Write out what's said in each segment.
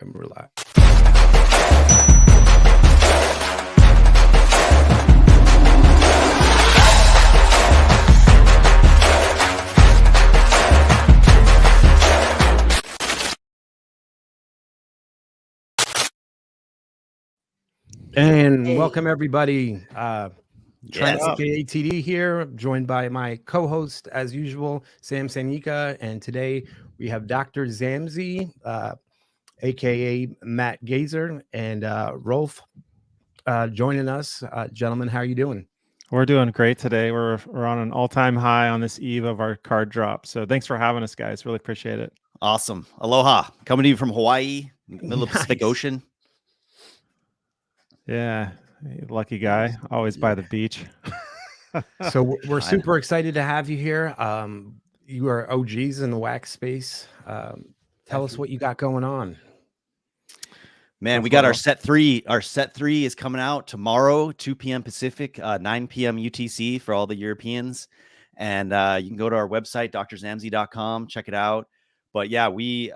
And we're live. And welcome everybody. Trent ATD here, joined by my co-host as usual, Sam Sanika, and today we have Dr. Zammsy, aka Matt Gazer, and Rolf joining us. Gentlemen, how are you doing? We're doing great today. We're on an all-time high on this eve of our card drop. So thanks for having us, guys. Really appreciate it. Awesome. Aloha. Coming to you from Hawaii, middle of the Pacific Ocean. Yeah. Lucky guy. Always by the beach. So we're super excited to have you here. You are OGs in the wax space. Tell us what you got going on. Man, we got our set 3. Our set 3 is coming out tomorrow, 2 p.m. Pacific, 9 p.m. UTC for all the Europeans. And you can go to our website, drzamsy.com, check it out. But yeah, we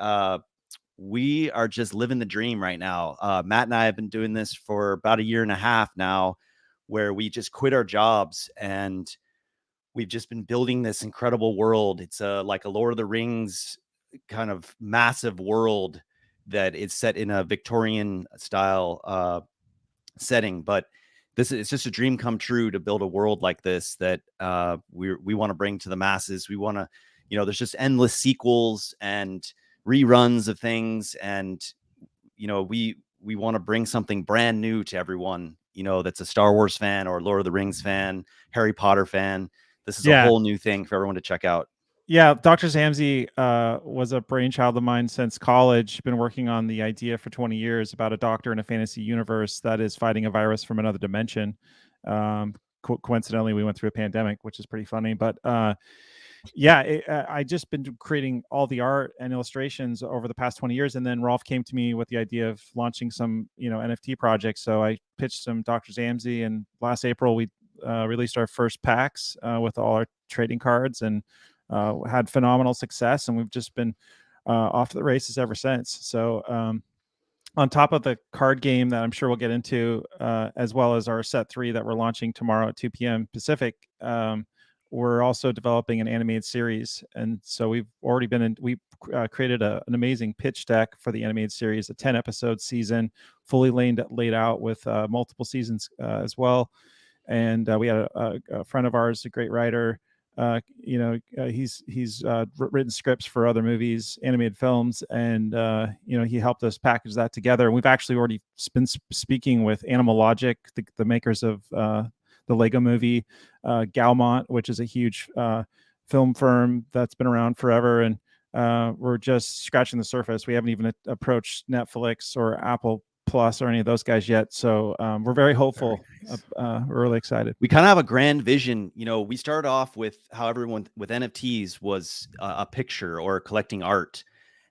are just living the dream right now. Matt and I have been doing this for about a year and a half now, where we just quit our jobs and we've just been building this incredible world. It's like a Lord of the Rings kind of massive world that is set in a Victorian style setting. But it's just a dream come true to build a world like this that we want to bring to the masses. We want to, there's just endless sequels and reruns of things. And, we want to bring something brand new to everyone, that's a Star Wars fan or Lord of the Rings fan, Harry Potter fan. This is a whole new thing for everyone to check out. Yeah, Dr. Zammsy was a brainchild of mine since college. Been working on the idea for 20 years about a doctor in a fantasy universe that is fighting a virus from another dimension. Coincidentally, we went through a pandemic, which is pretty funny. But I just been creating all the art and illustrations over the past 20 years. And then Rolf came to me with the idea of launching some, NFT projects. So I pitched some Dr. Zammsy, and last April we released our first packs with all our trading cards, and had phenomenal success, and we've just been off to the races ever since. So on top of the card game that I'm sure we'll get into, as well as our set 3 that we're launching tomorrow at 2 p.m. Pacific, we're also developing an animated series. And so we've already created an amazing pitch deck for the animated series, a 10-episode season, fully laid out with multiple seasons as well. And we had a friend of ours, a great writer. He's written scripts for other movies, animated films, and he helped us package that together. And we've actually already been speaking with Animal Logic, the makers of the Lego Movie, Gaumont, which is a huge film firm that's been around forever, and we're just scratching the surface. We haven't even approached Netflix or Apple Plus or any of those guys yet. So we're very hopeful. Nice. We're really excited. We kind of have a grand vision. We started off with how everyone with NFTs was a picture or collecting art.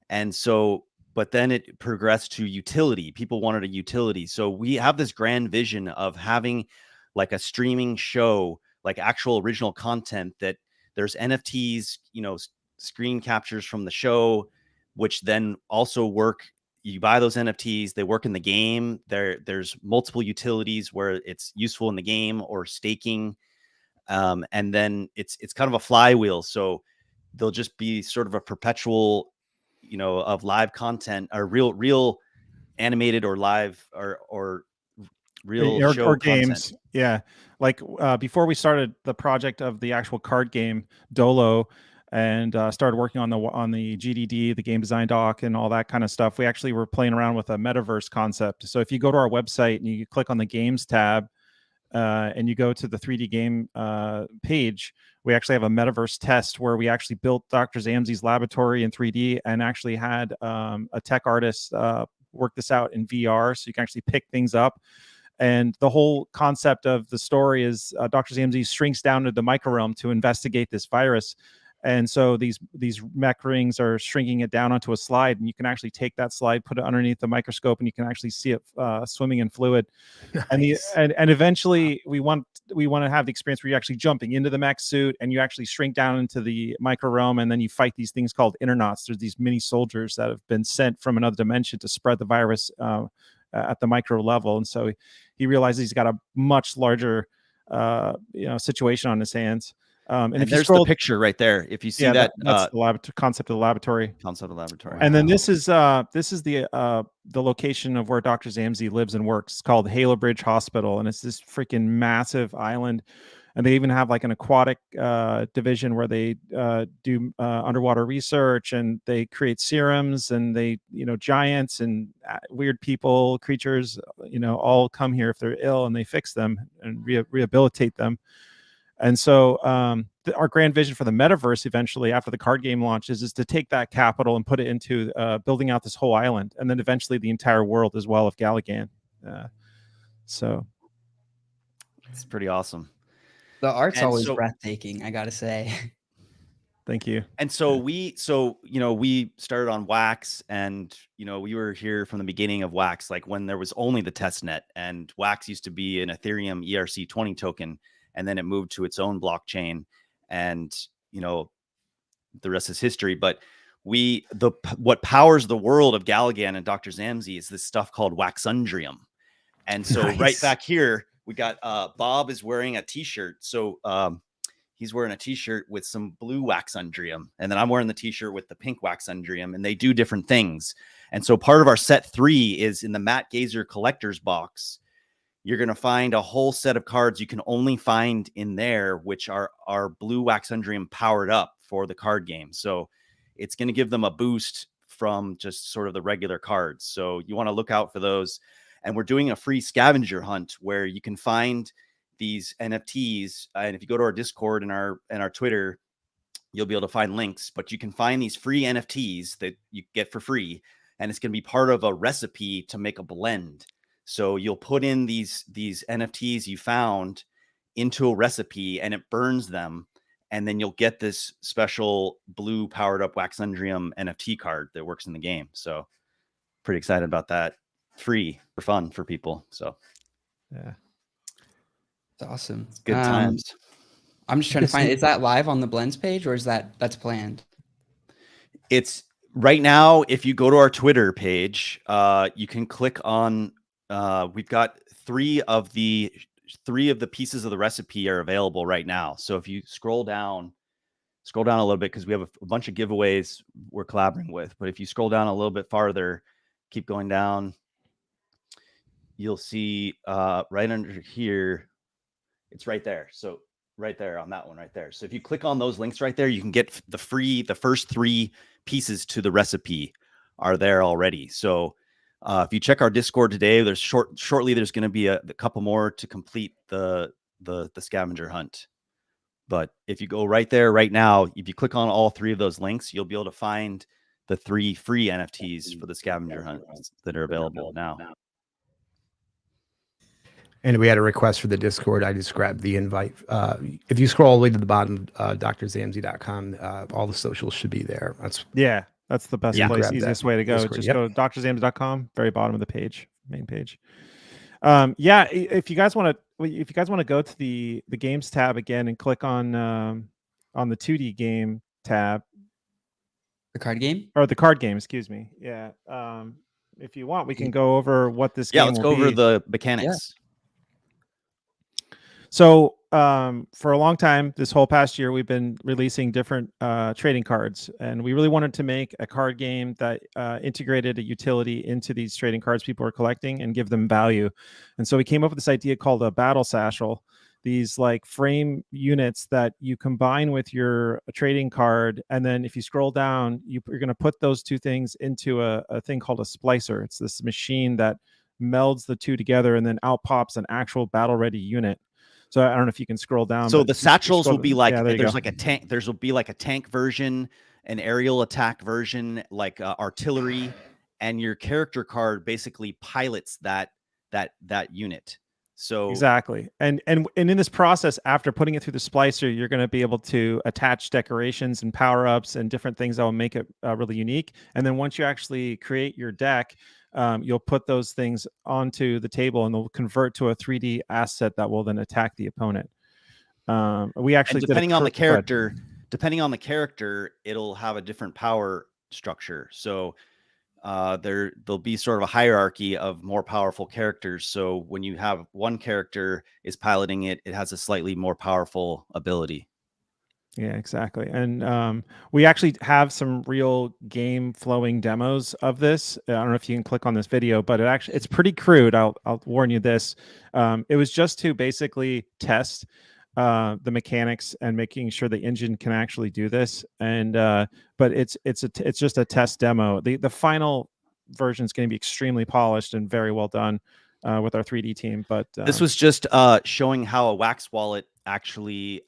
And so, but then it progressed to utility. People wanted a utility. So we have this grand vision of having like a streaming show, like actual original content, that there's NFTs, screen captures from the show, which then also work. You buy those NFTs, they work in the game. There's multiple utilities where it's useful in the game or staking. And then it's kind of a flywheel. So there'll just be sort of a perpetual, of live content or real animated or live or real show or content. Games. Yeah. Like before we started the project of the actual card game Dolo, and started working on the GDD, the game design doc, and all that kind of stuff, we actually were playing around with a metaverse concept. So if you go to our website and you click on the games tab, and you go to the 3D game page, we actually have a metaverse test where we actually built Dr. Zammsy's laboratory in 3D and actually had a tech artist work this out in VR, so you can actually pick things up. And the whole concept of the story is Dr. Zammsy shrinks down to the microrealm to investigate this virus. And so these mech rings are shrinking it down onto a slide, and you can actually take that slide, put it underneath the microscope, and you can actually see it swimming in fluid. Nice. And eventually we want to have the experience where you're actually jumping into the mech suit and you actually shrink down into the micro realm, and then you fight these things called Internauts. There's these mini soldiers that have been sent from another dimension to spread the virus at the micro level. And so he realizes he's got a much larger situation on his hands. And if there's the picture right there. If you see that's the concept of the laboratory. Concept of the laboratory. And then this is the location of where Dr. Zammsy lives and works. It's called Halo Bridge Hospital, and it's this freaking massive island. And they even have like an aquatic division where they do underwater research, and they create serums, and they, giants and weird people, creatures, all come here if they're ill, and they fix them and rehabilitate them. And so our grand vision for the metaverse eventually, after the card game launches, is to take that capital and put it into building out this whole island, and then eventually the entire world as well of Galligan. So it's pretty awesome. The art's always breathtaking, I gotta say. Thank you. And so we started on Wax, and we were here from the beginning of Wax, like when there was only the test net, and Wax used to be an Ethereum ERC20 token. And then it moved to its own blockchain, and the rest is history. But what powers the world of Galligan and Dr. Zammsy is this stuff called Waxundrium. And so right back here, we got Bob is wearing a t-shirt. So he's wearing a t-shirt with some blue Waxundrium, and then I'm wearing the t-shirt with the pink Waxundrium, and they do different things. And so part of our set 3 is in the Matt Gazer collector's box. You're going to find a whole set of cards you can only find in there, which are blue Waxundrium powered up for the card game. So it's going to give them a boost from just sort of the regular cards. So you want to look out for those. And we're doing a free scavenger hunt where you can find these NFTs. And if you go to our Discord and our Twitter, you'll be able to find links. But you can find these free NFTs that you get for free. And it's going to be part of a recipe to make a blend. So you'll put in these NFTs you found into a recipe, and it burns them. And then you'll get this special blue powered up Waxundrium NFT card that works in the game. So pretty excited about that. Free for fun for people. So yeah, it's awesome. It's good times. I'm just trying to find, is that live on the Blends page, or is that's planned? It's right now. If you go to our Twitter page, you can click on, we've got three of the pieces of the recipe are available right now. So if you scroll down a little bit, because we have a bunch of giveaways we're collaborating with. But if you scroll down a little bit farther, keep going down, you'll see right under here, it's right there. So right there on that one right there. So if you click on those links right there, you can get the first 3 pieces to the recipe are there already. So if you check our Discord today, there's shortly there's going to be a couple more to complete the scavenger hunt. But if you go right there right now, if you click on all 3 of those links, you'll be able to find the 3 free NFTs for the scavenger hunt that are available now. And we had a request for the Discord. I just grabbed the invite. If you scroll all the way to the bottom, drzammsy.com, all the socials should be there. That's the best place, easiest way to go. Discord, just go to drzammsy.com, very bottom of the page, main page. If you guys want to go to the games tab again and click on the 2D game tab. The card game? Or the card game, excuse me. Yeah. If you want, we can go over what this game will be. Let's go over the mechanics. Yeah. So for a long time, this whole past year, we've been releasing different trading cards, and we really wanted to make a card game that integrated a utility into these trading cards people are collecting and give them value. And so we came up with this idea called a battle satchel. These like frame units that you combine with your trading card, and then if you scroll down, you're going to put those 2 things into a thing called a splicer. It's this machine that melds the 2 together, and then out pops an actual battle-ready unit. So I don't know if you can scroll down. So the satchels will be like, there's like a tank. There'll be like a tank version, an aerial attack version, like artillery, and your character card basically pilots that unit. So exactly. And in this process, after putting it through the splicer, you're going to be able to attach decorations and power-ups and different things that will make it really unique. And then once you actually create your deck, you'll put those things onto the table and they'll convert to a 3D asset that will then attack the opponent. We actually depending on the character, it'll have a different power structure. So there'll be sort of a hierarchy of more powerful characters. So when you have one character is piloting it, it has a slightly more powerful ability. Yeah, exactly. And we actually have some real game flowing demos of this. I don't know if you can click on this video, but it's pretty crude. I'll warn you this. It was just to basically test the mechanics and making sure the engine can actually do this. And but it's just a test demo. The final version is going to be extremely polished and very well done with our 3D team. But this was just showing how a wax wallet actually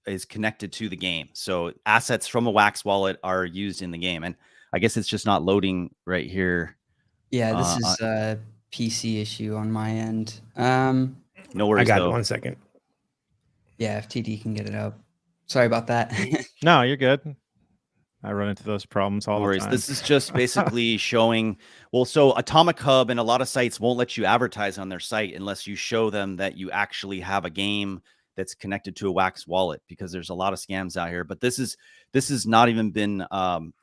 is connected to the game. So assets from a wax wallet are used in the game, and I guess it's just not loading right here. Yeah, this is a PC issue on my end. No worries. I got it. 1 second. Yeah, if TD can get it up. Sorry about that. No, you're good. I run into those problems all the time. This is just basically showing, well, so Atomic Hub and a lot of sites won't let you advertise on their site unless you show them that you actually have a game that's connected to a wax wallet, because there's a lot of scams out here. But this has not even been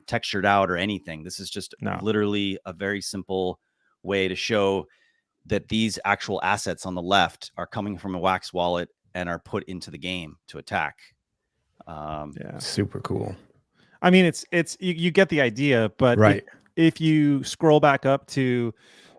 textured out or anything. This is just literally a very simple way to show that these actual assets on the left are coming from a wax wallet and are put into the game to attack. Yeah, super cool. I mean, it's you get the idea, but right. If you scroll back up to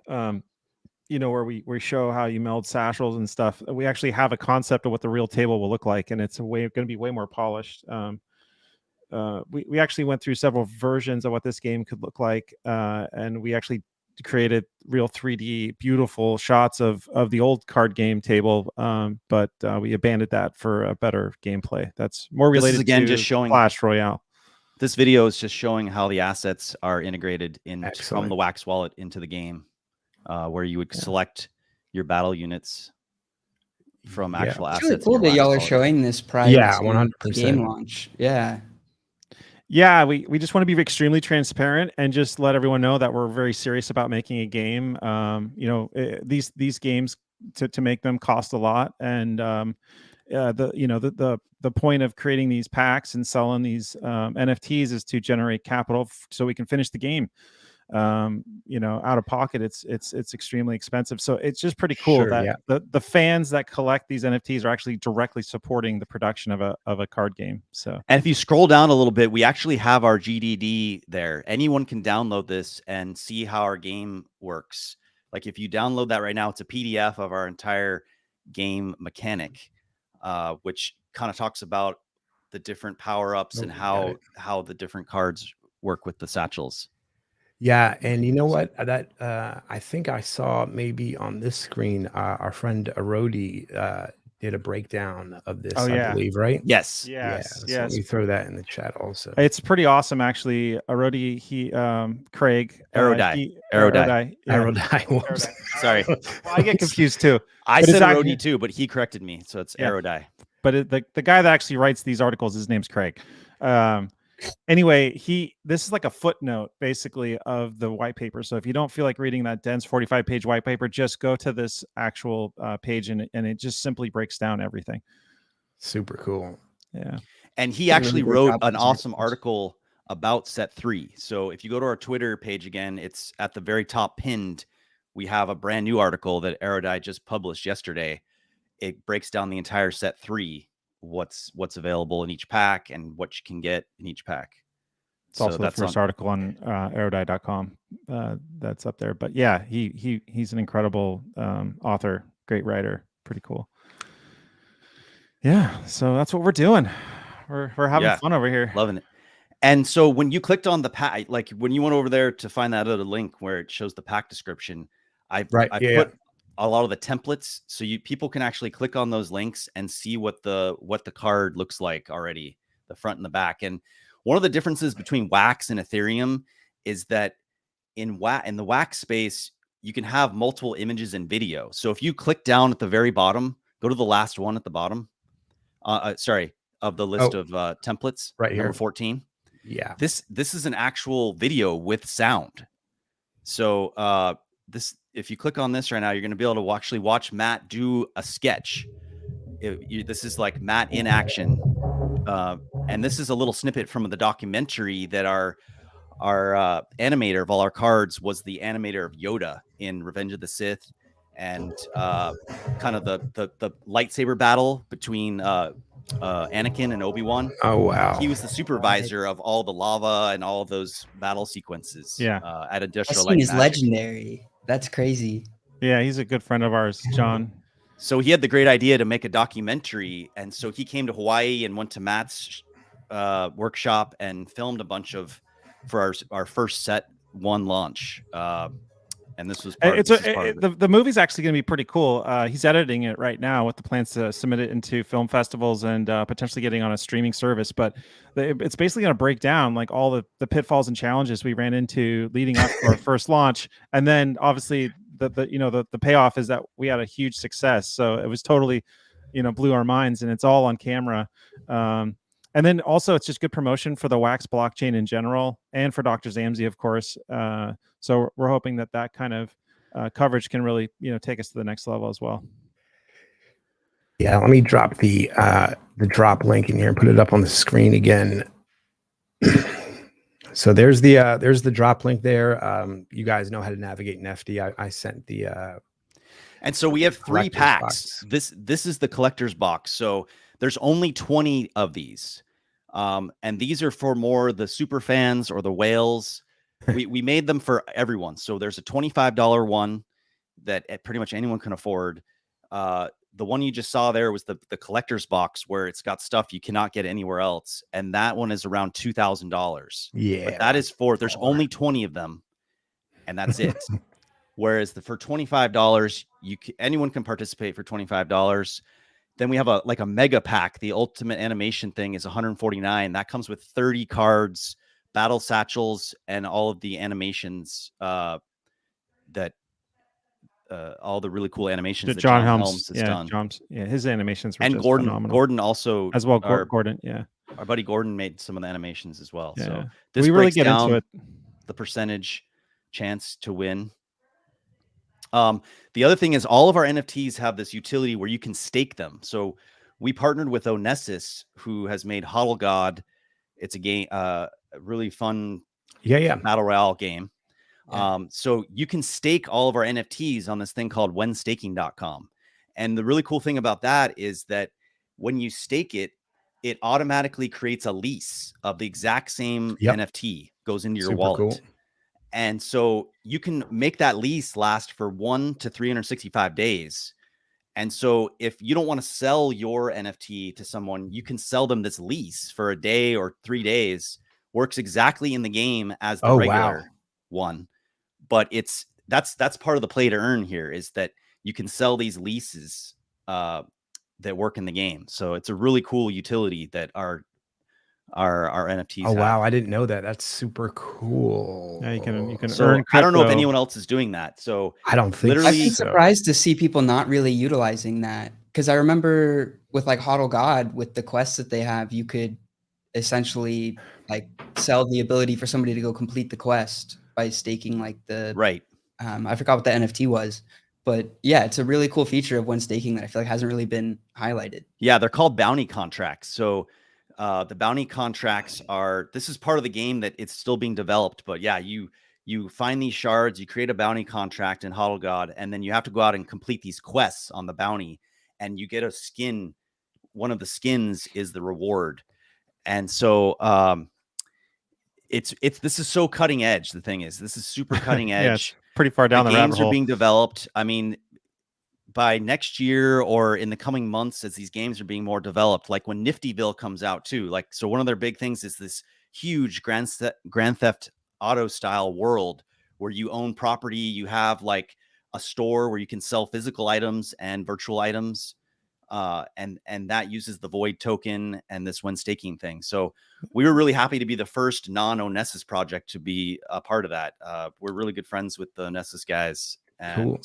where we show how you meld satchels and stuff, we actually have a concept of what the real table will look like, and it's going to be way more polished. We actually went through several versions of what this game could look like, and we actually created real 3D beautiful shots of the old card game table, but we abandoned that for a better gameplay that's more related to just showing Clash Royale. This video is just showing how the assets are integrated from the wax wallet into the game, where you would select your battle units from actual assets. It's really cool that y'all are showing this prior to 100% game launch. Yeah, we just want to be extremely transparent and just let everyone know that we're very serious about making a game. These games to make them cost a lot, and the point of creating these packs and selling these NFTs is to generate capital so we can finish the game. Out of pocket, it's extremely expensive. So it's just pretty cool that the fans that collect these NFTs are actually directly supporting the production of a card game. So, and if you scroll down a little bit, we actually have our GDD there. Anyone can download this and see how our game works. Like if you download that right now, it's a PDF of our entire game mechanic, which kind of talks about the different power-ups and how the different cards work with the satchels. Yeah, and you know what? That I think I saw maybe on this screen, our friend Arodi did a breakdown of this, I believe, right? Yes. Yes. So we throw that in the chat also. It's pretty awesome, actually. Arodi, Craig. Aerodie. Sorry. Well, I get confused too. I said Arodi too, but he corrected me. So it's Aerodie. But the guy that actually writes these articles, his name's Craig. Anyway, this is like a footnote basically of the white paper. So if you don't feel like reading that dense 45-page white paper, just go to this actual page and it just simply breaks down everything. Super cool. Yeah. And he actually wrote an awesome article about set 3. So if you go to our Twitter page again, it's at the very top pinned. We have a brand new article that Aerodie just published yesterday. It breaks down the entire set 3. What's available in each pack and what you can get in each pack. It's also the first article on aerodie.com that's up there. But yeah, he's an incredible author, great writer, pretty cool. Yeah, so that's what we're doing. We're having fun over here, loving it. And so when you clicked on the pack, like when you went over there to find that other link where it shows the pack description, I put a lot of the templates, so people can actually click on those links and see what the card looks like already, the front and the back. And one of the differences between Wax and Ethereum is that in the Wax space, you can have multiple images and video. So if you click down at the very bottom, go to the last one at the bottom. Sorry, of the list of templates, right here, number 14. Yeah, this is an actual video with sound. So if you click on this right now, you're going to be able to actually watch Matt do a sketch. This is like Matt in action. And this is a little snippet from the documentary that our animator of all our cards was the animator of Yoda in Revenge of the Sith, and kind of the lightsaber battle between Anakin and Obi-Wan. Oh, wow. He was the supervisor of all the lava and all of those battle sequences. Yeah. At Industrial That Light scene is and Magic. legendary. That's crazy. Yeah, he's a good friend of ours, John. So he had the great idea to make a documentary, and so he came to Hawaii and went to Matt's workshop and filmed a bunch of for our first set 1 launch. And this was part of it. The movie's actually going to be pretty cool. He's editing it right now with the plans to submit it into film festivals and potentially getting on a streaming service. But it's basically going to break down like all the pitfalls and challenges we ran into leading up to our first launch, and then obviously the payoff is that we had a huge success. So it was totally, blew our minds, and it's all on camera. And then also it's just good promotion for the Wax blockchain in general and for Dr. Zammsy, of course. So we're hoping that kind of coverage can really, take us to the next level as well. Yeah, let me drop the drop link in here and put it up on the screen again. So there's the drop link there. You guys know how to navigate NFT. I sent the and so we have 3 packs. This is the collector's box. So there's only 20 of these. And these are for more the super fans or the whales. We made them for everyone. So there's a $25 one that pretty much anyone can afford. The one you just saw there was the collector's box where it's got stuff you cannot get anywhere else. And that one is around $2,000. Yeah. But that is there's only 20 of them, and that's it. Whereas for $25, anyone can participate for $25. Then we have a mega pack. The ultimate animation thing is $149. That comes with 30 cards, battle satchels, and all of the animations all the really cool animations that John Helms has done. His animations were and just Gordon phenomenal. Gordon also as well. Gordon, our buddy Gordon made some of the animations as well. Yeah. So this we really breaks get down into it. the percentage chance to win. The other thing is all of our NFTs have this utility where you can stake them. So we partnered with Onessis, who has made Hodl God. It's a game, really fun battle royale game. Yeah. So you can stake all of our NFTs on this thing called whenstaking.com. And the really cool thing about that is that when you stake it, it automatically creates a lease of the exact same NFT, goes into your wallet. Cool. And so you can make that lease last for 1 to 365 days. And so if you don't want to sell your NFT to someone, you can sell them this lease for a day or 3 days. Works exactly in the game as the regular one. But that's part of the play to earn here, is that you can sell these leases that work in the game. So it's a really cool utility that our NFTs have. Wow, I didn't know that. That's super cool. Yeah, you can earn crypto. I don't know if anyone else is doing that. So I don't think I've been surprised to see people not really utilizing that, because I remember with like Hodl God, with the quests that they have, you could essentially like sell the ability for somebody to go complete the quest by staking like the I forgot what the NFT was. But yeah, it's a really cool feature of when staking that I feel like hasn't really been highlighted. Yeah, they're called bounty contracts. So the bounty contracts this is part of the game that it's still being developed. But yeah, you find these shards, you create a bounty contract in Hodl God, and then you have to go out and complete these quests on the bounty, and you get a skin. One of the skins is the reward. And so this is so cutting edge. The thing is, this is super cutting edge. Yeah, it's pretty far down the rabbit hole. Games are being developed. I mean, by next year or in the coming months, as these games are being more developed, like when Niftyville comes out too, like, so one of their big things is this huge Grand Theft Auto style world where you own property. You have like a store where you can sell physical items and virtual items. And that uses the Void token and this when staking thing. So we were really happy to be the first non-Onessis project to be a part of that. We're really good friends with the Onessis guys. and Cool.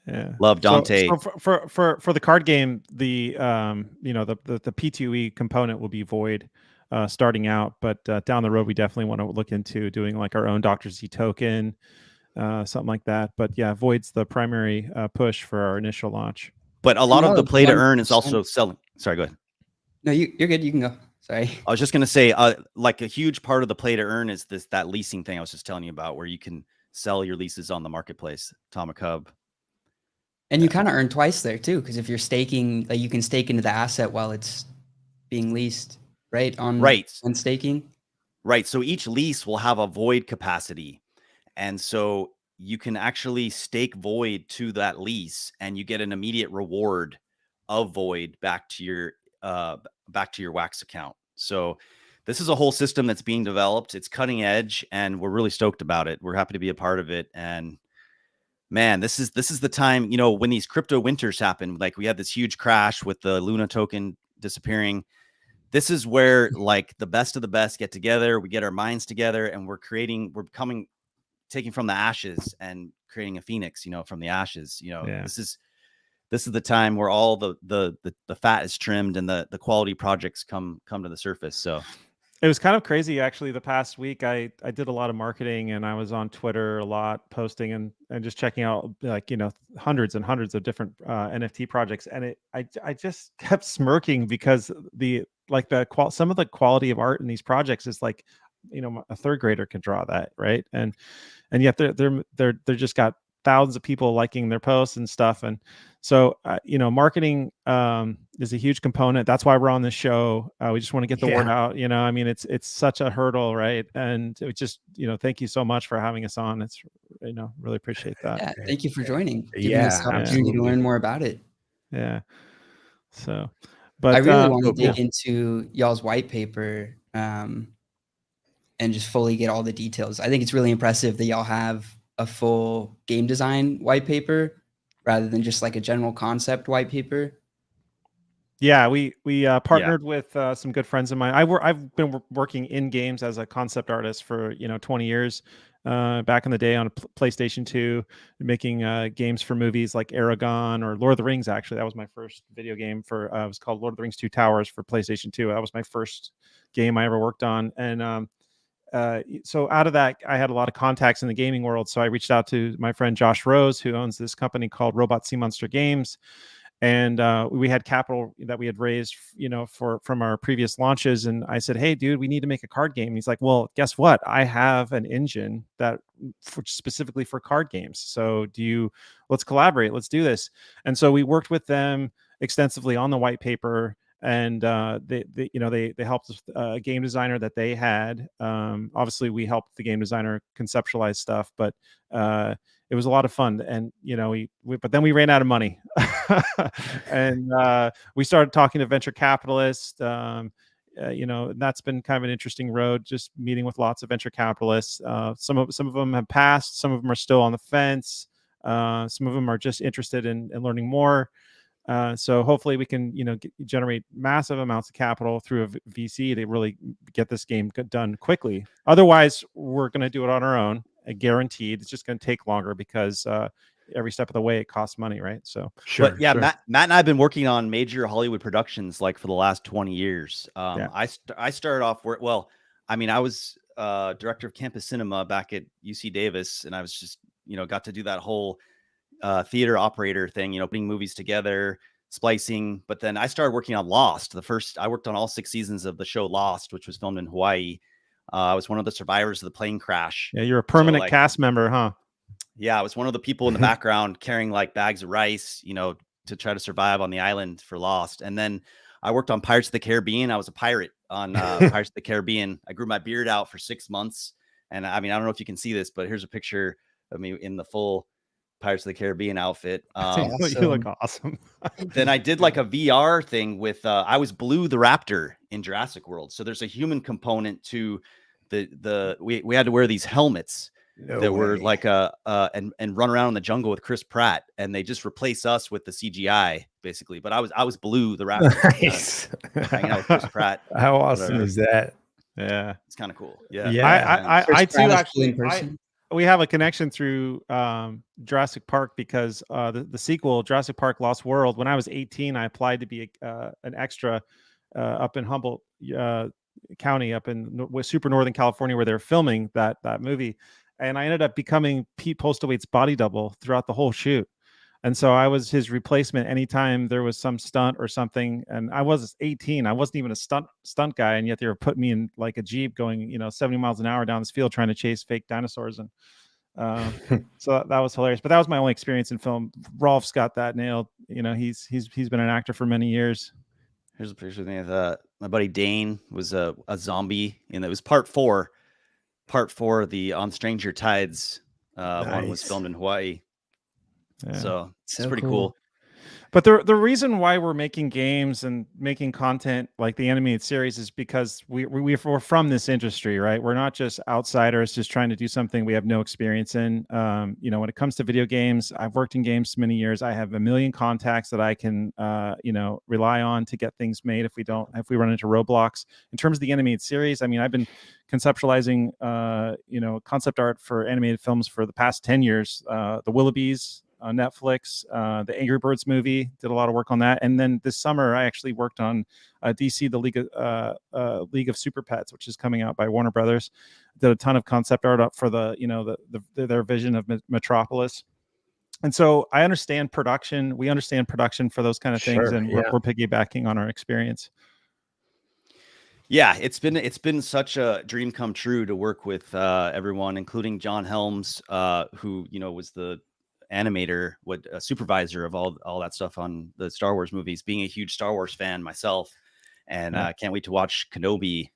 Yeah. love Dante. So for the card game, the the P2E component will be void starting out, but down the road we definitely want to look into doing like our own Dr. Z token, something like that. But yeah, void's the primary push for our initial launch. But a lot of the play to earn is also selling. Sorry, go ahead. No, you're good. You can go. Sorry. I was just going to say, like a huge part of the play to earn is that leasing thing I was just telling you about, where you can sell your leases on the marketplace, Atomic Hub. And you kind of earn twice there too, because if you're staking, like you can stake into the asset while it's being leased, right? On staking. Right. So each lease will have a void capacity. And so you can actually stake void to that lease and you get an immediate reward of void back to your Wax account. So this is a whole system that's being developed. It's cutting edge and we're really stoked about it. We're happy to be a part of it. And man, this is the time, when these crypto winters happen, like we had this huge crash with the Luna token disappearing. This is where like the best of the best get together. We get our minds together and we're taking from the ashes and creating a phoenix, from the ashes. This is the time where all the fat is trimmed and the quality projects come to the surface. So it was kind of crazy actually. The past week I did a lot of marketing and I was on Twitter a lot posting and just checking out like hundreds and hundreds of different NFT projects, and I just kept smirking because some of the quality of art in these projects is like a third grader can draw that, right? And yet they're just got thousands of people liking their posts and stuff. And so, marketing is a huge component. That's why we're on this show. We just want to get the word out. It's such a hurdle, right? And it just, thank you so much for having us on. It's, really appreciate that. Yeah, thank you for joining. Giving us the opportunity to learn more about it. Yeah. So, but I really want to dig into y'all's white paper and just fully get all the details. I think it's really impressive that y'all have a full game design white paper rather than just like a general concept white paper. Yeah, we partnered with some good friends of mine. I've been working in games as a concept artist for 20 years. Back in the day on a PlayStation 2, making games for movies like Aragon or Lord of the Rings. Actually, that was my first video game for. It was called Lord of the Rings: Two Towers for PlayStation 2. That was my first game I ever worked on, and so out of that, I had a lot of contacts in the gaming world. So I reached out to my friend Josh Rose, who owns this company called Robot Sea Monster Games. And we had capital that we had raised, from our previous launches. And I said, hey, dude, we need to make a card game. And he's like, well, guess what? I have an engine specifically for card games. So let's collaborate. Let's do this. And so we worked with them extensively on the white paper. And they helped a game designer that they had. Obviously, we helped the game designer conceptualize stuff, but it was a lot of fun. And but then we ran out of money, and we started talking to venture capitalists. That's been kind of an interesting road. Just meeting with lots of venture capitalists. Some of them have passed. Some of them are still on the fence. Some of them are just interested in learning more. So hopefully we can, generate massive amounts of capital through a VC to really get this game done quickly. Otherwise, we're going to do it on our own. Guaranteed. It's just going to take longer because every step of the way it costs money, right? So sure. But yeah, sure. Matt and I have been working on major Hollywood productions like for the last 20 years. I started off I was director of campus cinema back at UC Davis, and I was just got to do that whole theater operator thing, putting movies together, splicing. But then I started working on Lost. I worked on all 6 seasons of the show Lost, which was filmed in Hawaii. I was one of the survivors of the plane crash. Yeah, you're a permanent cast member, huh? Yeah, I was one of the people in the background carrying like bags of rice, to try to survive on the island for Lost. And then I worked on Pirates of the Caribbean. I was a pirate on Pirates of the Caribbean. I grew my beard out for 6 months. And I don't know if you can see this, but here's a picture of me in the full Pirates of the Caribbean outfit. You look awesome. Then I did like a VR thing with I was Blue the Raptor in Jurassic World. So there's a human component to we had to wear these helmets were like and run around in the jungle with Chris Pratt, and they just replace us with the CGI basically. But I was Blue the Raptor. Nice. Hanging out with Chris Pratt. How awesome is that? Yeah, it's kind of cool. Yeah. I too actually we have a connection through Jurassic Park because the sequel, Jurassic Park Lost World. When I was 18, I applied to be an extra up in Humboldt County, up in super northern California, where they're filming that movie, and I ended up becoming Pete Postlewaite's body double throughout the whole shoot. And so I was his replacement anytime there was some stunt or something. And I was 18. I wasn't even a stunt guy. And yet they were putting me in like a Jeep going, 70 miles an hour down this field trying to chase fake dinosaurs. And so that was hilarious. But that was my only experience in film. Rolf's got that nailed. He's been an actor for many years. Here's a picture of me. My buddy Dane was a zombie, and it was part four. Part four of the On Stranger Tides one was filmed in Hawaii. Yeah. So it's pretty cool. But the reason why we're making games and making content like the animated series is because we're from this industry, right? We're not just outsiders just trying to do something we have no experience in. When it comes to video games, I've worked in games many years. I have a million contacts that I can rely on to get things made if we run into roadblocks. In terms of the animated series, I mean, I've been conceptualizing concept art for animated films for the past 10 years. The Willoughbys on Netflix, the Angry Birds movie, did a lot of work on that. And then this summer, I actually worked on DC, the League of Super Pets, which is coming out by Warner Brothers. Did a ton of concept art up for their vision of Metropolis. And so I understand production. We understand production for those kind of things, and we're piggybacking on our experience. Yeah, it's been such a dream come true to work with everyone, including John Helms, who was the animator, supervisor of all that stuff on the Star Wars movies, being a huge Star Wars fan myself, and can't wait to watch Kenobi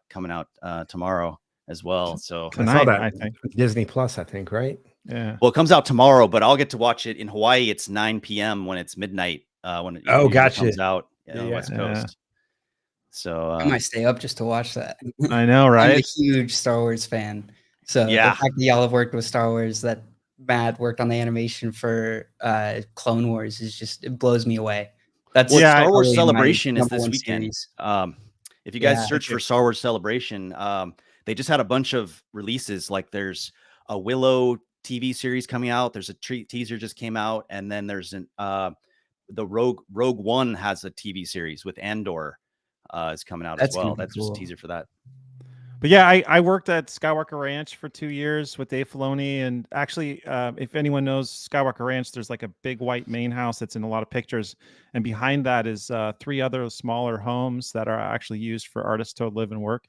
coming out tomorrow as well. So tonight, I saw that, I think Disney Plus, I think, right? Yeah. Well, it comes out tomorrow, but I'll get to watch it in Hawaii. It's 9 p.m. when it's midnight when it gotcha. comes out on the West Coast. So I might stay up just to watch that. I know, right? I'm a huge Star Wars fan, so the fact that y'all have worked with Star Wars, that Matt worked on the animation for Clone Wars, it blows me away. That's Star Wars Celebration is this weekend. If you guys search for Star Wars Celebration, they just had a bunch of releases. Like there's a Willow TV series coming out. There's a teaser just came out, and then there's the Rogue One has a TV series with Andor is coming out as well. That's just a teaser for that. But yeah, I worked at Skywalker Ranch for 2 years with Dave Filoni, and actually, if anyone knows Skywalker Ranch, there's like a big white main house that's in a lot of pictures, and behind that is 3 other smaller homes that are actually used for artists to live and work.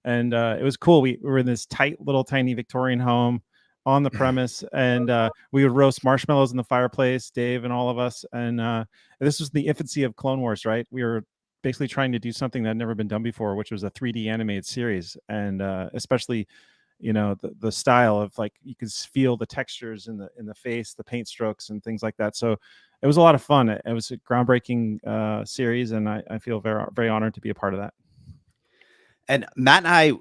And it was cool. We were in this tight little tiny Victorian home on the premise, and we would roast marshmallows in the fireplace, Dave and all of us. And this was the infancy of Clone Wars, right? We were basically trying to do something that had never been done before, which was a 3D animated series. And especially, the style of, like, you can feel the textures in the face, the paint strokes and things like that. So it was a lot of fun. It was a groundbreaking series, and I feel very, very honored to be a part of that. And Matt and I,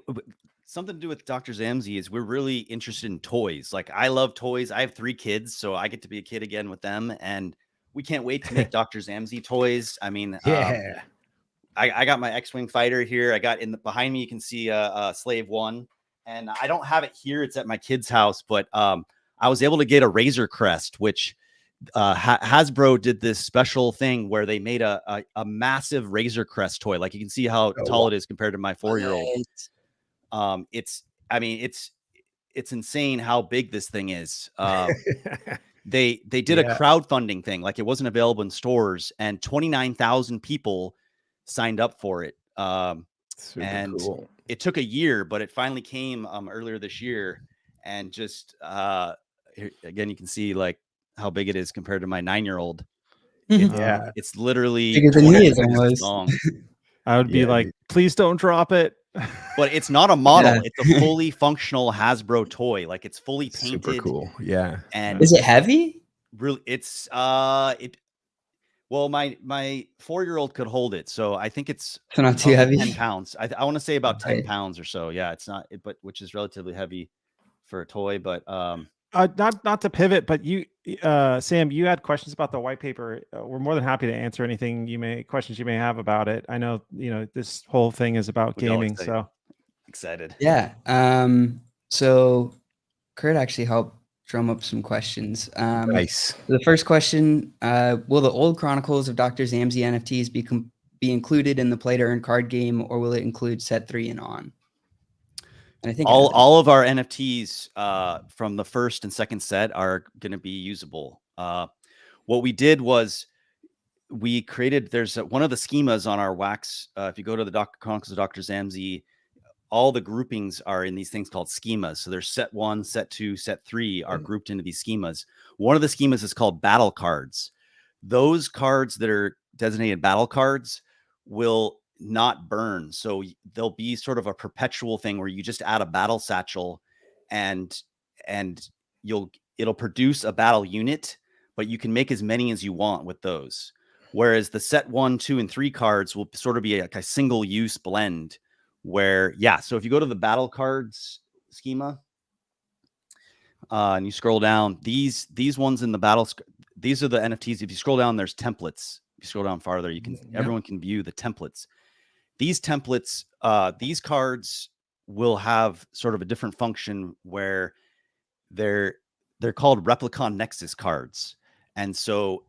something to do with Dr. Zammsy is we're really interested in toys. Like, I love toys. I have 3 kids, so I get to be a kid again with them. And we can't wait to make Dr. Zammsy toys. I mean, I got my X-Wing fighter here. I got behind me, you can see Slave One, and I don't have it here. It's at my kid's house, but I was able to get a Razor Crest, which Hasbro did this special thing where they made a massive Razor Crest toy. Like, you can see how tall it is compared to my 4-year-old. It's insane how big this thing is. They did a crowdfunding thing. Like, it wasn't available in stores, and 29,000 people signed up for it. And cool. It took a year, but it finally came earlier this year. And just here, again, you can see like how big it is compared to my 9-year-old. It's literally bigger than he is almost. Long. I would be like, please don't drop it. But it's not a model. It's a fully functional Hasbro toy. Like, it's fully painted. Super cool. Yeah. And is it heavy? Really, it's well, my 4-year-old could hold it, so I think it's not too heavy. 10 pounds. I want to say about 10 pounds or so. Yeah, it's not, but which is relatively heavy for a toy. But not to pivot, but you, Sam, you had questions about the white paper. We're more than happy to answer questions you may have about it. I know this whole thing is about gaming, so excited. Yeah. So Kurt actually helped drum up some questions. Nice. The first question, will the old Chronicles of Dr. Zammsy NFTs be included in the play to earn card game, or will it include set 3 and on? And I think all of our NFTs from the first and second set are going to be usable. What we did was we created, there's one of the schemas on our wax. If you go to the Chronicles of Dr. Zammsy, all the groupings are in these things called schemas. So there's set 1, set 2, set 3 are grouped into these schemas. One of the schemas is called battle cards. Those cards that are designated battle cards will not burn. So they'll be sort of a perpetual thing where you just add a battle satchel and it'll produce a battle unit, but you can make as many as you want with those. Whereas the set 1, 2, and 3 cards will sort of be like a single use blend where, yeah. So if you go to the battle cards schema and you scroll down, these ones in the battle, these are the NFTs. If you scroll down, there's templates. If you scroll down farther, you can, everyone can view the templates. These templates, these cards will have sort of a different function where they're called Replicon Nexus cards. And so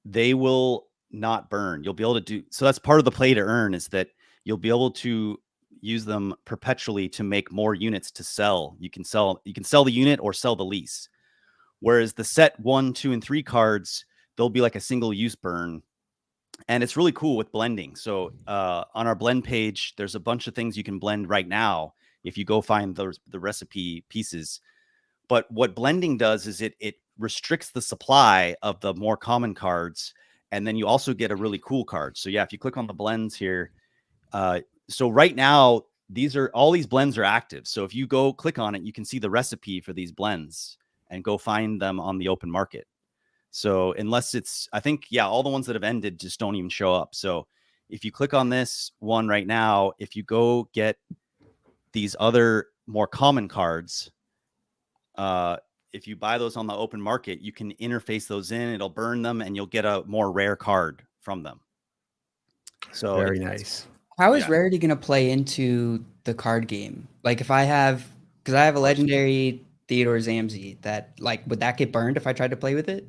they will not burn. You'll be able to do, so that's part of the play to earn, is that you'll be able to use them perpetually to make more units to sell. You can sell the unit or sell the lease. Whereas the set 1, 2, and 3 cards, they'll be like a single use burn. And it's really cool with blending. So on our blend page, there's a bunch of things you can blend right now if you go find the recipe pieces. But what blending does is it restricts the supply of the more common cards, and then you also get a really cool card. So yeah, if you click on the blends here, so right now all these blends are active. So if you go click on it, you can see the recipe for these blends and go find them on the open market. So unless it's, I think, yeah, all the ones that have ended just don't even show up. So if you click on this one right now, if you go get these other more common cards, if you buy those on the open market, you can interface those in, it'll burn them, and you'll get a more rare card from them. So very nice. How is rarity going to play into the card game? Like if I have, because I have a legendary Theodore Zammsy, that like, would that get burned if I tried to play with it?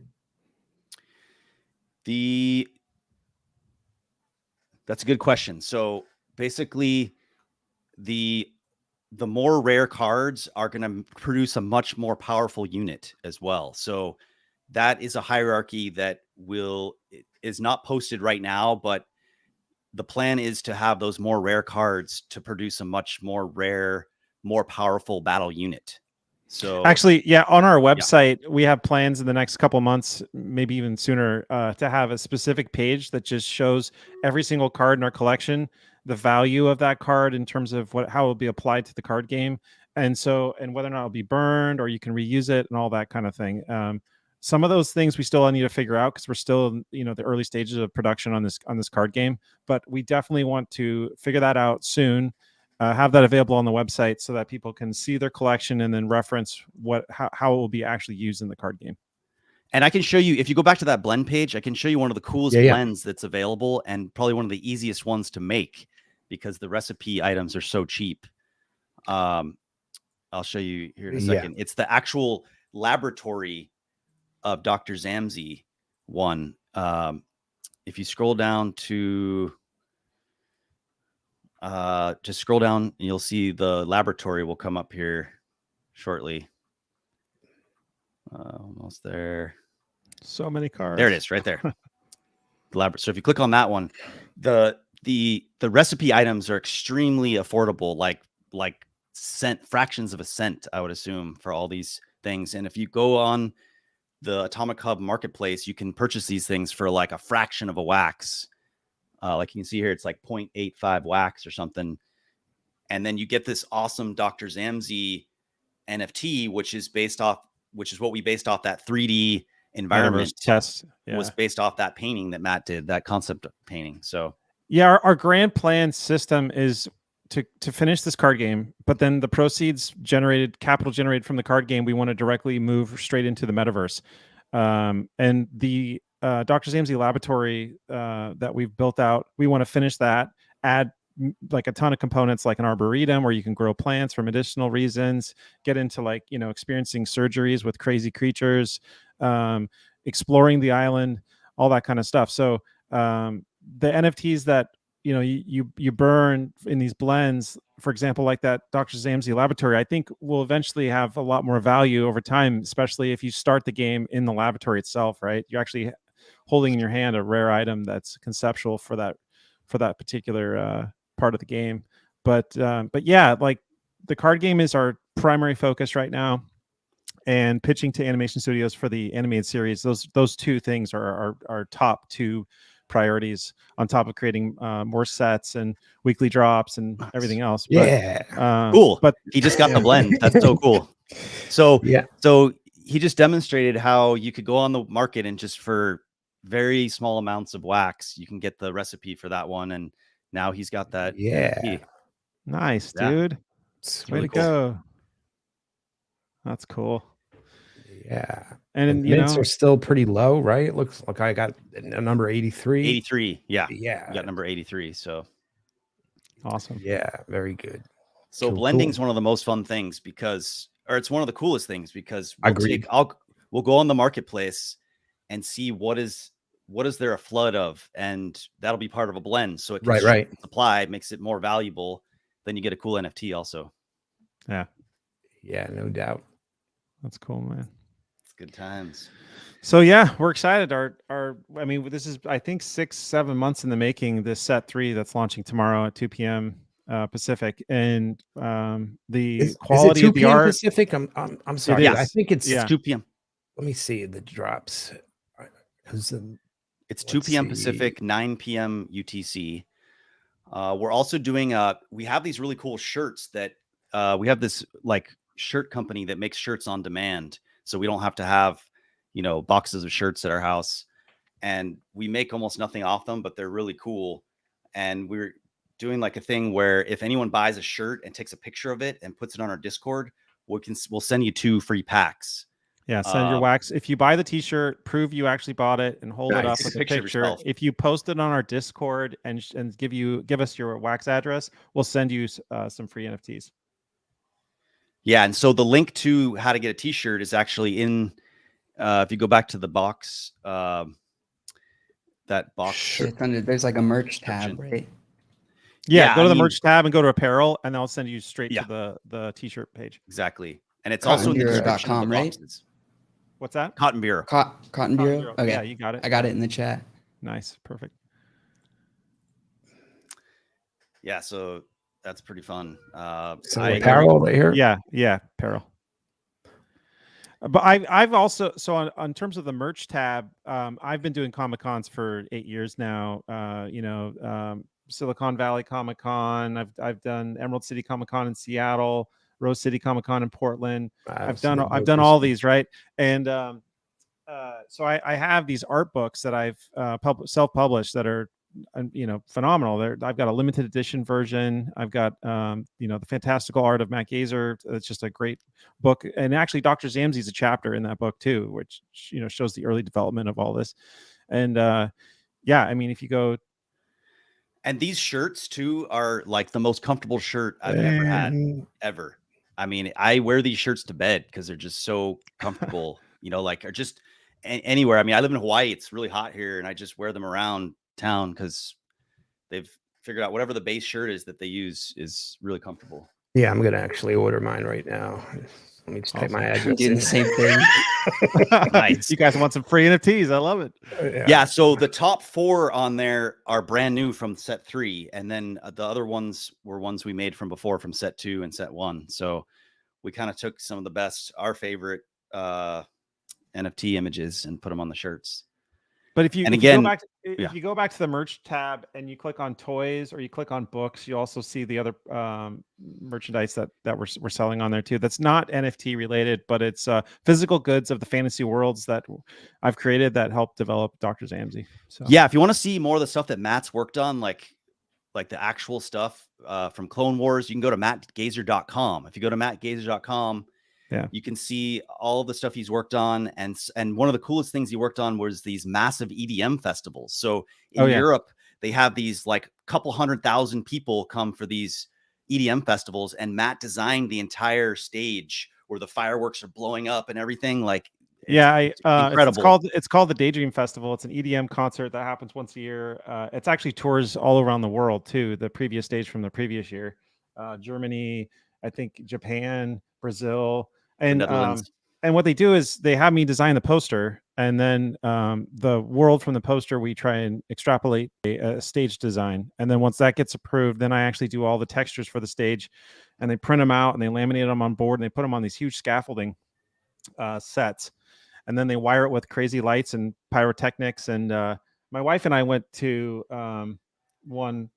That's a good question. So basically the more rare cards are going to produce a much more powerful unit as well. So that is a hierarchy that is not posted right now, but the plan is to have those more rare cards to produce a much more rare, more powerful battle unit. So actually, yeah, on our website, we have plans in the next couple months, maybe even sooner, to have a specific page that just shows every single card in our collection, the value of that card in terms of how it will be applied to the card game, and whether or not it'll be burned or you can reuse it and all that kind of thing. Some of those things we still need to figure out because we're still in, the early stages of production on this card game, but we definitely want to figure that out soon. Have that available on the website so that people can see their collection and then reference how it will be actually used in the card game. And I can show you, if you go back to that blend page, I can show you one of the coolest blends that's available, and probably one of the easiest ones to make because the recipe items are so cheap. I'll show you here in a second. It's the actual laboratory of Dr. Zammsy one. If you scroll down to just scroll down and you'll see the laboratory will come up here shortly. Almost there. So many cards. There it is, right there. So if you click on that one, the recipe items are extremely affordable, like fractions of a cent, I would assume, for all these things. And if you go on the Atomic Hub marketplace, you can purchase these things for like a fraction of a wax. Like you can see here, it's like 0.85 wax or something. And then you get this awesome Dr. Zammsy NFT, which is what we based off that 3D environment test. Was based off that painting that Matt did, that concept painting. So yeah, our grand plan system is to finish this card game, but then the proceeds capital generated from the card game, we want to directly move straight into the metaverse. And the Dr. Zammsy laboratory that we've built out, we want to finish that, add like a ton of components, like an arboretum where you can grow plants for medicinal reasons, get into like, experiencing surgeries with crazy creatures, exploring the island, all that kind of stuff. So the NFTs that you burn in these blends, for example, like that Dr. Zammsy laboratory, I think will eventually have a lot more value over time, especially if you start the game in the laboratory itself, right? You're actually holding in your hand a rare item that's conceptual for that particular part of the game. But yeah, like the card game is our primary focus right now, and pitching to animation studios for the animated series. Those two things are our top two priorities, on top of creating more sets and weekly drops and everything else. Yeah. Cool. But he just got the blend. That's so cool. So yeah. So he just demonstrated how you could go on the market and just for very small amounts of wax, you can get the recipe for that one. And now he's got that. Yeah. NFT. Nice, Yeah. dude. It's Way really to cool. go. That's cool. Yeah. And the mints are still pretty low, right? Looks like I got a number 83. 83. Yeah. Yeah. You got number 83. So awesome. Yeah. Very good. So blending is one of the most fun things it's one of the coolest things because we'll go on the marketplace and see what is there a flood of, and that'll be part of a blend. So it can supply, makes it more valuable. Then you get a cool NFT also. Yeah. Yeah, no doubt. That's cool, man. It's good times. So yeah, we're excited. I mean, this is, I think, 6-7 months in the making, this set 3 that's launching tomorrow at 2 p.m. Pacific, and the quality of the art. Pacific. I'm sorry. I think it's 2 p.m. Let me see the drops. It's 2 p.m. Pacific, 9 p.m. UTC. We're also doing we have these really cool shirts that we have this like shirt company that makes shirts on demand, so we don't have to have boxes of shirts at our house, and we make almost nothing off them, but they're really cool. And we're doing like a thing where if anyone buys a shirt and takes a picture of it and puts it on our Discord, we'll send you 2 free packs. Yeah, send your wax. If you buy the t-shirt, prove you actually bought it and hold it up with a picture. If you post it on our Discord and give us your wax address, we'll send you some free NFTs. Yeah, and so the link to how to get a t-shirt is actually in if you go back to the box, that box. There's like a merch tab, right? Yeah, go to the merch tab and go to apparel, and I'll send you straight to the t-shirt page. Exactly. And it's also in the description of the boxes. What's that? Cotton Bureau. Cotton Bureau. Okay. Yeah, you got it. I got it in the chat. Nice. Perfect. Yeah, so that's pretty fun. So apparel right here? Yeah, apparel. But I've also, so on terms of the merch tab, I've been doing Comic Cons for 8 years now. Silicon Valley Comic Con. I've done Emerald City Comic Con in Seattle, Rose City Comic Con in Portland. I've done all these, right? And so I have these art books that I've self-published that are phenomenal. I've got a limited edition version. I've got the fantastical art of Matt Gazer. It's just a great book, and actually Dr. Zammsy is a chapter in that book too, which shows the early development of all this. And yeah, I mean, if you go. And these shirts too are like the most comfortable shirt I've ever had, ever. I mean, I wear these shirts to bed because they're just so comfortable, or just anywhere. I mean, I live in Hawaii. It's really hot here, and I just wear them around town because they've figured out whatever the base shirt is that they use is really comfortable. Yeah, I'm going to actually order mine right now. Let me just type my address. Doing the same thing. Nice. You guys want some free NFTs? I love it. Yeah. So the top 4 on there are brand new from set 3. And then the other ones were ones we made from before, from set 2 and set 1. So we kind of took some of the best, our favorite NFT images and put them on the shirts. But if you go back to the merch tab and you click on toys or you click on books, you also see the other merchandise that we're selling on there too. That's not NFT related, but it's physical goods of the fantasy worlds that I've created that help develop Dr. Zammsy. So yeah, if you want to see more of the stuff that Matt's worked on, like the actual stuff from Clone Wars, you can go to mattgazer.com. If you go to mattgazer.com, you can see all the stuff he's worked on. And one of the coolest things he worked on was these massive EDM festivals. So in Europe, they have these like couple 100,000 people come for these EDM festivals, and Matt designed the entire stage where the fireworks are blowing up and everything. Like, it's incredible. It's called the Daydream Festival. It's an EDM concert that happens once a year. It's actually tours all around the world too. The previous stage from the previous year, Germany, I think Japan, Brazil, and Netherlands. And what they do is they have me design the poster, and then the world from the poster, we try and extrapolate a stage design. And then once that gets approved, then I actually do all the textures for the stage, and they print them out and they laminate them on board, and they put them on these huge scaffolding sets. And then they wire it with crazy lights and pyrotechnics. And my wife and I went to one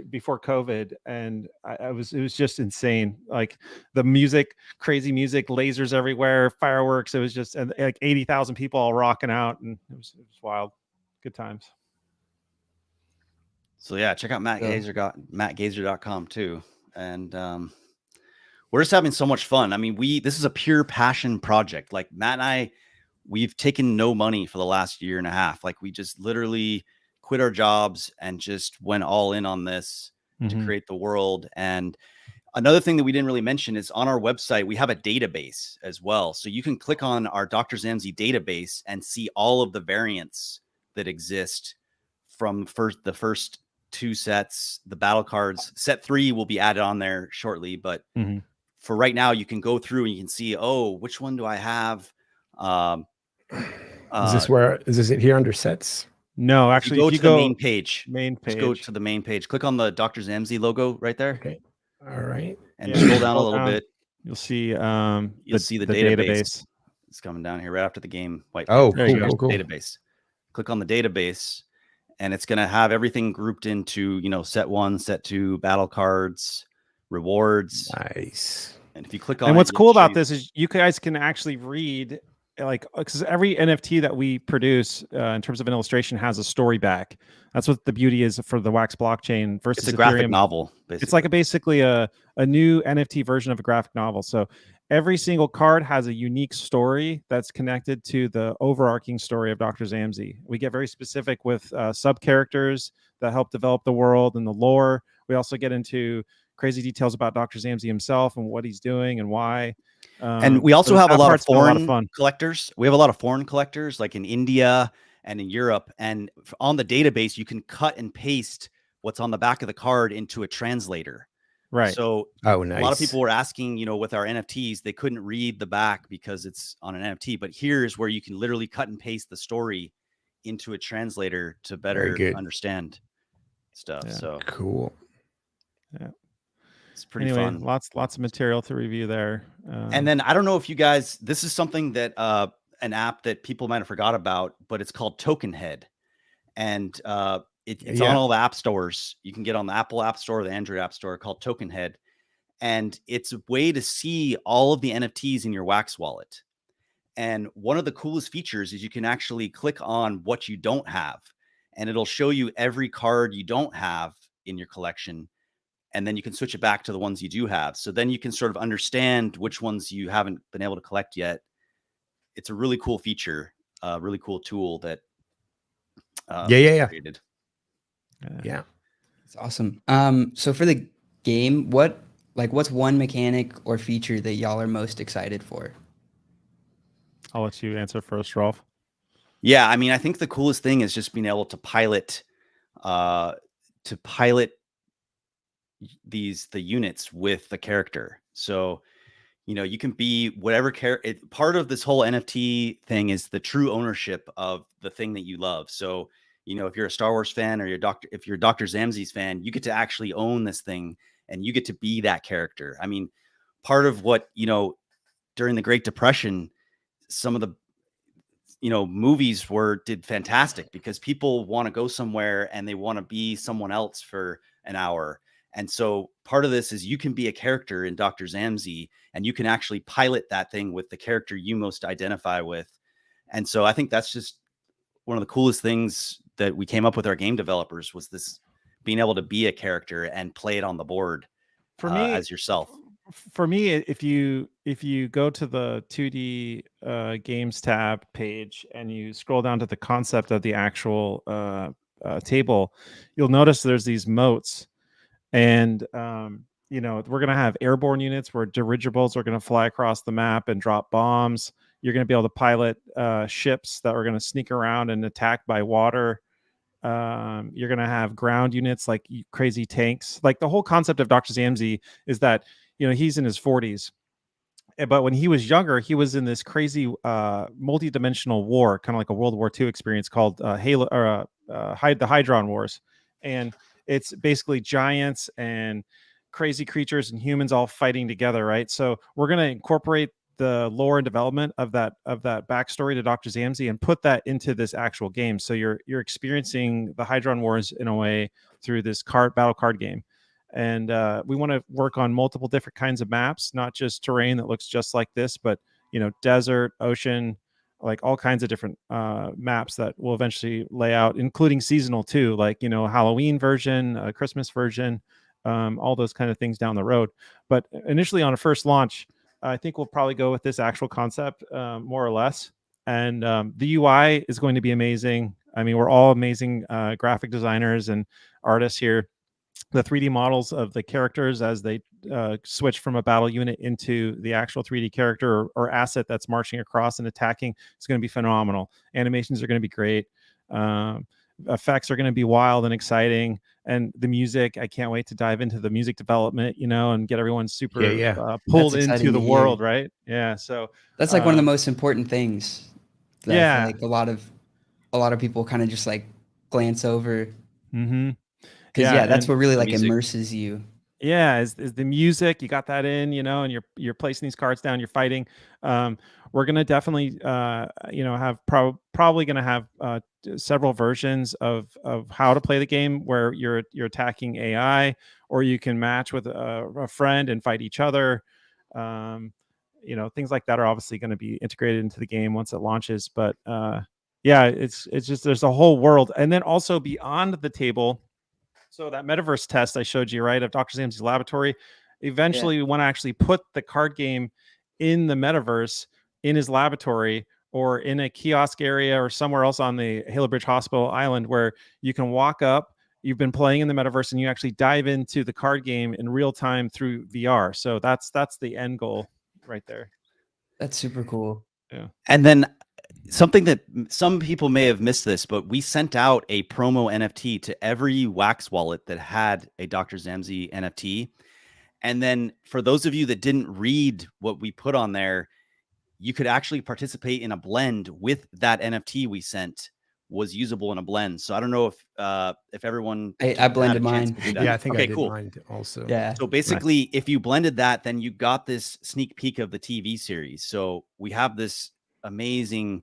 before COVID, and it was just insane. Like the music, crazy music, lasers everywhere, fireworks. It was just like 80,000 people all rocking out, and it was wild. Good times. So yeah, check out mattgazer.com too. And we're just having so much fun. I mean, this is a pure passion project. Like Matt and I, we've taken no money for the last year and a half. Like we just literally quit our jobs and just went all in on this to create the world. And another thing that we didn't really mention is on our website, we have a database as well. So you can click on our Dr. Zammsy database and see all of the variants that exist from the first 2 sets, the battle cards. Set 3 will be added on there shortly, but for right now, you can go through and you can see, oh, which one do I have? Is this it here under sets? No, actually, if you go to the main page, just go to the main page, click on the Dr. Zammsy logo right there. Okay. All right. And scroll down a little bit. You'll see the database. It's coming down here right after the game. White cool. Database. Click on the database, and it's going to have everything grouped into, set 1, set 2, battle cards, rewards. Nice. And if you click on and what's cool about this is you guys can actually read, like, because every NFT that we produce in terms of an illustration has a story back. That's what the beauty is for the Wax blockchain versus it's a graphic Ethereum. novel. Basically. It's like basically a new NFT version of a graphic novel. So every single card has a unique story that's connected to the overarching story of Dr. Zammsy. We get very specific with sub characters that help develop the world and the lore. We also get into crazy details about Dr. Zammsy himself and what he's doing and why. And we also have a lot of foreign collectors. We have a lot of foreign collectors, like in India and in Europe. And on the database, you can cut and paste what's on the back of the card into a translator. Right. So nice. A lot of people were asking, with our NFTs, they couldn't read the back because it's on an NFT. But here's where you can literally cut and paste the story into a translator to better understand stuff. Yeah. So cool. Yeah. It's pretty fun. Lots of material to review there. And then I don't know if you guys, this is something that an app that people might have forgot about, but it's called Token Head. And it's on all the app stores. You can get on the Apple App Store, the Android App Store, called Token Head. And it's a way to see all of the NFTs in your Wax wallet. And one of the coolest features is you can actually click on what you don't have, and it'll show you every card you don't have in your collection. And then you can switch it back to the ones you do have. So then you can sort of understand which ones you haven't been able to collect yet. It's a really cool feature, a really cool tool that created. Yeah. It's awesome. So for the game, what's one mechanic or feature that y'all are most excited for? I'll let you answer first, Rolf. Yeah, I mean, I think the coolest thing is just being able to pilot the units with the character. So, you can be whatever character. Part of this whole NFT thing is the true ownership of the thing that you love. So, if you're a Star Wars fan or if you're Dr. Zammsy's fan, you get to actually own this thing and you get to be that character. I mean, part of what, during the Great Depression, some of the movies did fantastic because people want to go somewhere and they want to be someone else for an hour. And so part of this is you can be a character in Dr. Zammsy and you can actually pilot that thing with the character you most identify with. And so I think that's just one of the coolest things that we came up with our game developers was this being able to be a character and play it on the board for me as yourself. For me, if you go to the 2D games tab page and you scroll down to the concept of the actual table, you'll notice there's these moats, and you know, we're going to have airborne units where dirigibles are going to fly across the map and drop bombs. You're going to be able to pilot ships that are going to sneak around and attack by water. You're going to have ground units like crazy tanks. Like, the whole concept of Dr. Zammsy is that, you know, he's in his 40s, but when he was younger, he was in this crazy multi-dimensional war, kind of like a World War II experience called the Hydron Wars. And it's basically giants and crazy creatures and humans all fighting together, right? So we're going to incorporate the lore and development of that backstory to Dr. Zammsy and put that into this actual game. So you're experiencing the Hydron Wars in a way through this battle card game. And we want to work on multiple different kinds of maps, not just terrain that looks just like this, but, you know, desert, ocean, like all kinds of different maps that will eventually lay out, including seasonal too, like, you know, Halloween version, Christmas version, all those kind of things down the road. But initially on a first launch, I think we'll probably go with this actual concept, more or less. And the UI is going to be amazing. I mean, we're all amazing graphic designers and artists here. The 3D models of the characters as they switch from a battle unit into the actual 3D character or asset that's marching across and attacking is going to be phenomenal. Animations are going to be great. Effects are going to be wild and exciting. And the music, I can't wait to dive into the music development, you know, and get everyone super pulled into the world, right? Yeah. So that's like one of the most important things that I feel like a lot of people kind of just like glance over. Mm-hmm. Because that's what really like immerses you. Yeah, is the music. You got that in, you know, and you're placing these cards down, you're fighting. We're gonna definitely you know, have probably gonna have several versions of how to play the game where you're attacking AI, or you can match with a friend and fight each other. You know, things like that are obviously going to be integrated into the game once it launches. But yeah, it's just, there's a whole world, and then also beyond the table. So that metaverse test I showed you, right, of Dr. Zammsy's laboratory, eventually we want to actually put the card game in the metaverse, in his laboratory, or in a kiosk area or somewhere else on the Halo Bridge Hospital Island where you can walk up, you've been playing in the metaverse, and you actually dive into the card game in real time through VR. So that's the end goal right there. That's super cool. Yeah. And then something that some people may have missed this, but we sent out a promo NFT to every Wax wallet that had a Dr. Zammsy NFT. And then for those of you that didn't read what we put on there, you could actually participate in a blend with that NFT we sent was usable in a blend. So I don't know if everyone I blended mine. Yeah, I think I did cool. mine also. Yeah. So basically, if you blended that, then you got this sneak peek of the TV series. So we have this amazing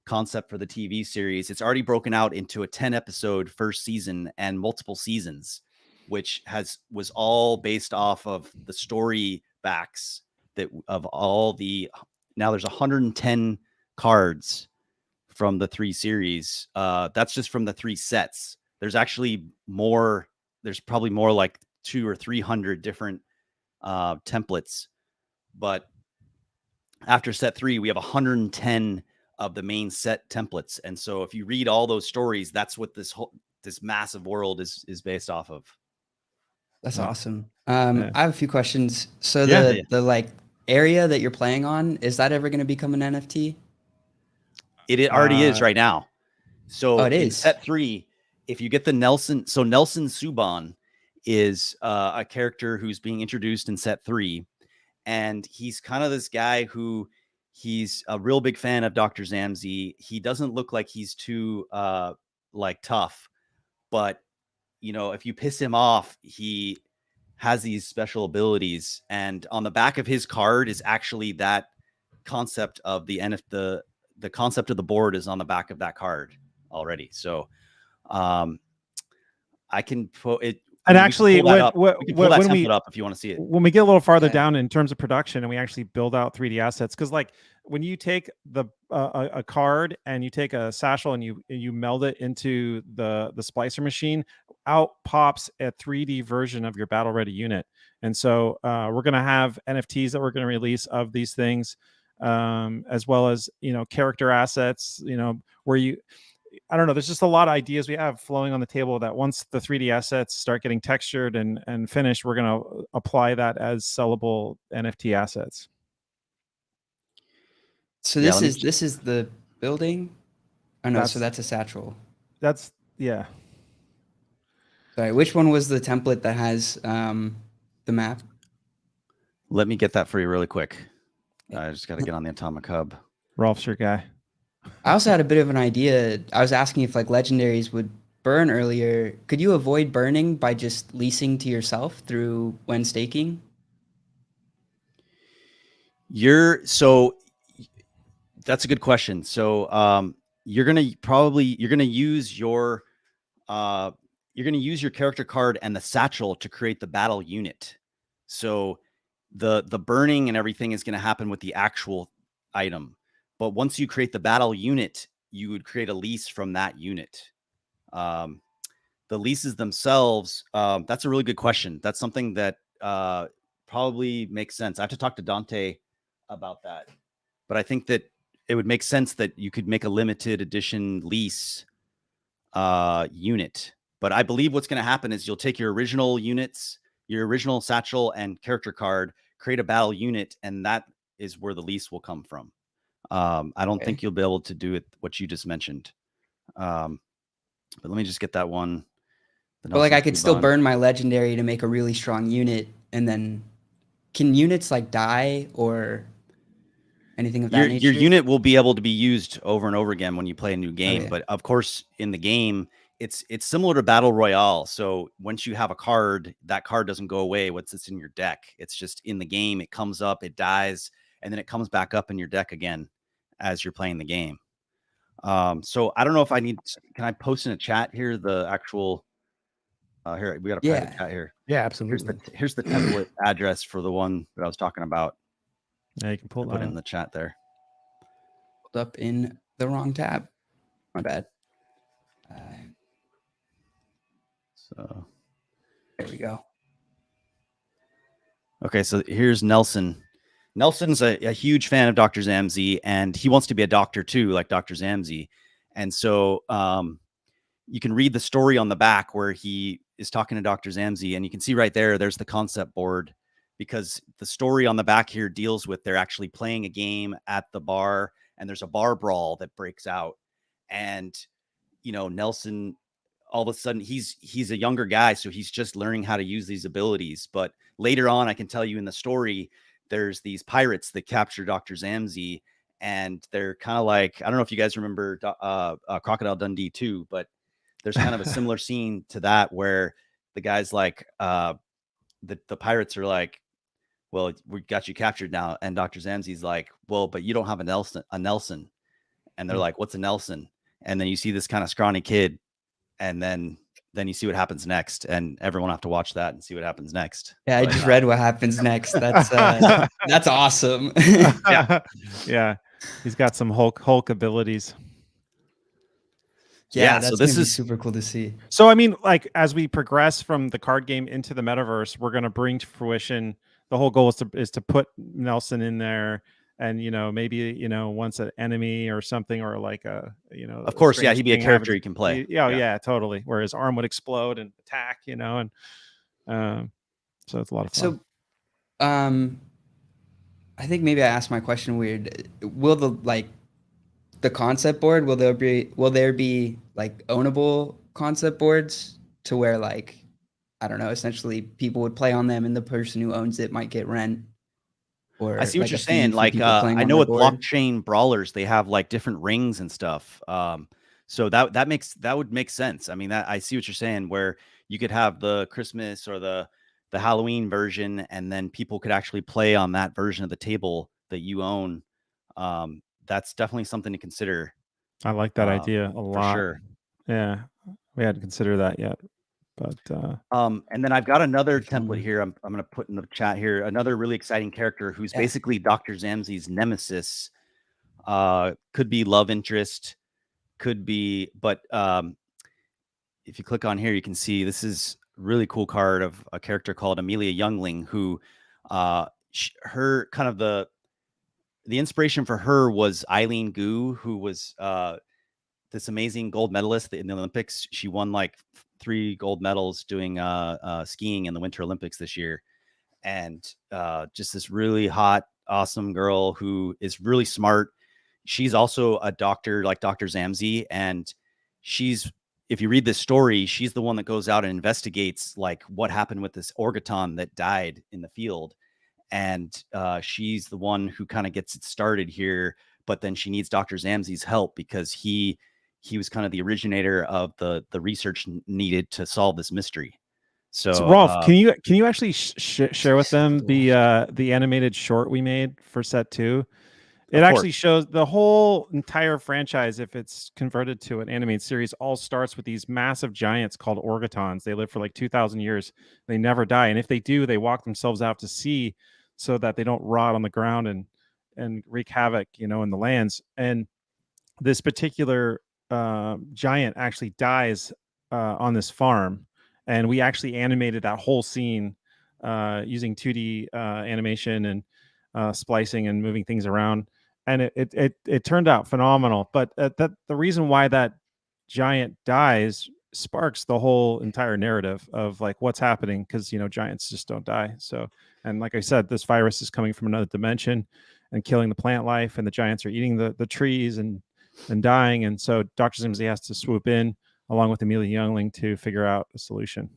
concept for the TV series. It's already broken out into a 10 episode first season and multiple seasons, which was all based off of the story backs that of all the, now there's 110 cards from the 3 series. That's just from the 3 sets. There's actually more. There's probably more, like 200 or 300 different templates, but after set 3, we have 110 of the main set templates. And so if you read all those stories, that's what this massive world is based off of. That's awesome. I have a few questions. So the like area that you're playing on, is that ever going to become an NFT? It already is right now. So it in is set 3, if you get the Nelson Subban is a character who's being introduced in set 3. And he's kind of this guy who he's a real big fan of Dr. Zammsy. He doesn't look like he's too like tough, but you know, if you piss him off, he has these special abilities. And on the back of his card is actually that concept of the concept of the board is on the back of that card already. So I can put it. And actually, we can pull that when template up if you want to see it. When we get a little farther down in terms of production and we actually build out 3D assets, because like when you take a card and you take a satchel and you meld it into the splicer machine, out pops a 3D version of your battle ready unit. And so we're going to have NFTs that we're going to release of these things, as well as, you know, character assets, you know, where I don't know. There's just a lot of ideas we have flowing on the table that once the 3D assets start getting textured and finished, we're going to apply that as sellable NFT assets. So this is the building. Oh no, so that's a satchel. That's yeah. Sorry, which one was the template that has the map? Let me get that for you really quick. I just got to get on the Atomic Hub. Rolf's your guy. I also had a bit of an idea. I was asking if like legendaries would burn earlier. Could you avoid burning by just leasing to yourself through when staking? That's a good question. So you're gonna use your character card and the satchel to create the battle unit. So the burning and everything is going to happen with the actual item. But once you create the battle unit, you would create a lease from that unit. The leases themselves, that's a really good question. That's something that probably makes sense. I have to talk to Dante about that. But I think that it would make sense that you could make a limited edition lease unit. But I believe what's going to happen is you'll take your original units, your original satchel and character card, create a battle unit, and that is where the lease will come from. I don't think you'll be able to do it what you just mentioned. But let me just get that one. But like I could still burn my legendary to make a really strong unit, and then can units like die or anything of that nature? Your unit will be able to be used over and over again when you play a new game. But of course, in the game, it's similar to Battle Royale. So once you have a card, that card doesn't go away. What's in your deck? It's just in the game. It comes up, it dies, and then it comes back up in your deck again as you're playing the game. So I don't know if can I post in a chat here the actual here we got a private chat here. Yeah, absolutely. Here's the template address for the one that I was talking about. Yeah, you can pull put it in the chat there. Pulled up in the wrong tab. My bad. So there we go. Okay, so here's Nelson. Nelson's a huge fan of Dr. Zammsy, and he wants to be a doctor too, like Dr. Zammsy. And so you can read the story on the back where he is talking to Dr. Zammsy, and you can see right there's the concept board, because the story on the back here deals with they're actually playing a game at the bar, and there's a bar brawl that breaks out. And, you know, Nelson, all of a sudden he's a younger guy, so he's just learning how to use these abilities. But later on, I can tell you in the story, there's these pirates that capture Dr. Zammsy, and they're kind of like, I don't know if you guys remember Crocodile Dundee 2, but there's kind of a similar scene to that where the guys like the pirates are like, well, we got you captured now, and Dr. Zammsy's like, well, but you don't have a Nelson. And they're like, what's a Nelson? And then you see this kind of scrawny kid, and then you see what happens next, and everyone will have to watch that and see what happens next. Yeah, I just read what happens next. That's that's awesome. Yeah, he's got some Hulk abilities. Yeah, that's so this is super cool to see. So I mean, like as we progress from the card game into the metaverse, we're going to bring to fruition. The whole goal is to put Nelson in there. And, you know, maybe, you know, once an enemy or something, or like a, you know, of course, yeah, he'd be a character you can play. Yeah, totally. Where his arm would explode and attack, you know, and so it's a lot of fun. So, I think maybe I asked my question weird. Will the concept board, will there be like ownable concept boards to where like, I don't know, essentially people would play on them and the person who owns it might get rent? Or I see what like you're saying. Like I know with blockchain brawlers, they have like different rings and stuff. So that would make sense. I mean, I see what you're saying, where you could have the Christmas or the Halloween version, and then people could actually play on that version of the table that you own. That's definitely something to consider. I like that idea a lot. For sure. Yeah, we hadn't considered that yet. But and then I've got another template here. I'm going to put in the chat here another really exciting character who's basically Dr. Zammsy's nemesis. Could be love interest, could be, but if you click on here, you can see this is a really cool card of a character called Amelia Youngling, who her kind of the inspiration for her was Eileen Gu, who was this amazing gold medalist in the Olympics. She won like 3 gold medals doing skiing in the Winter Olympics this year. And just this really hot, awesome girl who is really smart. She's also a doctor, like Dr. Zammsy. And she's, if you read this story, she's the one that goes out and investigates like what happened with this orgaton that died in the field. And she's the one who kind of gets it started here. But then she needs Dr. Zammsy's help because he was kind of the originator of the research needed to solve this mystery. So Rolf, can you actually share with them the animated short we made for set 2? It actually shows the whole entire franchise, if it's converted to an animated series, all starts with these massive giants called orgatons. They live for like 2,000 years. They never die. And if they do, they walk themselves out to sea so that they don't rot on the ground and wreak havoc, in the lands. And this particular giant actually dies on this farm. And we actually animated that whole scene using 2D animation and splicing and moving things around. And it turned out phenomenal. But the reason why that giant dies sparks the whole entire narrative of like what's happening, because giants just don't die. So, and like I said, this virus is coming from another dimension and killing the plant life, and the giants are eating the trees and dying. And so Dr. Zammsy has to swoop in along with Amelia Youngling to figure out a solution.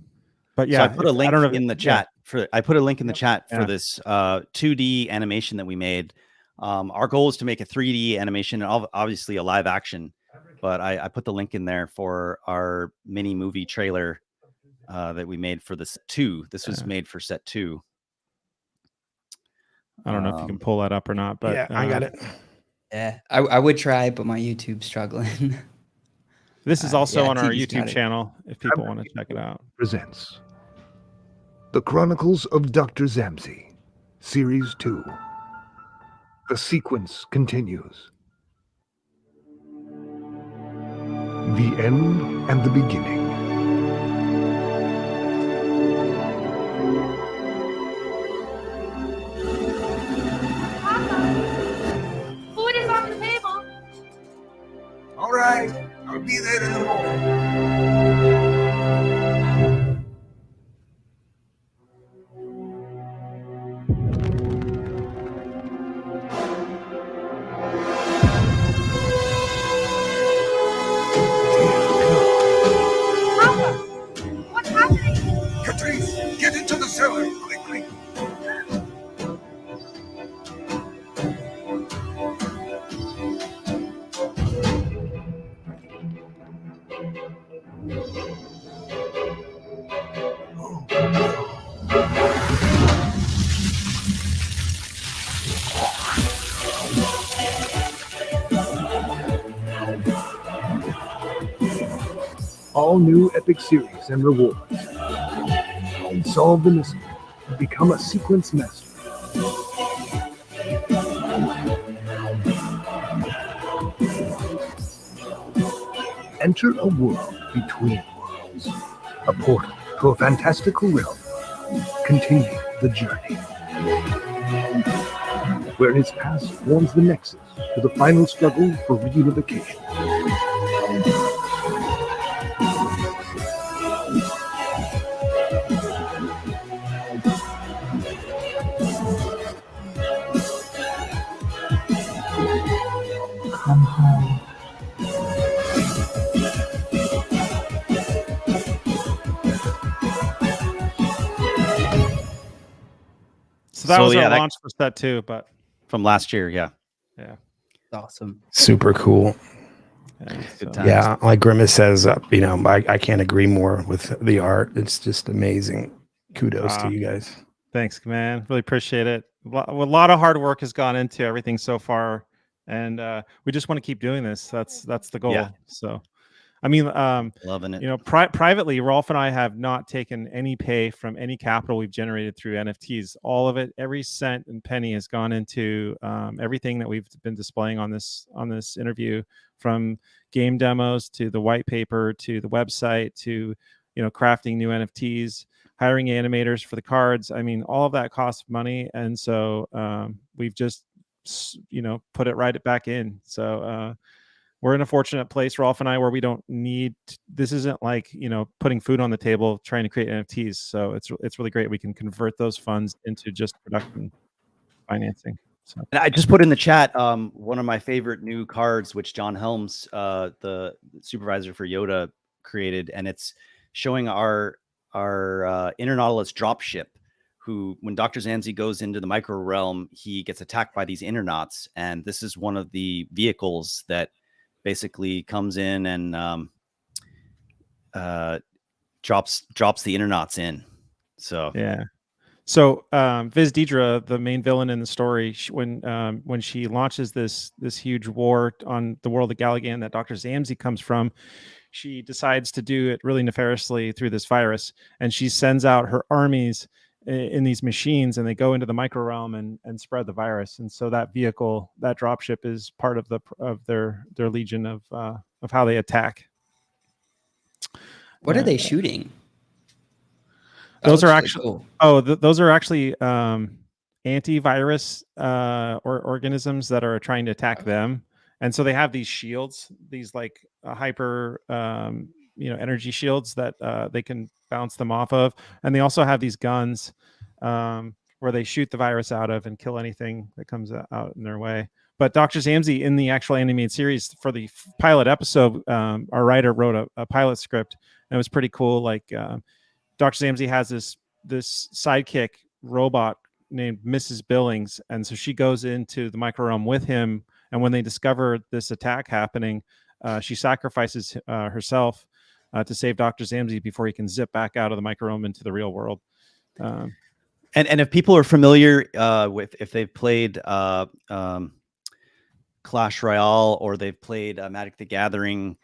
But yeah, so I put a link in the chat for this 2D animation that we made. Our goal is to make a 3D animation, and obviously a live action, but I put the link in there for our mini movie trailer that we made for this 2. This was made for set 2. I don't know if you can pull that up or not, but yeah, I got it. Yeah, I would try, but my YouTube's struggling. This is also on our TD's YouTube channel if people want to check it out. Presents The Chronicles of Dr. Zammsy, Series 2. The sequence continues. The end and the beginning. Food is on the table. All right, I'll be there in a moment. Papa, what's happening? Catrice, get into the cellar, quickly. All new epic series and rewards. Solve the mystery and become a sequence master. Enter a world between worlds. A portal to a fantastical realm. Continue the journey. Where his past forms the nexus to the final struggle for reunification. Come home. So that was our that launch for set 2, but from last year. Yeah. Awesome. Super cool. Good times. Yeah, like Grimace says, I can't agree more with the art. It's just amazing. Kudos to you guys. Thanks, man. Really appreciate it. A lot of hard work has gone into everything so far, and we just want to keep doing this. That's the goal. Yeah. So, I mean, Loving it. Privately, Rolf and I have not taken any pay from any capital we've generated through NFTs. All of it, every cent and penny has gone into everything that we've been displaying on this interview, from game demos to the white paper to the website to crafting new NFTs, hiring animators for the cards. I mean, all of that costs money, and so we've just put it right back in. So we're in a fortunate place, Rolf and I, where we don't need this isn't like, you know, putting food on the table trying to create NFTs. So it's really great. We can convert those funds into just production financing. So and I just put in the chat one of my favorite new cards, which John Helms, the supervisor for Yoda, created, and it's showing our Inner Nautilus dropship, who, when Dr. Zammsy goes into the micro realm, he gets attacked by these Internauts, and this is one of the vehicles that basically comes in and drops the Internauts in. So yeah. So Viz Deidre, the main villain in the story, when she launches this huge war on the world of Galagan that Dr. Zammsy comes from, she decides to do it really nefariously through this virus, and she sends out her armies in these machines, and they go into the micro realm and spread the virus. And so that vehicle, that dropship, is part of their legion of how they attack. What are they shooting? Those are actually those are actually antivirus organisms that are trying to attack them. And so they have these shields, these like hyper energy shields that they can bounce them off of. And they also have these guns where they shoot the virus out of and kill anything that comes out in their way. But Dr. Zammsy, in the actual animated series for the pilot episode, our writer wrote a pilot script, and it was pretty cool. Like Dr. Zammsy has this sidekick robot named Mrs. Billings, and so she goes into the micro realm with him. And when they discover this attack happening, she sacrifices herself to save Dr. Zammsy before he can zip back out of the micro realm into the real world. And if people are familiar with, if they've played Clash Royale or they've played Magic the Gathering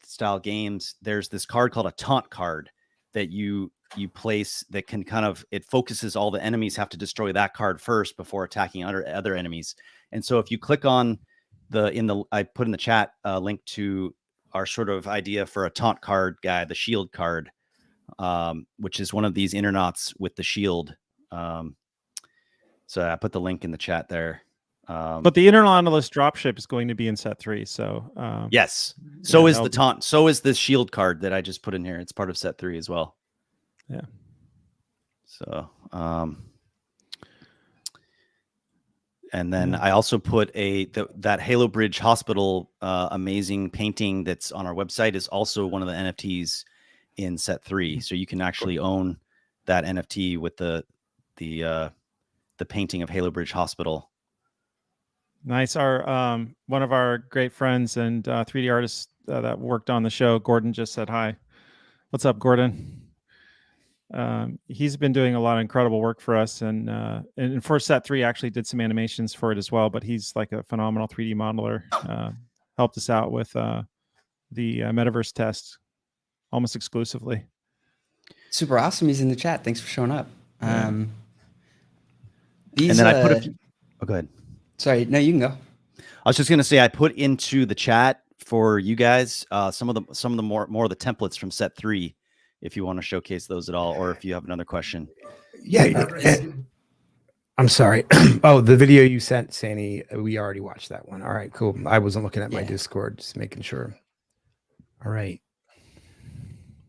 style games, there's this card called a taunt card that you place that can kind of, it focuses all the enemies have to destroy that card first before attacking other enemies. And so if you click on I put in the chat link to our sort of idea for a taunt card guy, the shield card, which is one of these Internauts with the shield. So I put the link in the chat there. But the Inner Nautilus dropship is going to be in set 3. So yes, so is the taunt. So is the shield card that I just put in here. It's part of set 3 as well. Yeah. So and then I also put that Halo Bridge Hospital amazing painting that's on our website is also one of the NFTs in set 3. So you can actually own that NFT with the painting of Halo Bridge Hospital. Nice. Our one of our great friends and 3D artists that worked on the show, Gordon, just said hi. What's up, Gordon? He's been doing a lot of incredible work for us, and for set 3 actually did some animations for it as well. But he's like a phenomenal 3D modeler. Helped us out with the metaverse test almost exclusively. Super awesome. He's in the chat. Thanks for showing up. Yeah. And then I put oh, go ahead. Sorry, no, you can go. I was just gonna say I put into the chat for you guys some of the more of the templates from set 3, if you want to showcase those at all, or if you have another question. Yeah, I'm sorry. Oh, the video you sent, Sandy, we already watched that one. All right, cool. I wasn't looking at my Discord, just making sure. All right.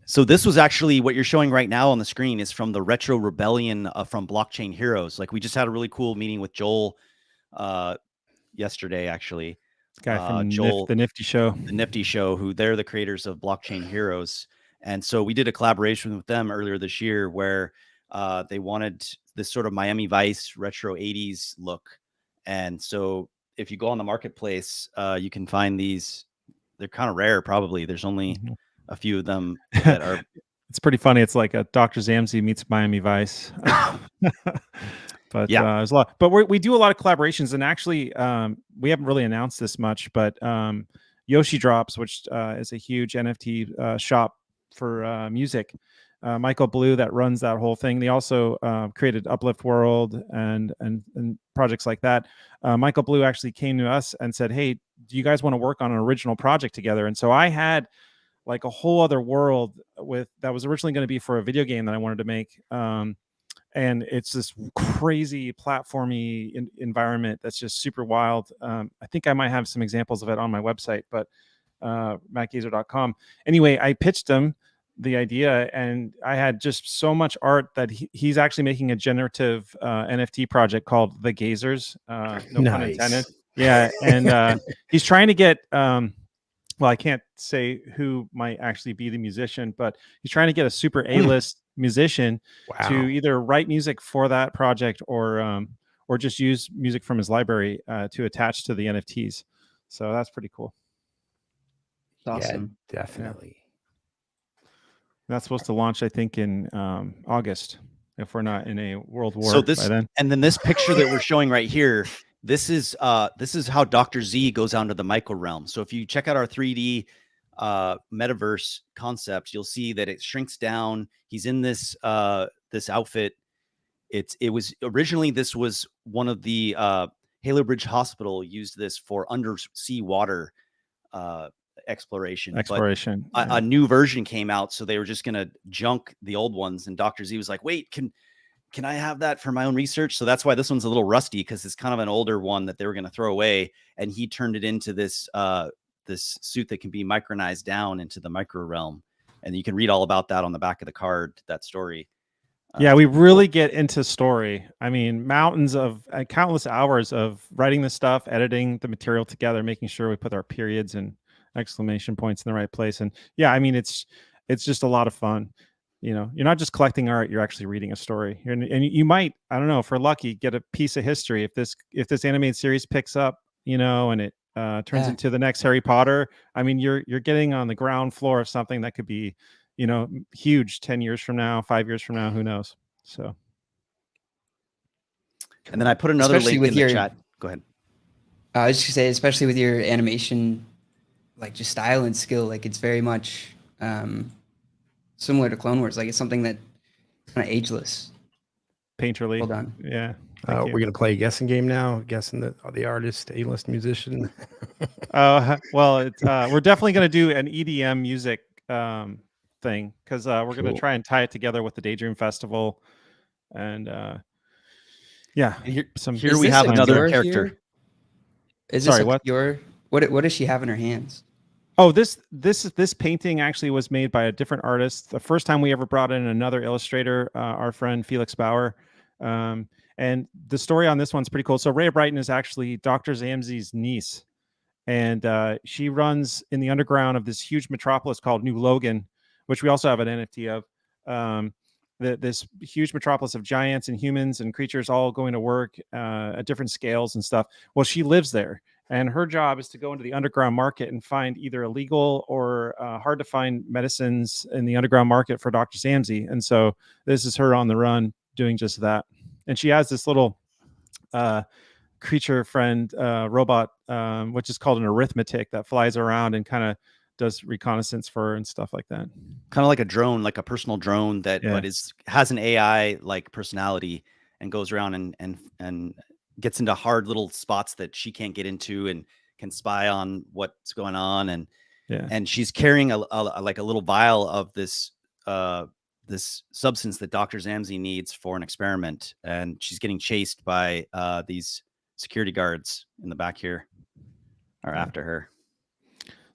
So this was actually what you're showing right now on the screen is from the Retro Rebellion from Blockchain Heroes. Like we just had a really cool meeting with Joel yesterday, actually. Guy from Joel, the Nifty Show. The Nifty Show, who they're the creators of Blockchain Heroes. And so we did a collaboration with them earlier this year where they wanted this sort of Miami Vice retro 80s look. And so if you go on the marketplace, you can find these. They're kind of rare, probably. There's only a few of them that are. It's pretty funny. It's like a Dr. Zammsy meets Miami Vice. But yeah, there's a lot. But we do a lot of collaborations, and actually, we haven't really announced this much, but Yoshi Drops, which is a huge NFT shop for music. Michael Blue, that runs that whole thing. They also created Uplift World and projects like that. Michael Blue actually came to us and said, "Hey, do you guys want to work on an original project together?" And so I had like a whole other world that was originally going to be for a video game that I wanted to make. and it's this crazy platformy environment that's just super wild. I think I might have some examples of it on my website, but mattgazer.com. Anyway, I pitched him the idea, and I had just so much art that he's actually making a generative NFT project called The Gazers. No pun intended. Yeah, and he's trying to get well, I can't say who might actually be the musician, but he's trying to get a super A-list musician to either write music for that project or just use music from his library to attach to the NFTs. So that's pretty cool. Awesome. Yeah, definitely. Yeah. That's supposed to launch, I think, in August, if we're not in a world war. So this, by then. and then this picture that we're showing right here, this is how Dr. Z goes down to the micro realm. So if you check out our 3D metaverse concept, you'll see that it shrinks down. He's in this this outfit. It was originally, this was one of the Halo Bridge Hospital used this for undersea water exploration. But a new version came out, so they were just gonna junk the old ones, and Dr. Z was like, wait, can I have that for my own research? So that's why this one's a little rusty, because it's kind of an older one that they were going to throw away, and he turned it into this this suit that can be micronized down into the micro realm, and you can read all about that on the back of the card, that story. Yeah, we really get into story. I mean, mountains of countless hours of writing this stuff, editing the material together, making sure we put our periods and exclamation points in the right place. And yeah, I mean, it's just a lot of fun. You know, you're not just collecting art, you're actually reading a story. And you might, I don't know, if we're lucky, get a piece of history. If this animated series picks up, you know, and it turns into the next Harry Potter, I mean, you're getting on the ground floor of something that could be, you know, huge 10 years from now, 5 years from now, who knows? So. And then I put another link in the chat. Go ahead. I was just gonna say, especially with your animation, like just style and skill, like it's very much similar to Clone Wars. Like it's something that kind of ageless. Painterly. Well done. Yeah. We're gonna play a guessing game now. Guessing the artist, A-list musician. Well, it's we're definitely gonna do an EDM music thing, because we're gonna try and tie it together with the Daydream Festival, and yeah. Here we have another character. Here? Is this what does she have in her hands? Oh, this painting actually was made by a different artist. The first time we ever brought in another illustrator, our friend Felix Bauer. And the story on this one's pretty cool. So Rhea Brighton is actually Dr. Zammsy's niece. And she runs in the underground of this huge metropolis called New Logan, which we also have an NFT of. This huge metropolis of giants and humans and creatures all going to work at different scales and stuff. Well, she lives there. And her job is to go into the underground market and find either illegal or hard to find medicines in the underground market for Dr. Zammsy. And so this is her on the run doing just that. And she has this little creature friend robot, which is called an arithmetic, that flies around and kind of does reconnaissance for her and stuff like that. Kind of like a drone, like a personal drone that but has an AI like personality and goes around and gets into hard little spots that she can't get into and can spy on what's going on. And she's carrying a little vial of this this substance that Dr. Zammsy needs for an experiment, and she's getting chased by these security guards in the back here are after her.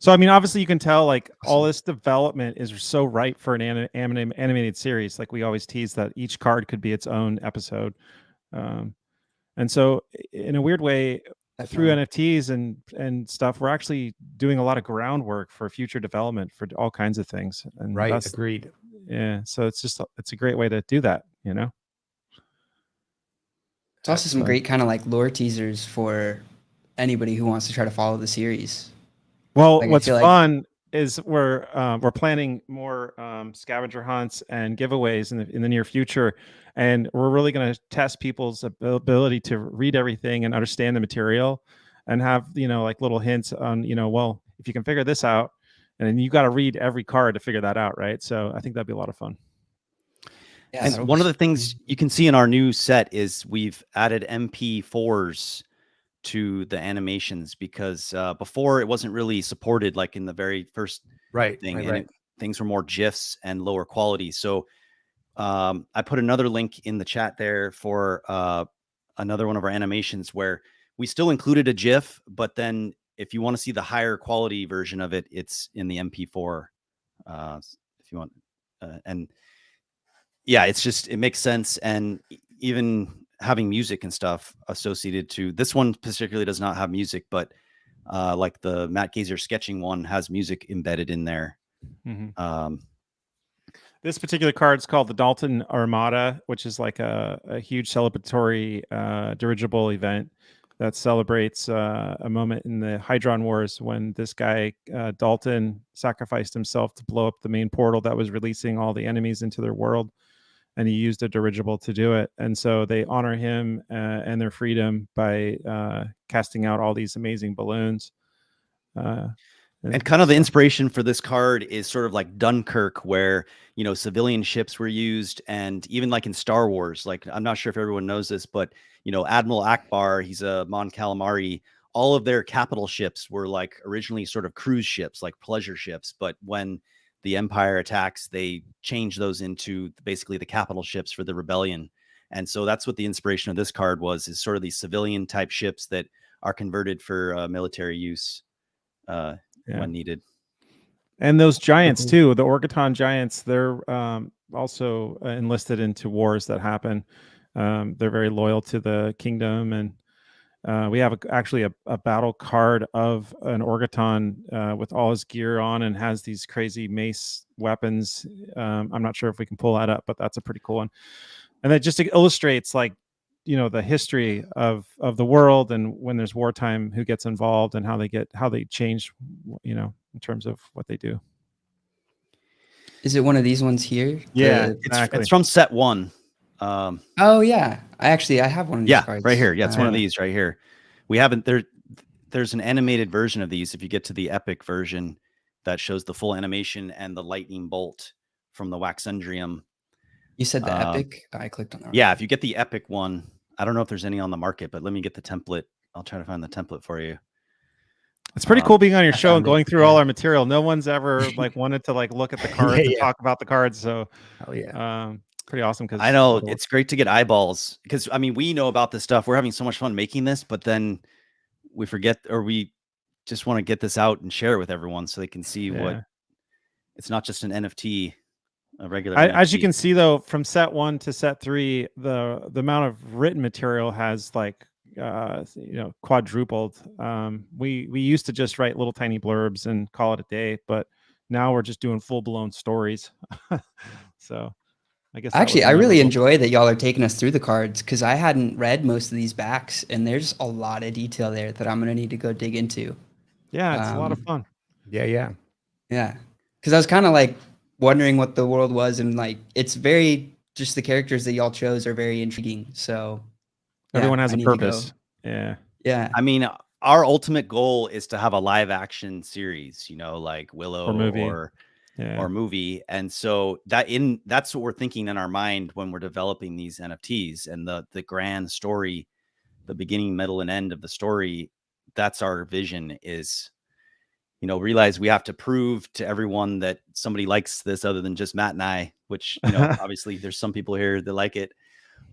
So I mean, obviously you can tell like all this development is so right for an animated series. Like we always tease that each card could be its own episode. And so in a weird way, through NFTs and stuff, we're actually doing a lot of groundwork for future development for all kinds of things. And right, agreed. Yeah, so it's a great way to do that, you know. It's also some great kind of like lore teasers for anybody who wants to try to follow the series. Well, like, what's fun is we're planning more scavenger hunts and giveaways in the near future, and we're really going to test people's ability to read everything and understand the material, and have like little hints on well, if you can figure this out, and then you got to read every card to figure that out, right? So I think that'd be a lot of fun. Yeah, and one of the things you can see in our new set is we've added MP4s to the animations, because before it wasn't really supported, like in the very first thing. Things were more GIFs and lower quality. So I put another link in the chat there for another one of our animations where we still included a GIF, but then if you want to see the higher quality version of it, it's in the MP4. If you want, and yeah, it's just, it makes sense. And even having music and stuff associated to this one particularly does not have music, but like the Matt Gazer sketching one has music embedded in there. This particular card is called the Dalton Armada, which is like a huge celebratory dirigible event that celebrates a moment in the Hydron Wars when this guy, Dalton, sacrificed himself to blow up the main portal that was releasing all the enemies into their world. And he used a dirigible to do it. And so they honor him and their freedom by casting out all these amazing balloons. And kind of the inspiration for this card is sort of like Dunkirk, where, you know, civilian ships were used. And even like in Star Wars, like, I'm not sure if everyone knows this, but, you know, Admiral Akbar, he's a Mon Calamari. All of their capital ships were like originally sort of cruise ships, like pleasure ships. But when the Empire attacks, they change those into basically the capital ships for the rebellion. And so that's what the inspiration of this card was, is sort of these civilian type ships that are converted for military use when needed. And those giants too, the Orgaton giants, they're also enlisted into wars that happen. They're very loyal to the kingdom. And we have actually a battle card of an Orgaton with all his gear on and has these crazy mace weapons. I'm not sure if we can pull that up, but that's a pretty cool one. And that just illustrates, like, you know, the history of the world, and when there's wartime, who gets involved and how they change, you know, in terms of what they do. Is it one of these ones here? Yeah, exactly. It's from set 1. Oh yeah, I have one of these cards. Right here. Yeah, it's one of these right here. We haven't there's an animated version of these. If you get to the epic version, that shows the full animation and the lightning bolt from the Waxendrium. You said the epic? I clicked on that. Yeah, if you get the epic one, I don't know if there's any on the market, but let me get the template. I'll try to find the template for you. It's pretty cool being on your show and going through all our material. No one's ever like wanted to like look at the cards and talk about the cards. So pretty awesome. Because I know it's great to get eyeballs, because I mean, we know about this stuff. We're having so much fun making this, but then we forget, or we just want to get this out and share it with everyone so they can see what it's not just an NFT. A regular NFT. As you can see though, from set 1 to set 3, the amount of written material has like you know, quadrupled. We used to just write little tiny blurbs and call it a day, but now we're just doing full-blown stories. So I guess actually I really enjoy that y'all are taking us through the cards, because I hadn't read most of these backs, and there's a lot of detail there that I'm gonna need to go dig into. Yeah, it's a lot of fun. Yeah, because I was kind of like wondering what the world was, and like it's very, just the characters that y'all chose are very intriguing. So everyone has a purpose. Yeah. I mean, our ultimate goal is to have a live action series, you know, like Willow or movie. And so that's what we're thinking in our mind when we're developing these NFTs, and the grand story, the beginning, middle, and end of the story. That's our vision, is, you know, realize we have to prove to everyone that somebody likes this other than just Matt and I, which, you know, obviously there's some people here that like it,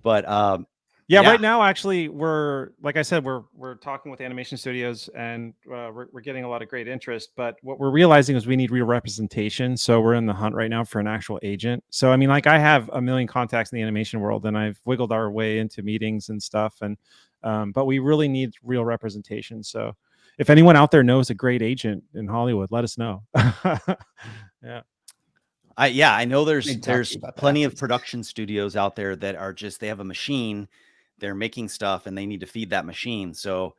but right now, actually, like I said, we're talking with animation studios, and we're getting a lot of great interest. But what we're realizing is we need real representation. So we're in the hunt right now for an actual agent. So I mean, like, I have a million contacts in the animation world, and I've wiggled our way into meetings and stuff. And but we really need real representation. So if anyone out there knows a great agent in Hollywood, let us know. I know there's plenty of production studios out there that are just, they have a machine, they're making stuff, and they need to feed that machine. So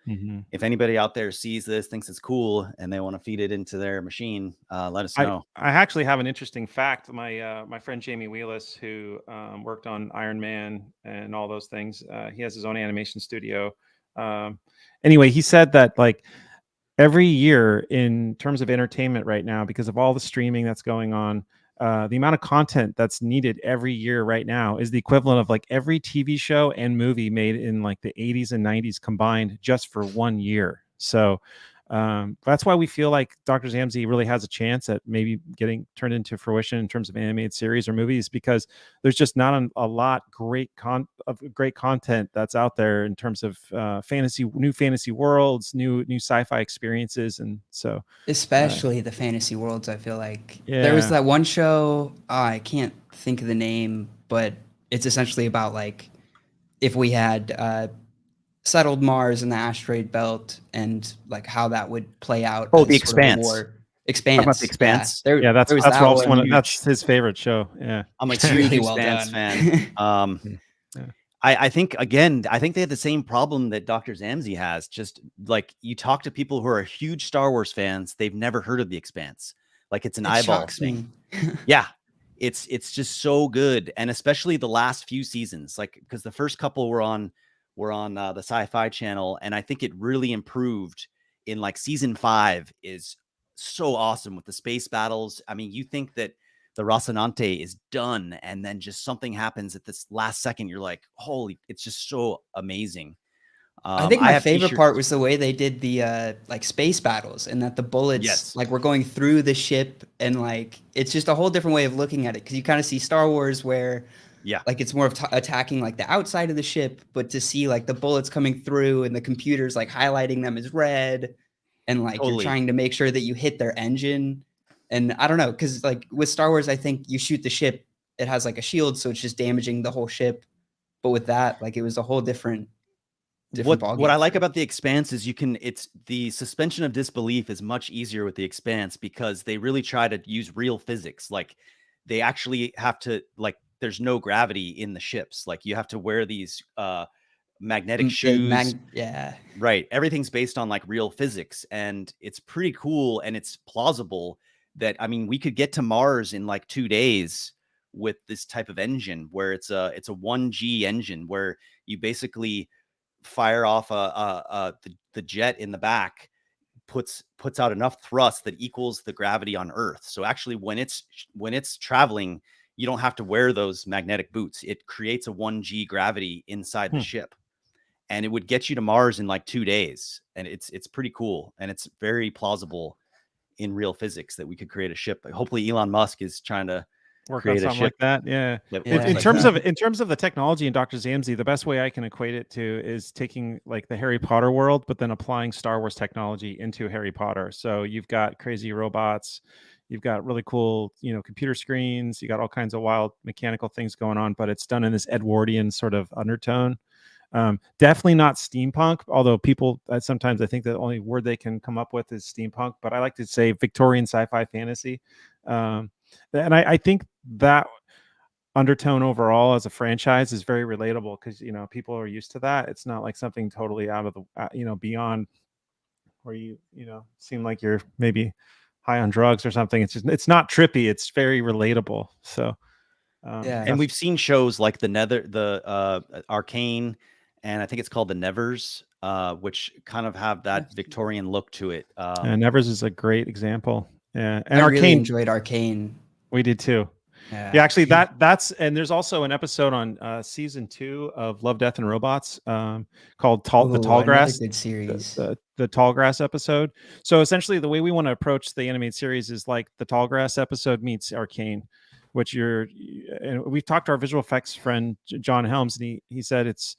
if anybody out there sees this, thinks it's cool, and they want to feed it into their machine, let us know. I actually have an interesting fact. My friend Jamie Wheelis, who worked on Iron Man and all those things, he has his own animation studio. Anyway, he said that, like, every year in terms of entertainment right now, because of all the streaming that's going on, the amount of content that's needed every year right now is the equivalent of like every TV show and movie made in like the 80s and 90s combined just for 1 year. So That's why we feel like Dr. Zammsy really has a chance at maybe getting turned into fruition in terms of animated series or movies, because there's just not a lot of great content that's out there in terms of new fantasy worlds, new sci-fi experiences. And so especially the fantasy worlds, I feel like there was Yeah. that one show, I can't think of the name, but it's essentially about like if we had settled Mars in the asteroid belt and like how that would play out. Oh, as The sort of a Expanse. war. Talking Expanse. about The Expanse. Yeah, Yeah, that's there was that's that Rolf's one. that's his favorite show. Yeah. I'm a It's huge really well Expanse done. fan. Yeah. I think again, I think they had the same problem that Dr. Zammsy has. Just like you talk to people who are huge Star Wars fans, they've never heard of The Expanse. Like it's an It eyeball shocks thing. me. Yeah. It's just so good. And especially the last few seasons, like because the first couple were on the Sci-Fi Channel, and I think it really improved in like season 5 is so awesome with the space battles. I mean, you think that the Rocinante is done, and then just something happens at this last second. You're like, holy, it's just so amazing. I think my have favorite t-shirts. part was the way they did the like space battles, and that the bullets Yes. like were going through the ship, and like it's just a whole different way of looking at it, because you kind of see Star Wars where Yeah. like it's more of attacking like the outside of the ship, but to see like the bullets coming through and the computers like highlighting them as red, and like Totally. you're trying to make sure that you hit their engine. And I don't know, because like with Star Wars, I think you shoot the ship, it has like a shield, so it's just damaging the whole ship. But with that, like it was a whole different What ballgame I like for me. about The Expanse is it's the suspension of disbelief is much easier with The Expanse, because they really try to use real physics. Like they actually have to, like, there's no gravity in the ships. Like you have to wear these magnetic shoes. Yeah. Right. Everything's based on like real physics, and it's pretty cool, and it's plausible that, I mean, we could get to Mars in like 2 days with this type of engine, where it's a 1G engine where you basically fire off the jet in the back, puts out enough thrust that equals the gravity on Earth. So actually when it's traveling, you don't have to wear those magnetic boots. It creates a 1G gravity inside the ship, and it would get you to Mars in like 2 days. And it's pretty cool, and it's very plausible in real physics that we could create a ship. Hopefully Elon Musk is trying to Work on create a something ship like that. Yeah. that Yeah. looks In like terms that. of the technology in Dr. Zammsy, the best way I can equate it to is taking like the Harry Potter world, but then applying Star Wars technology into Harry Potter. So you've got crazy robots, you've got really cool, computer screens, you got all kinds of wild mechanical things going on, but it's done in this Edwardian sort of undertone. Definitely not steampunk, although people sometimes I think the only word they can come up with is steampunk, but I like to say Victorian sci-fi fantasy. And I think that undertone overall as a franchise is very relatable, because people are used to that. It's not like something totally out of the beyond where you seem like you're maybe high on drugs or something. It's not trippy, it's very relatable. So Yeah. And we've seen shows like the Arcane, and I think it's called the Nevers, which kind of have that Victorian look to it. and Nevers is a great example. Yeah, and I Arcane, really enjoyed Arcane. we did too. Yeah, actually that's and there's also an episode on season 2 of Love, Death and Robots called the Tallgrass. Good series. The Tallgrass episode. So essentially the way we want to approach the animated series is like the Tallgrass episode meets Arcane, which and we've talked to our visual effects friend John Helms, and he said it's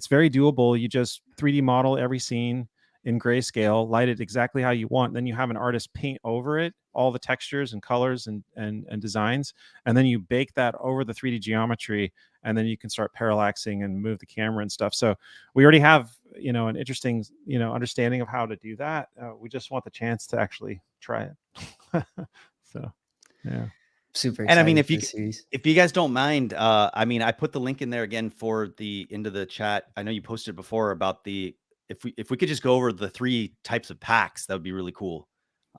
very doable. You just 3D model every scene in grayscale, light it exactly how you want. Then you have an artist paint over it all the textures and colors and designs, and then you bake that over the 3D geometry, and then you can start parallaxing and move the camera and stuff. So we already have an interesting understanding of how to do that. We just want the chance to actually try it. So yeah. Super excited. And I mean, if you guys don't mind, I mean, I put the link in there again into the chat. I know you posted before about if we could just go over the 3 types of packs, that would be really cool.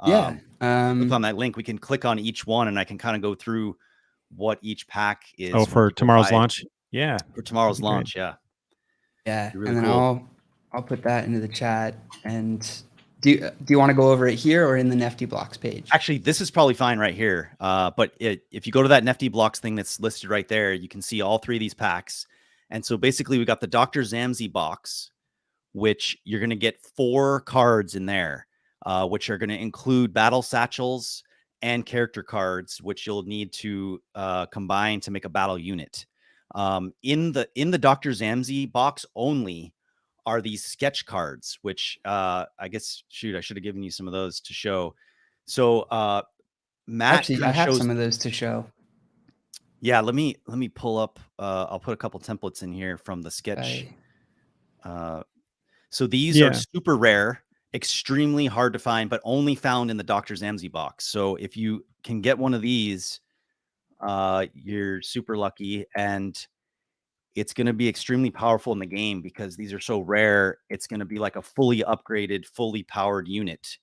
Yeah. Click on that link. We can click on each one, and I can kind of go through what each pack is. Oh, for tomorrow's launch. Yeah. For tomorrow's launch. Yeah. Yeah. Really and then cool. I'll put that into the chat. And do you want to go over it here or in the Nifty Blocks page? Actually, this is probably fine right here. But if you go to that Nifty Blocks thing that's listed right there, you can see all 3 of these packs. And so basically we got the Dr. Zammsy box, which you're going to get 4 cards in there. which are going to include battle satchels and character cards, which you'll need to combine to make a battle unit. In the Dr. Zammsy box only are these sketch cards, which I guess, shoot, I should have given you some of those to show. So Matt Actually, I have some of those to show. Yeah, let me pull up. I'll put a couple templates in here from the sketch. So these are super rare, extremely hard to find, but only found in the Dr. Zammsy box. So if you can get one of these, you're super lucky, and it's going to be extremely powerful in the game because these are so rare. It's going to be like a fully upgraded, fully powered unit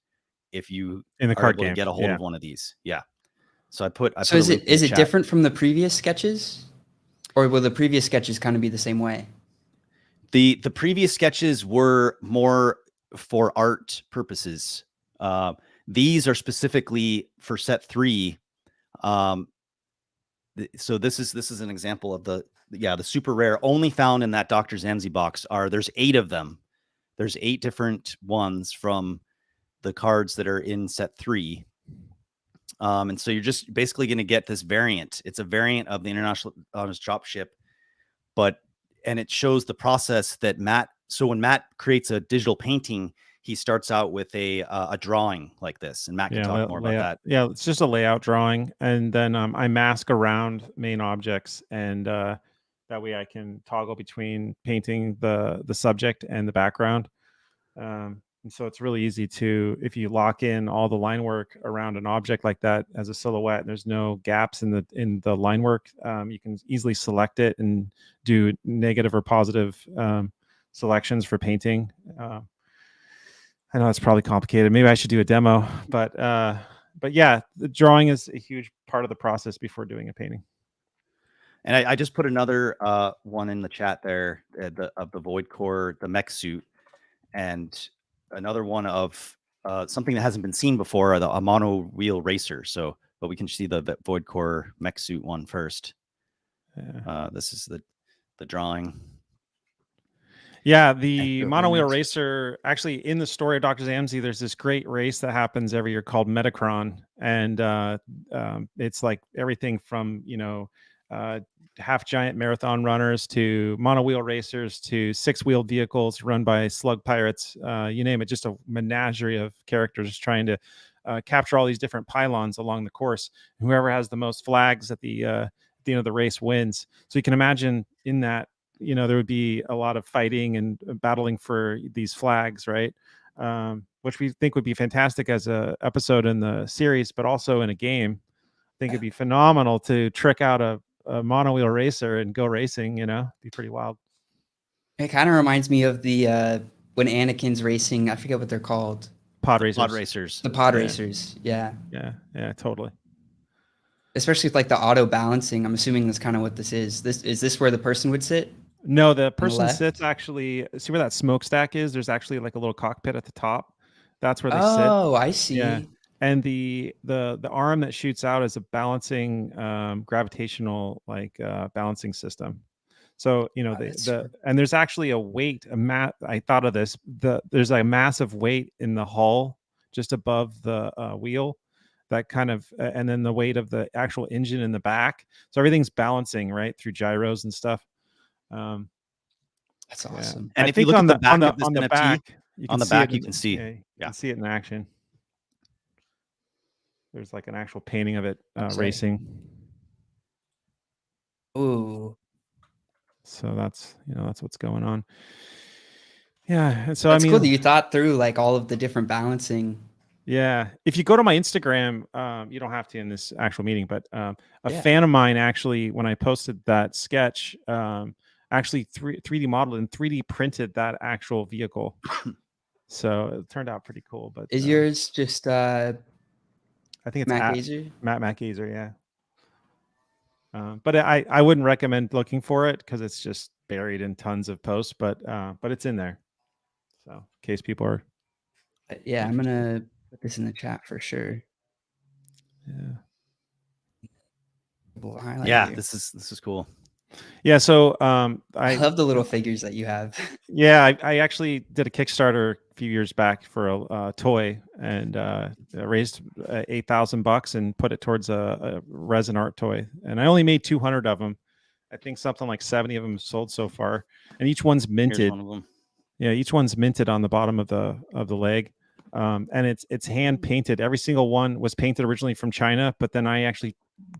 if you in the are card able game. to get a hold of one of these. Yeah. So I put. So is it different from the previous sketches, or will the previous sketches kind of be the same way? The previous sketches were more for art purposes. These are specifically for set 3. So this is an example of the super rare, only found in that Dr. Zammsy box. There's 8 of them. There's 8 different ones from the cards that are in set 3. And so you're just basically going to get this variant. It's a variant of the International Honest Dropship, and it shows the process that Matt. So when Matt creates a digital painting, he starts out with a drawing like this, and Matt can talk more about that. Yeah, it's just a layout drawing, and then I mask around main objects, and that way I can toggle between painting the subject and the background. And so it's really easy to, if you lock in all the line work around an object like that as a silhouette, and there's no gaps in the line work, you can easily select it and do negative or positive selections for painting. I know it's probably complicated. Maybe I should do a demo, but yeah, the drawing is a huge part of the process before doing a painting. And I just put another one in the chat there, of the Void Core, the mech suit, and another one of something that hasn't been seen before, a mono wheel racer. So, but we can see the Void Core mech suit one first. Yeah. This is the drawing. Yeah, the mono wheel racer, actually in the story of Dr. Zammsy, there's this great race that happens every year called Metacron. And it's like everything from, half giant marathon runners to mono wheel racers to 6-wheeled vehicles run by slug pirates, you name it, just a menagerie of characters trying to capture all these different pylons along the course. And whoever has the most flags at the end of the race wins. So you can imagine in that, there would be a lot of fighting and battling for these flags, right? Which we think would be fantastic as a episode in the series, but also in a game. I think it'd be phenomenal to trick out a mono wheel racer and go racing. Be pretty wild. It kind of reminds me of the when Anakin's racing. I forget what they're called. Pod racers. Pod racers. The pod racers. Yeah. Yeah, totally. Especially with like the auto balancing. I'm assuming that's kind of what this is. Is this where the person would sit? No, the person sits actually. See where that smokestack is? There's actually like a little cockpit at the top. That's where they sit. Oh, I see. Yeah. And the arm that shoots out is a balancing gravitational balancing system. So and there's actually a weight, I thought of this. There's a massive weight in the hull just above the wheel, that kind of, and then the weight of the actual engine in the back. So everything's balancing right through gyros and stuff. That's awesome. And if you look at the back of this NFT, you can see. You can see it in action. There's like an actual painting of it racing. Ooh. So that's what's going on. Yeah, and so that's cool that you thought through like all of the different balancing. Yeah, if you go to my Instagram, you don't have to in this actual meeting, but a fan of mine actually, when I posted that sketch, actually 3D modeled and 3D printed that actual vehicle. So it turned out pretty cool. But is yours just I think it's Matt Gazer? Matt Gazer, yeah. But I wouldn't recommend looking for it because it's just buried in tons of posts. But it's in there, so in case people are. Yeah, I'm gonna put this in the chat for sure. Yeah. Yeah, this is cool. Yeah, so I love the little figures that you have. Yeah, I actually did a Kickstarter a few years back for a toy, and raised $8,000 and put it towards a resin art toy. And I only made 200 of them. I think something like 70 of them sold so far, and each one's Here's minted. one of them. Yeah, each one's minted on the bottom of the leg, and it's hand painted. Every single one was painted originally from China, but then I actually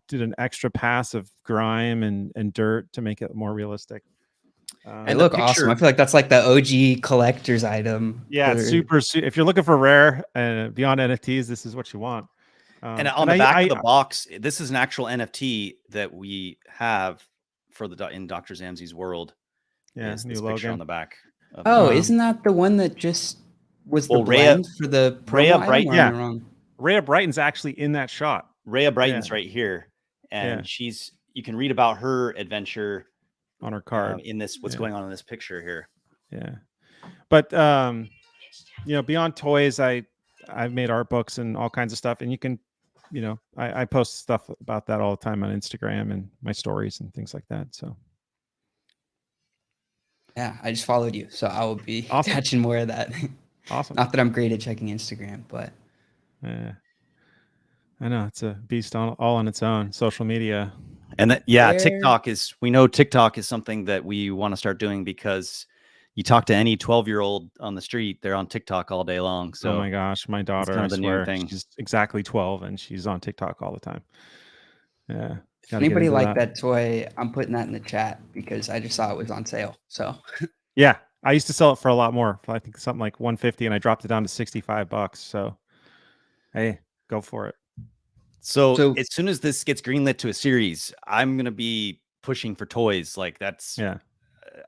did an extra pass of grime and dirt to make it more realistic. They look awesome. I feel like that's like the OG collector's item. Yeah, it's super. If you're looking for rare beyond NFTs, this is what you want. And on the back of the box, this is an actual NFT that we have for in Dr. Zammsy's world. Yeah, is new this logo picture on the back. Oh, isn't that the one that just was the blend for the promo item? Yeah, wrong? Rhea Brighton's actually in that shot. Rhea Brighton's right here, and you can read about her adventure on her card in this. What's going on in this picture here? Yeah, but you know, beyond toys, I've made art books and all kinds of stuff, and you can, you know, I post stuff about that all the time on Instagram and my stories and things like that. So yeah, I just followed you, so I will be catching more of that. Awesome. Not that I'm great at checking Instagram, but yeah, I know it's a beast all on its own. Social media, and TikTok is. We know TikTok is something that we want to start doing because you talk to any 12-year-old on the street, they're on TikTok all day long. So, oh my gosh, my daughter, kind of the new thing. She's exactly 12 and she's on TikTok all the time. Yeah. If anybody like that toy, I'm putting that in the chat because I just saw it was on sale. So yeah, I used to sell it for a lot more. I think something like 150, and I dropped it down to $65. So hey, go for it. So as soon as this gets greenlit to a series, I'm gonna be pushing for toys. Like that's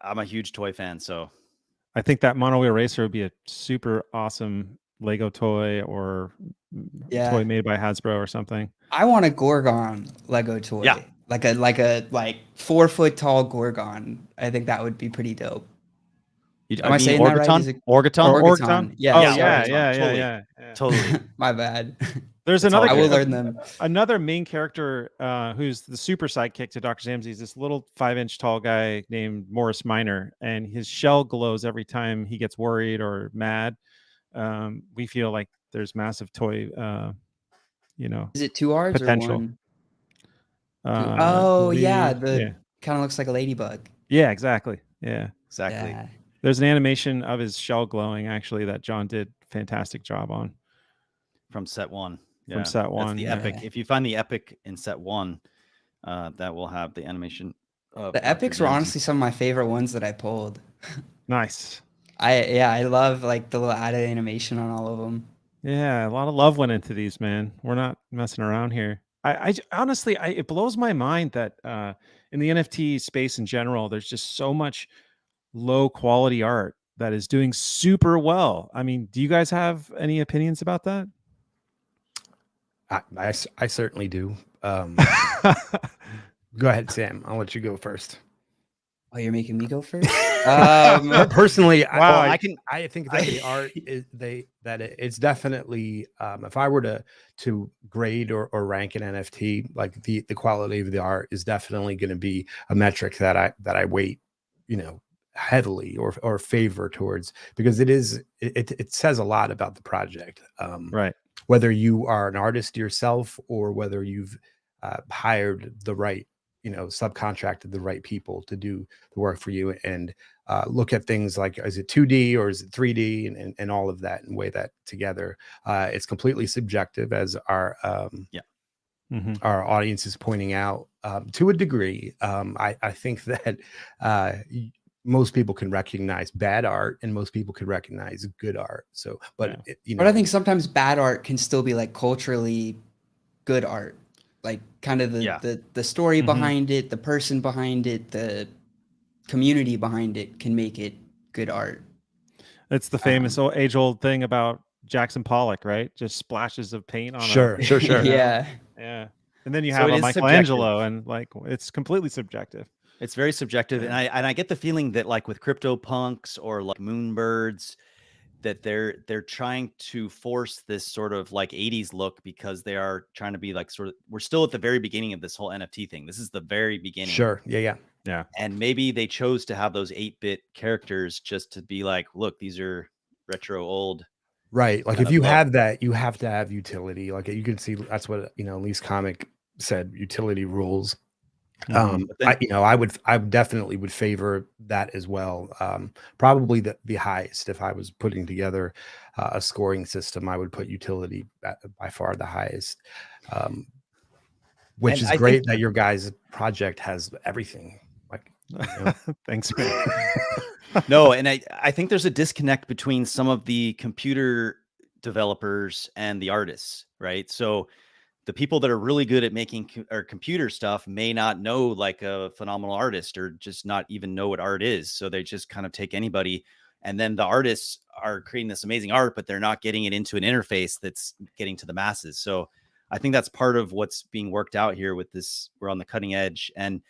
I'm a huge toy fan, so I think that monowheel racer would be a super awesome Lego toy or toy made by Hasbro or something. I want a Gorgon Lego toy. Yeah. Like a 4 foot tall Gorgon. I think that would be pretty dope. Am I saying that right? Orgaton? Yeah. Oh, yeah. Totally. My bad. There's another. I will learn them. Another main character who's the super sidekick to Dr. Zammsy is this little 5-inch tall guy named Morris Minor, and his shell glows every time he gets worried or mad. We feel like there's massive toy, you know. Is it 2 R's potential. or 1? The kind of looks like a ladybug. Yeah, exactly. Yeah, exactly. Yeah. There's an animation of his shell glowing actually that John did a fantastic job on. From set 1. Yeah, from set 1. That's the epic. If you find the epic in set 1, that will have the animation. The epics were honestly some of my favorite ones that I pulled. Nice. I love like the little added animation on all of them. Yeah, a lot of love went into these, man. We're not messing around here. I honestly, it blows my mind that in the NFT space in general, there's just so much low quality art that is doing super well. I mean, do you guys have any opinions about that? I certainly do. Go ahead, Sam. I'll let you go first. Oh, you're making me go first? Personally, wow, I think that the art is it's definitely if I were to grade or rank an NFT, like the quality of the art is definitely going to be a metric that I weight, you know, heavily or favor towards, because it says a lot about the project. Right. Whether you are an artist yourself or whether you've hired the right, you know, subcontracted the right people to do the work for you, and look at things like, is it 2D or is it 3D, and all of that, and weigh that together. It's completely subjective, as our our audience is pointing out, to a degree. I think that most people can recognize bad art and most people can recognize good art. So, but but I think sometimes bad art can still be like culturally good art. Like kind of the story behind it, the person behind it, the community behind it can make it good art. It's the famous age-old thing about Jackson Pollock, right? Just splashes of paint on Sure. Yeah. And then you have a Michelangelo, and like it's completely subjective. It's very subjective, and I get the feeling that like with CryptoPunks or like Moonbirds, that they're trying to force this sort of like 80s look because they are trying to be like we're still at the very beginning of this whole NFT thing. This is the very beginning. Sure. Yeah. Yeah. And maybe they chose to have those 8-bit characters just to be like, look, these are retro old. Right. Like kind if of you look. have that, you have to have utility. Like you can see that's what, Lee's comic said, utility rules. Mhm. But then- I definitely would favor that as well. Probably the highest. If I was putting together a scoring system, I would put utility by far the highest. Which And is I great think- that your guys' project has everything. Like, Thanks, man. No, and I think there's a disconnect between some of the computer developers and the artists, right? So the people that are really good at making computer stuff may not know like a phenomenal artist, or just not even know what art is. So they just kind of take anybody, and then the artists are creating this amazing art, but they're not getting it into an interface that's getting to the masses. So I think that's part of what's being worked out here with this. We're on the cutting edge. And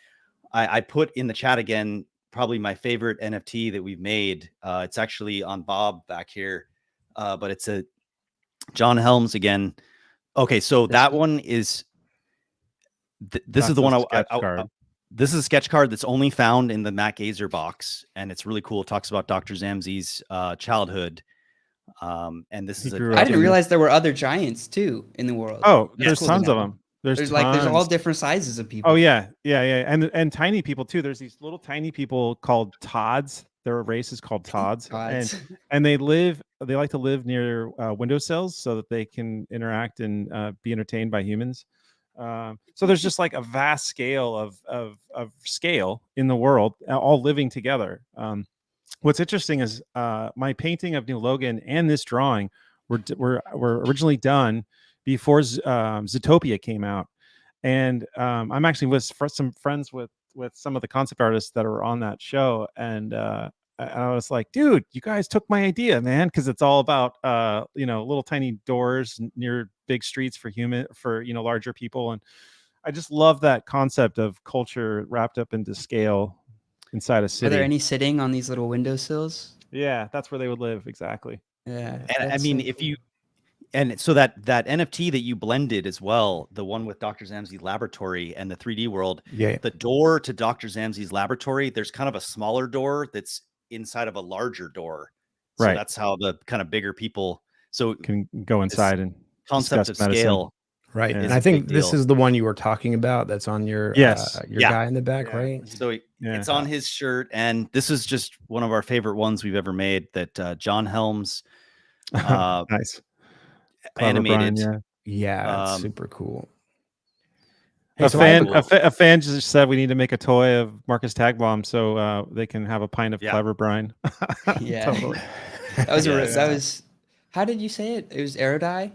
I put in the chat again, probably my favorite NFT that we've made. It's actually on Bob back here, but it's a John Helms again. Okay, so that one is this is the one this is a sketch card that's only found in the Matt Gazer box, and it's really cool. It talks about Dr. Zammsy's childhood. And this is I didn't realize there were other giants too in the world. Oh, That's there's cool to tons of know. them. There's all tons. different sizes of people. Oh yeah, and tiny people too. There's these little tiny people called Tods. There are races called Tods, and they like to live near windowsills so that they can interact and be entertained by humans. So there's just like a vast scale of scale in the world, all living together. What's interesting is my painting of Neil Logan and this drawing were originally done before Zootopia came out, and I'm actually with some friends with some of the concept artists that are on that show, and I was like, dude, you guys took my idea, man, because it's all about little tiny doors near big streets for larger people, and I just love that concept of culture wrapped up into scale inside a city. Are there any sitting on these little windowsills? Yeah, that's where they would live, exactly. Yeah, and I mean, if you and so that NFT that you blended as well, the one with Dr. Zammsy's laboratory and the 3D world, the door to Dr. Zammsy's laboratory, there's kind of a smaller door that's inside of a larger door. So right. That's how the kind of bigger people can go inside and concept of medicine. Scale. Right. And I think this is the one you were talking about that's on your guy in the back, right? So it's on his shirt, and this is just one of our favorite ones we've ever made that John Helms nice. Animated. Brian, yeah, super cool. Hey, a fan just said we need to make a toy of Marcus Tagbomb so they can have a pint of Clever Brian. Yeah, totally. That was. How did you say it? It was Aerodie.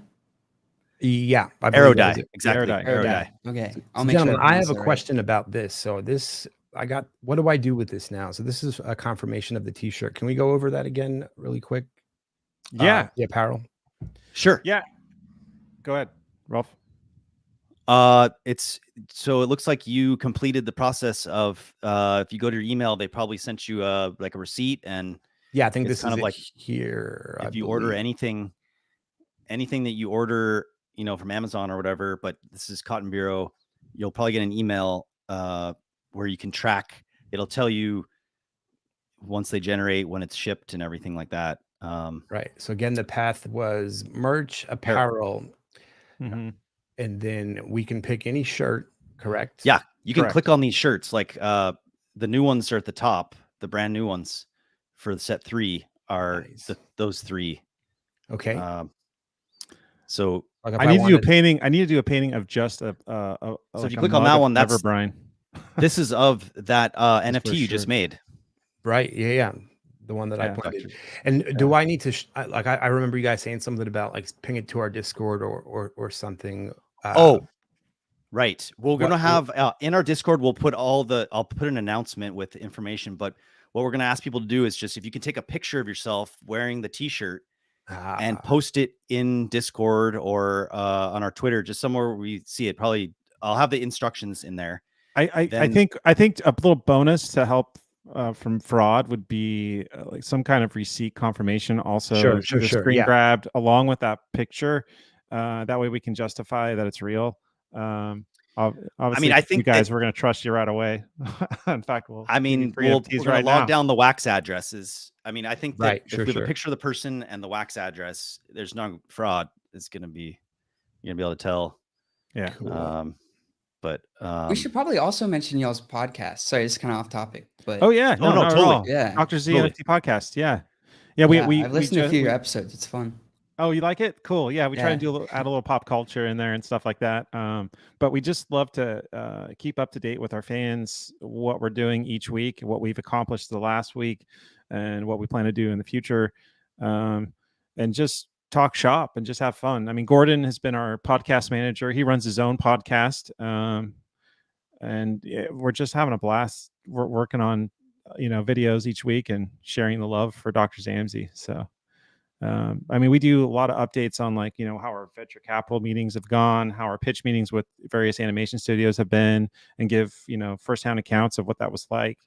Yeah, Aerodie, exactly. Aerodie. Okay, I'll make sure. I have a question about this. So what do I do with this now? So this is a confirmation of the T-shirt. Can we go over that again really quick? Yeah. The apparel. Sure. Yeah. Go ahead, Rolf. It looks like you completed the process of if you go to your email, they probably sent you like a receipt, and I think this kind is of like here. If you order anything that you order, from Amazon or whatever, but this is Cotton Bureau, you'll probably get an email where you can track. It'll tell you once they generate, when it's shipped, and everything like that. Right. So again, the path was merch, apparel, and then we can pick any shirt. Correct. Yeah, you can click on these shirts. Like the new ones are at the top. The brand new ones for the set 3 are those 3. Okay. So I need to do a painting. I need to do a painting of just a so if you click on that one, that's Brian. This is of that NFT you just made. Right. Yeah. The one that I planted. And do I need to I remember you guys saying something about like ping it to our Discord or something. Right. We're going to have in our Discord, I'll put an announcement with information, but what we're going to ask people to do is just, if you can take a picture of yourself wearing the T-shirt and post it in Discord or on our Twitter, just somewhere where we see it. Probably I'll have the instructions in there. I think a little bonus to help from fraud would be like some kind of receipt confirmation. Also, screen grabbed along with that picture. That way we can justify that it's real. Obviously, I think you guys we're going to trust you right away. In fact, we're going to to log down the wax addresses. I mean, I think that Right, if we have a picture of the person and the wax address, there's no fraud. It's going to be, you're going to be able to tell. Yeah. Cool. But we should probably also mention y'all's podcast. Sorry, it's kind of off topic, but Oh yeah, no, totally. Yeah, Dr. Z totally. NFT podcast. Yeah. I've listened to a few of your episodes. It's fun. Oh, you like it? Cool. Yeah, we try and add a little pop culture in there and stuff like that. But we just love to keep up to date with our fans, what we're doing each week, what we've accomplished the last week, and what we plan to do in the future, and just talk shop and just have fun. I mean, Gordon has been our podcast manager. He runs his own podcast, and we're just having a blast. We're working on videos each week and sharing the love for Dr. Zammsy. So. I mean, we do a lot of updates on how our venture capital meetings have gone, how our pitch meetings with various animation studios have been, and give, firsthand accounts of what that was like.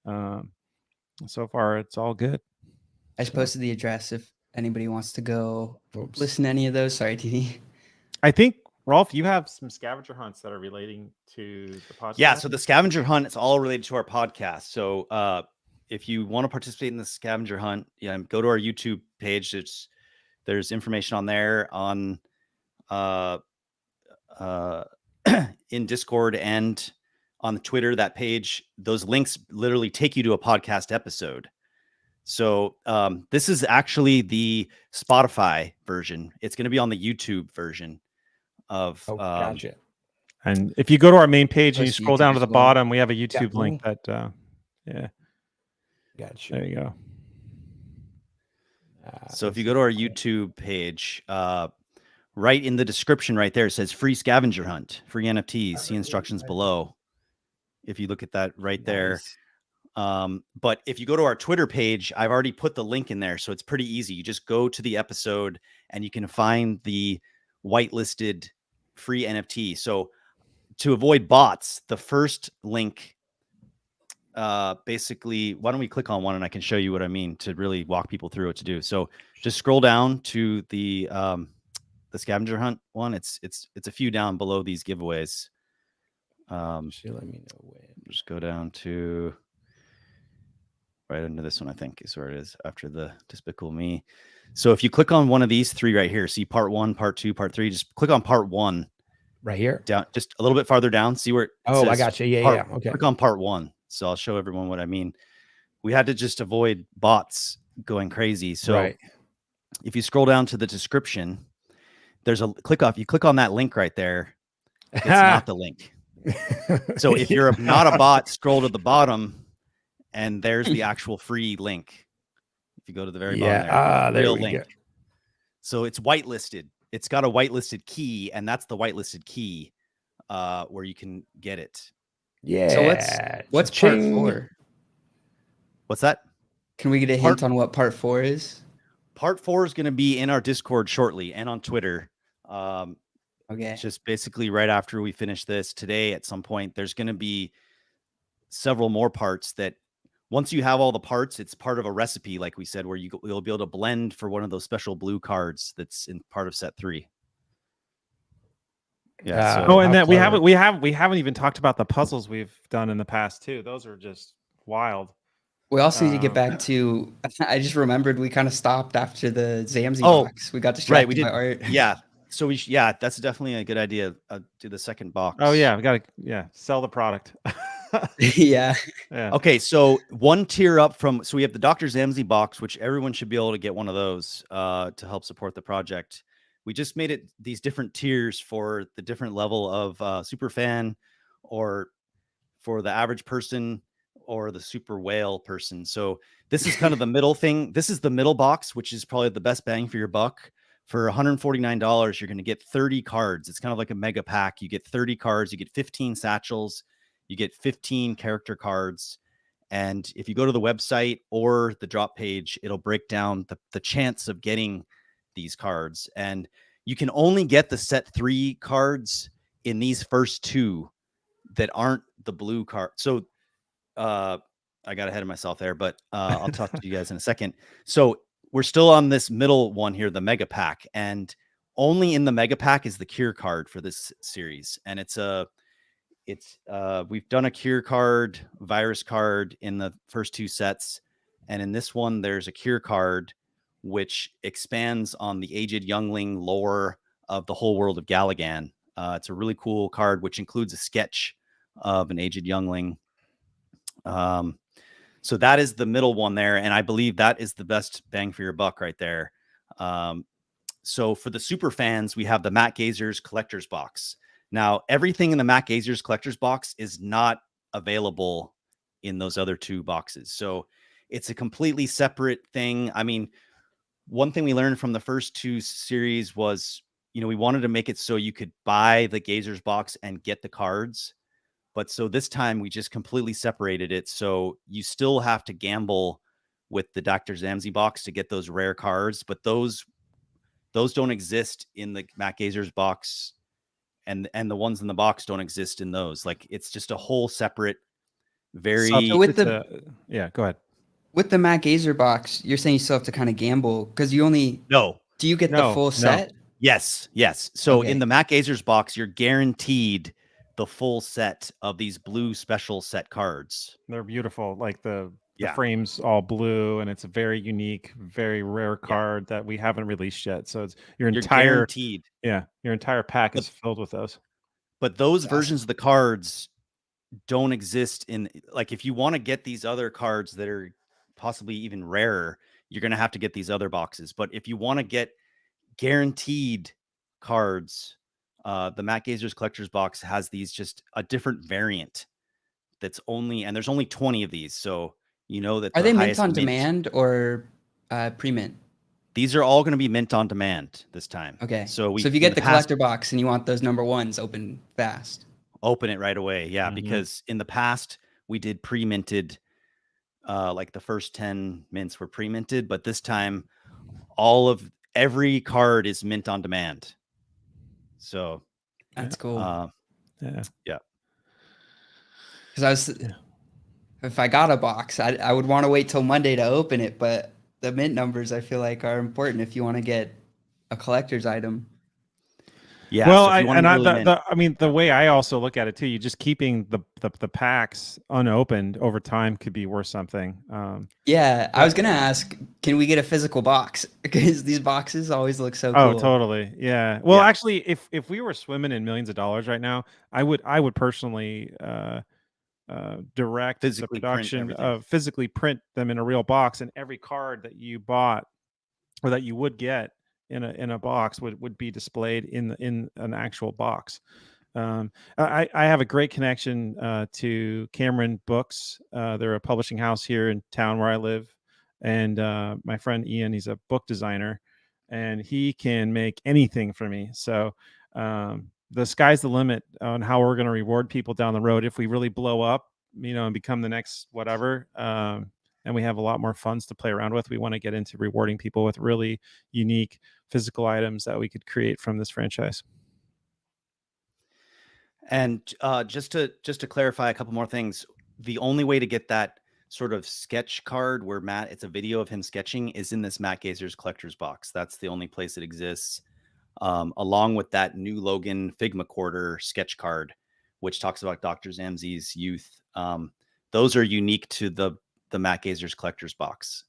So far, it's all good. I just posted the address if anybody wants to go listen to any of those. Sorry, TV. I think, Rolf, you have some scavenger hunts that are relating to the podcast. Yeah, so the scavenger hunt is all related to our podcast. So if you want to participate in the scavenger hunt, go to our YouTube page. There's information on there on in Discord and on the Twitter, that page. Those links literally take you to a podcast episode. So this is actually the Spotify version. It's going to be on the YouTube version of gotcha. And if you go to our main page and you scroll down to the bottom, we have a YouTube link that Gotcha. There you go. So if you go to our YouTube page, right in the description right there, it says free scavenger hunt, free NFTs, see instructions below. If you look at that right there. But if you go to our Twitter page, I've already put the link in there. So it's pretty easy. You just go to the episode and you can find the whitelisted free NFT. So to avoid bots, the first link, basically, why don't we click on one and I can show you what I mean to really walk people through what to do. So just scroll down to the scavenger hunt one. It's a few down below these giveaways. Let me know when. Just go down to right under this one, I think is where it is after the Despicable Me. So if you click on one of these three right here, see part 1, part 2, part 3, just click on part 1 right here, down just a little bit farther down. See where it says I got you. Yeah. Okay. Click on part 1. So I'll show everyone what I mean. We had to just avoid bots going crazy. So if you scroll down to the description, there's a you click on that link right there. It's not the link. So if you're not a bot, scroll to the bottom and there's the actual free link. If you go to the very bottom there, real link. Go. So it's whitelisted. It's got a whitelisted key, and that's the whitelisted key where you can get it. Yeah. So what's part 4? What's that? Can we get a hint on what part 4 is? Part 4 is going to be in our Discord shortly and on Twitter. Okay. It's just basically right after we finish this today at some point, there's going to be several more parts that once you have all the parts, it's part of a recipe, like we said, where you'll be able to blend for one of those special blue cards that's in part of set 3. Yeah. And then we haven't even talked about the puzzles we've done in the past too. Those are just wild. We also need to get back to. I just remembered we kind of stopped after the Zammsy box. We got distracted by art. Yeah. So that's definitely a good idea. Do the second box. Oh yeah, we got to sell the product. Yeah. Okay, so one tier up from. So we have the Dr. Zammsy box, which everyone should be able to get one of those to help support the project. We just made it these different tiers for the different level of super fan, or for the average person, or the super whale person. So this is kind of the middle thing. This is the middle box, which is probably the best bang for your buck. For $149, you're going to get 30 cards. It's kind of like a mega pack. You get 30 cards. You get 15 satchels. You get 15 character cards. And if you go to the website or the drop page, it'll break down the chance of getting these cards. And you can only get the set 3 cards in these first 2 that aren't the blue card. So I got ahead of myself there, but I'll talk to you guys in a second. So we're still on this middle one here, the mega pack, and only in the mega pack is the cure card for this series. And it's a It's we've done a cure card, virus card in the first 2 sets, and in this one there's a cure card which expands on the Aged Youngling lore of the whole world of Galagan. It's a really cool card which includes a sketch of an Aged Youngling. So that is the middle one there, and I believe that is the best bang for your buck right there. So for the super fans, we have the Matt Gazer's collector's box. Now, everything in the Matt Gazer's collector's box is not available in those other 2 boxes. So it's a completely separate thing. I mean, one thing we learned from the first 2 series was, we wanted to make it so you could buy the Gazer's box and get the cards. But so this time we just completely separated it. So you still have to gamble with the Dr. Zammsy box to get those rare cards, but those don't exist in the Matt Gazer's box, and the ones in the box don't exist in those. Like, it's just a whole separate, very So with go ahead. With the Matt Gazer box, you're saying you still have to kind of gamble because you only no. Do you get the full set? Yes. So Okay. in the Matt Gazer's box, you're guaranteed the full set of these blue special set cards. They're beautiful. Like the frame's all blue, and it's a very unique, very rare card that we haven't released yet. So it's your entire guaranteed. Your entire pack is filled with those. But those versions of the cards don't exist in, like, if you want to get these other cards that are possibly even rarer, you're going to have to get these other boxes. But if you want to get guaranteed cards, the Matt Gazer's collector's box has these, just a different variant that's only, and there's only 20 of these. So that are they mint on demand or pre-mint? These are all going to be mint on demand this time. Okay. So if you get the collector box and you want those number 1s open fast, open it right away. Yeah. Because in the past we did pre-minted, like the first 10 mints were pre-minted, but this time every card is mint on demand. So that's cool. Yeah. Because if I got a box, I would want to wait till Monday to open it, but the mint numbers I feel like are important if you want to get a collector's item. Yeah. Well, the way I also look at it too, you just keeping the packs unopened over time could be worth something. I was gonna ask, can we get a physical box? Because these boxes always look so cool. Oh, totally. Yeah. Well, actually, if we were swimming in millions of dollars right now, I would personally direct the production of physically print them in a real box, and every card that you bought or that you would get in a box would be displayed in an actual box. I have a great connection to Cameron Books. They're a publishing house here in town where I live, and my friend Ian, he's a book designer, and he can make anything for me. So the sky's the limit on how we're going to reward people down the road if we really blow up, and become the next whatever. And we have a lot more funds to play around with. We want to get into rewarding people with really unique physical items that we could create from this franchise. And just to clarify a couple more things, the only way to get that sort of sketch card where it's a video of him sketching is in this Matt Gazer's collector's box. That's the only place it exists, along with that new Logan Figma quarter sketch card, which talks about Dr. Zammsy's youth. Those are unique to the Matt Gazer's collector's box.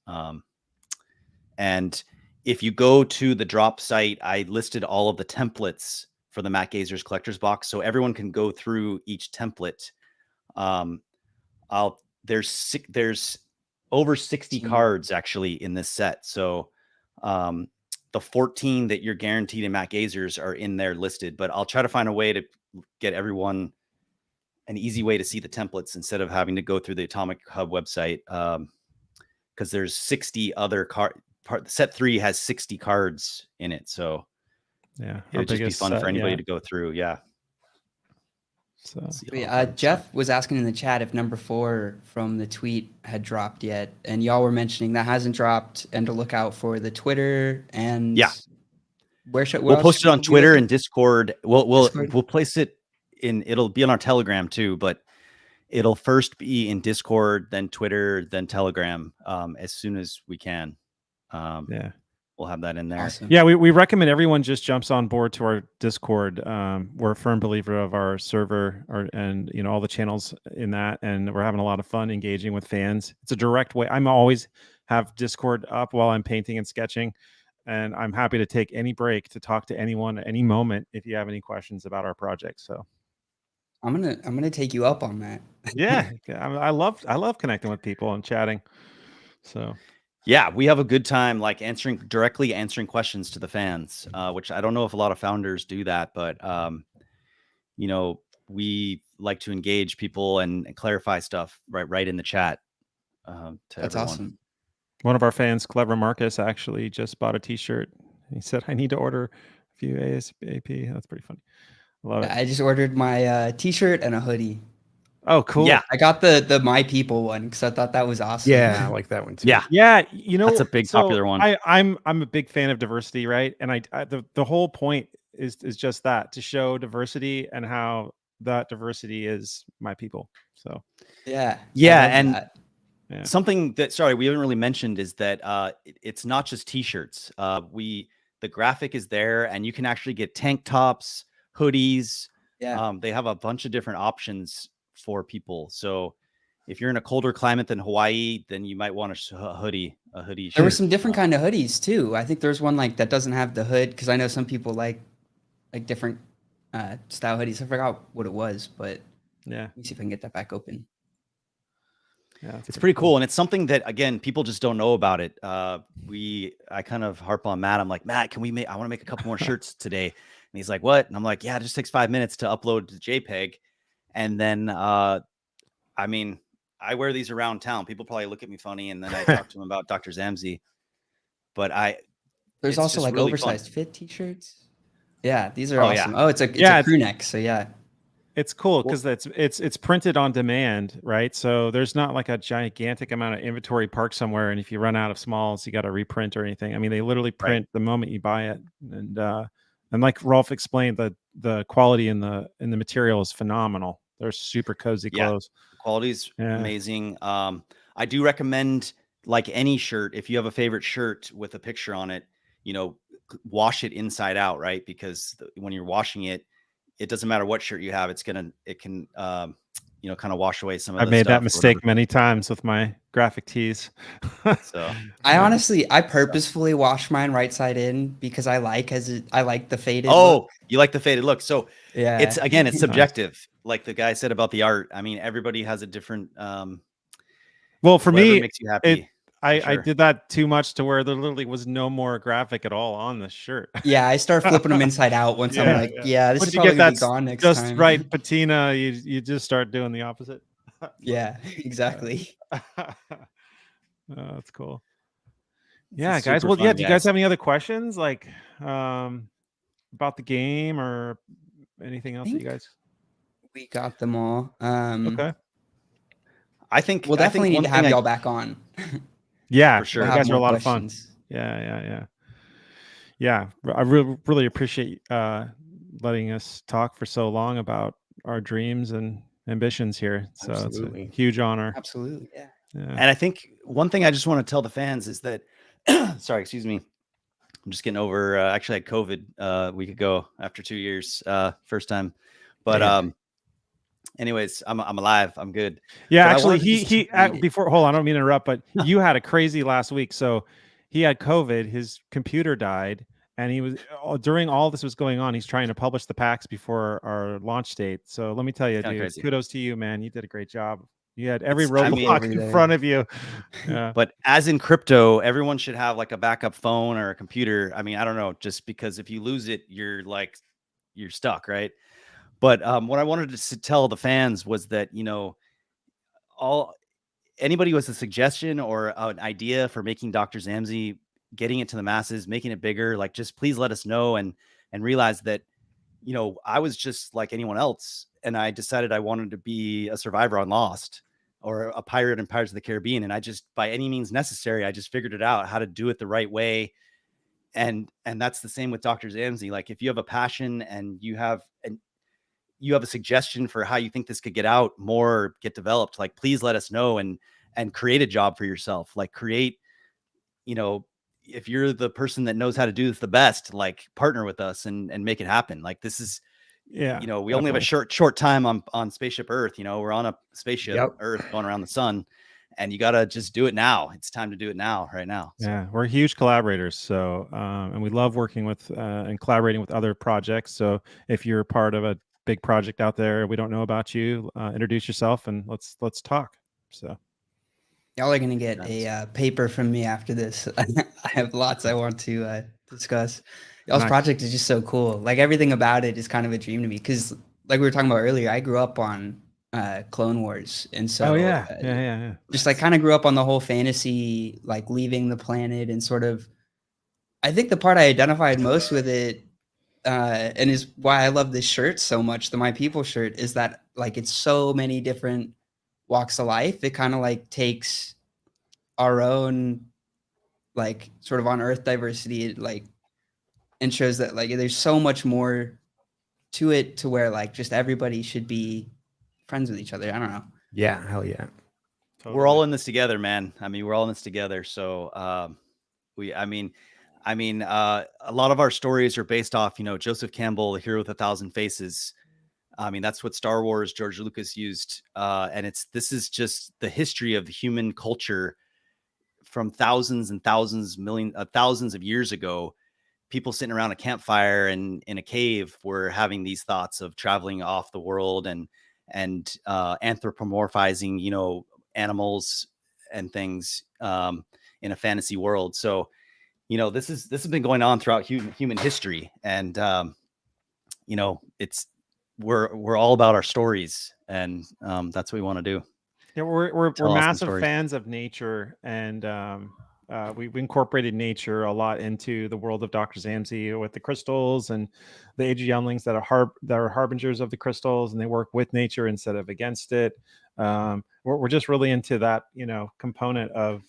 And if you go to the drop site, I listed all of the templates for the Matt Gazer's collector's box, so everyone can go through each template. There's over 60 cards actually in this set. So the 14 that you're guaranteed in Matt Gazer's are in there listed, but I'll try to find a way to get everyone an easy way to see the templates instead of having to go through the Atomic Hub website. Because there's 60 other set 3 has 60 cards in it. So it would just be fun for anybody to go through. Yeah. So Jeff was asking in the chat if number 4 from the tweet had dropped yet, and y'all were mentioning that hasn't dropped, and to look out for the Twitter and we'll post it on Twitter and Discord. We'll place it it'll be on our Telegram too, but it'll first be in Discord, then Twitter, then Telegram, as soon as we can. we'll have that in there. Awesome. Yeah, we recommend everyone just jumps on board to our Discord. We're a firm believer of our server and all the channels in that, and we're having a lot of fun engaging with fans. It's a direct way. I'm always have Discord up while I'm painting and sketching, and I'm happy to take any break to talk to anyone at any moment if you have any questions about our project. So I'm gonna take you up on that. yeah, I love connecting with people and chatting. So yeah, we have a good time like directly answering questions to the fans, which I don't know if a lot of founders do that, but we like to engage people and clarify stuff right in the chat. To That's everyone. awesome. one of our fans, Clever Marcus, actually just bought a T-shirt. He said, "I need to order a few ASAP." That's pretty funny. Love it. I just ordered my T-shirt and a hoodie. Oh, cool. Yeah. I got the My People one because I thought that was awesome. Yeah, I like that one too. Yeah. Yeah, That's a big popular one. I'm a big fan of diversity, right? And the whole point is just that, to show diversity and how that diversity is my people. So Yeah. Yeah, I love and that. yeah. something that we haven't really mentioned is that it's not just T-shirts. The graphic is there, and you can actually get tank tops, hoodies. Yeah. They have a bunch of different options for people. So if you're in a colder climate than Hawaii, then you might want a hoodie. There were some different kind of hoodies too. I think there's one like that doesn't have the hood because I know some people like different style hoodies. I forgot what it was, but Yeah. let me see if I can get that back open. Yeah. It's pretty cool. And it's something that, again, people just don't know about it. I kind of harp on Matt. I'm like, Matt, I want to make a couple more shirts today. And he's like, what? And I'm like, yeah, it just takes 5 minutes to upload to JPEG. And then, I wear these around town. People probably look at me funny. And then I talk to them about Dr. Zammsy. But there's also like really oversized fit T-shirts. Yeah, these are Oh, awesome. yeah. Oh, it's a crew neck. So yeah. It's cool because it's printed on demand, right? So there's not like a gigantic amount of inventory parked somewhere, and if you run out of smalls, you got to reprint or anything. I mean, they literally print the moment you buy it, and like Rolf explained, the quality in the material is phenomenal. They're super cozy clothes. The quality's amazing. I do recommend, like any shirt, if you have a favorite shirt with a picture on it, wash it inside out, right? Because when you're washing it, it doesn't matter what shirt you have. It can kind of wash away some of the I've made stuff that mistake many times with my graphic tees. So I purposefully wash mine right side in because I like the faded look. You like the faded look. So yeah, it's subjective. Like the guy said about the art. I mean, everybody has a different well, for me, makes you happy. I did that too much to where there literally was no more graphic at all on the shirt. Yeah, I start flipping them inside out once I'm like, this Once is you probably get gonna that be gone next just time. right patina, you just start doing the opposite. Yeah, exactly. That's cool. Yeah, guys. Well, do you guys have any other questions like about the game or anything else that you guys? We got them all. Okay. I think we'll definitely need to have y'all back on. Yeah, for sure. You guys are a lot of fun. Yeah. I really appreciate letting us talk for so long about our dreams and ambitions here. So Absolutely. It's a huge honor. Absolutely. Yeah. And I think one thing I just want to tell the fans is that, sorry, excuse me. I'm just getting over, actually had COVID a week ago after 2 years, first time. But anyways, I'm alive. I'm good. Yeah, but actually before, hold on, I don't mean to interrupt, but you had a crazy last week. So he had COVID, his computer died, and he was during all this was going on, he's trying to publish the packs before our launch date. So let me tell you, dude, kudos to you, man. You did a great job. You had every roadblock in front of you. Yeah. But as in crypto, everyone should have like a backup phone or a computer. I mean, I don't know, just because if you lose it, you're stuck, right? But what I wanted to tell the fans was that, anybody with a suggestion or an idea for making Dr. Zammsy, getting it to the masses, making it bigger, like just please let us know and realize that, I was just like anyone else. And I decided I wanted to be a survivor on Lost or a pirate in Pirates of the Caribbean. And I just, by any means necessary, I just figured it out how to do it the right way. And that's the same with Dr. Zammsy. Like if you have a passion and you have a suggestion for how you think this could get out more, get developed, like please let us know and create a job for yourself. Like create, if you're the person that knows how to do this the best, like partner with us and make it happen. Like this is, Yeah, you know, we only have a short time on spaceship Earth. You know, we're on a spaceship Earth going around the sun, and you got to just do it now. It's time to do it now, right now. So. Yeah, we're huge collaborators. So, and we love working with and collaborating with other projects. So if you're part of a big project out there, we don't know about you, introduce yourself and let's talk. So. Y'all are gonna get a paper from me after this. I have lots I want to discuss. Y'all's project is just so cool. Like everything about it is kind of a dream to me because, like we were talking about earlier, I grew up on Clone Wars, and so just like kind of grew up on the whole fantasy, like leaving the planet, and sort of. I think the part I identified most with it, and is why I love this shirt so much, the My People shirt, is that like it's so many different walks of life. It kind of like takes our own like sort of on Earth diversity, like, and shows that like there's so much more to it to where like just everybody should be friends with each other. I don't know. Yeah, hell yeah. Totally. We're all in this together, man. I mean, we're all in this together. So I mean, a lot of our stories are based off, you know, Joseph Campbell, The Hero with a Thousand Faces. I mean, that's what Star Wars, George Lucas used. And this is just the history of the human culture from thousands and thousands, thousands of years ago. People sitting around a campfire and in a cave were having these thoughts of traveling off the world and anthropomorphizing, you know, animals and things in a fantasy world. So, you know, this has been going on throughout human history. And, you know, we're all about our stories, and that's what we want to do. Yeah, we're massive fans of nature, and we incorporated nature a lot into the world of Dr. Zammsy with the crystals and the Age of Younglings that are harbingers of the crystals, and they work with nature instead of against it. We're just really into that, you know, component of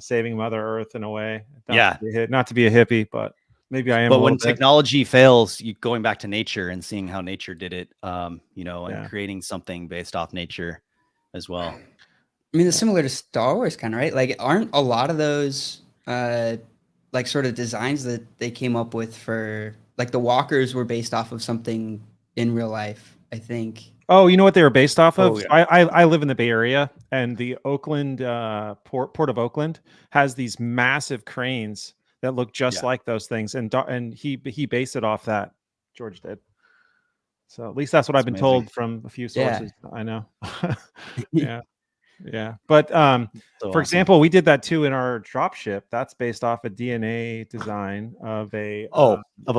saving Mother Earth in a way. Not to be a hippie, but maybe I am. But when technology fails, you going back to nature and seeing how nature did it, you know, and creating something based off nature as well. I mean, it's similar to Star Wars, kind of, right? Like, aren't a lot of those like sort of designs that they came up with for like the walkers were based off of something in real life, I think. Oh, you know what they were based off of? Yeah. I live in the Bay Area, and the Oakland Port of Oakland has these massive cranes that look just like those things, and he based it off that. George did. So at least that's what I've been told from a few sources. I know. Yeah. But for example, we did that too in our dropship. That's based off a DNA design of a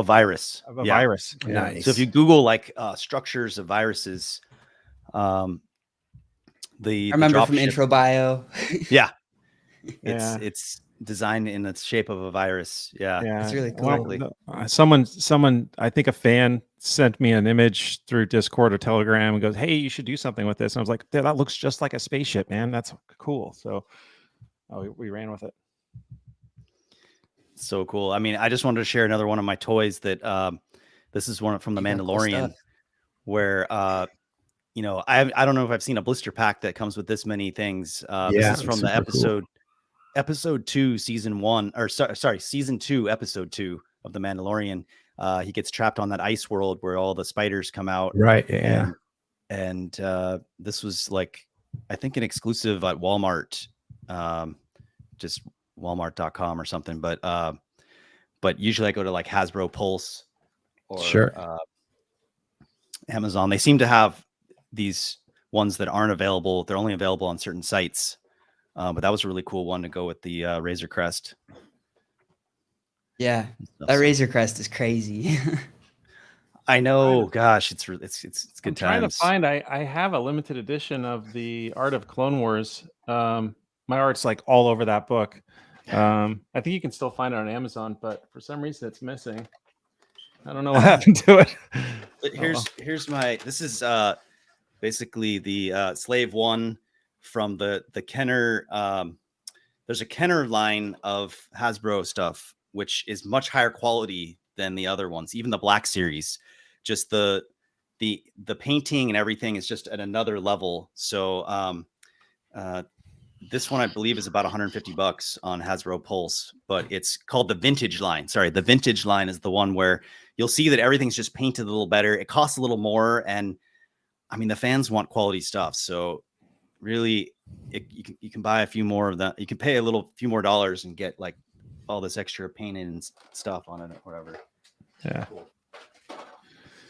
virus. Of a virus. Nice. So if you Google like structures of viruses, I remember from Intro Bio. It's designed in the shape of a virus. Yeah. It's really cool. Well, someone, I think a fan sent me an image through Discord or Telegram and goes, "Hey, you should do something with this." And I was like, "That looks just like a spaceship, man. That's cool." So we ran with it. So cool. I mean, I just wanted to share another one of my toys that this is one from The Mandalorian, where you know, I don't know if I've seen a blister pack that comes with this many things. This is from the episode 2, season 1, or season 2, episode 2 of The Mandalorian. He gets trapped on that ice world where all the spiders come out. Right. Yeah. And this was like, I think an exclusive at Walmart, just walmart.com or something. But usually I go to like Hasbro Pulse or Amazon. They seem to have these ones that aren't available. They're only available on certain sites. But that was a really cool one to go with the Razor Crest. Yeah, that Razor Crest is crazy. I know. Gosh, it's good I'm times. Trying to find. I have a limited edition of the Art of Clone Wars. My art's like all over that book. I think you can still find it on Amazon, but for some reason it's missing. I don't know what happened to it. But here's my. This is basically the Slave 1 from the Kenner. There's a Kenner line of Hasbro stuff, which is much higher quality than the other ones, even the Black Series. Just the painting and everything is just at another level. So This one I believe is about $150 on Hasbro Pulse, but it's called the vintage line. Sorry, the vintage line is the one where you'll see that everything's just painted a little better. It costs a little more, and I mean the fans want quality stuff. So really, you can buy a few more of that. You can pay a few more dollars and get like all this extra painting and stuff on it or whatever. Yeah. Cool.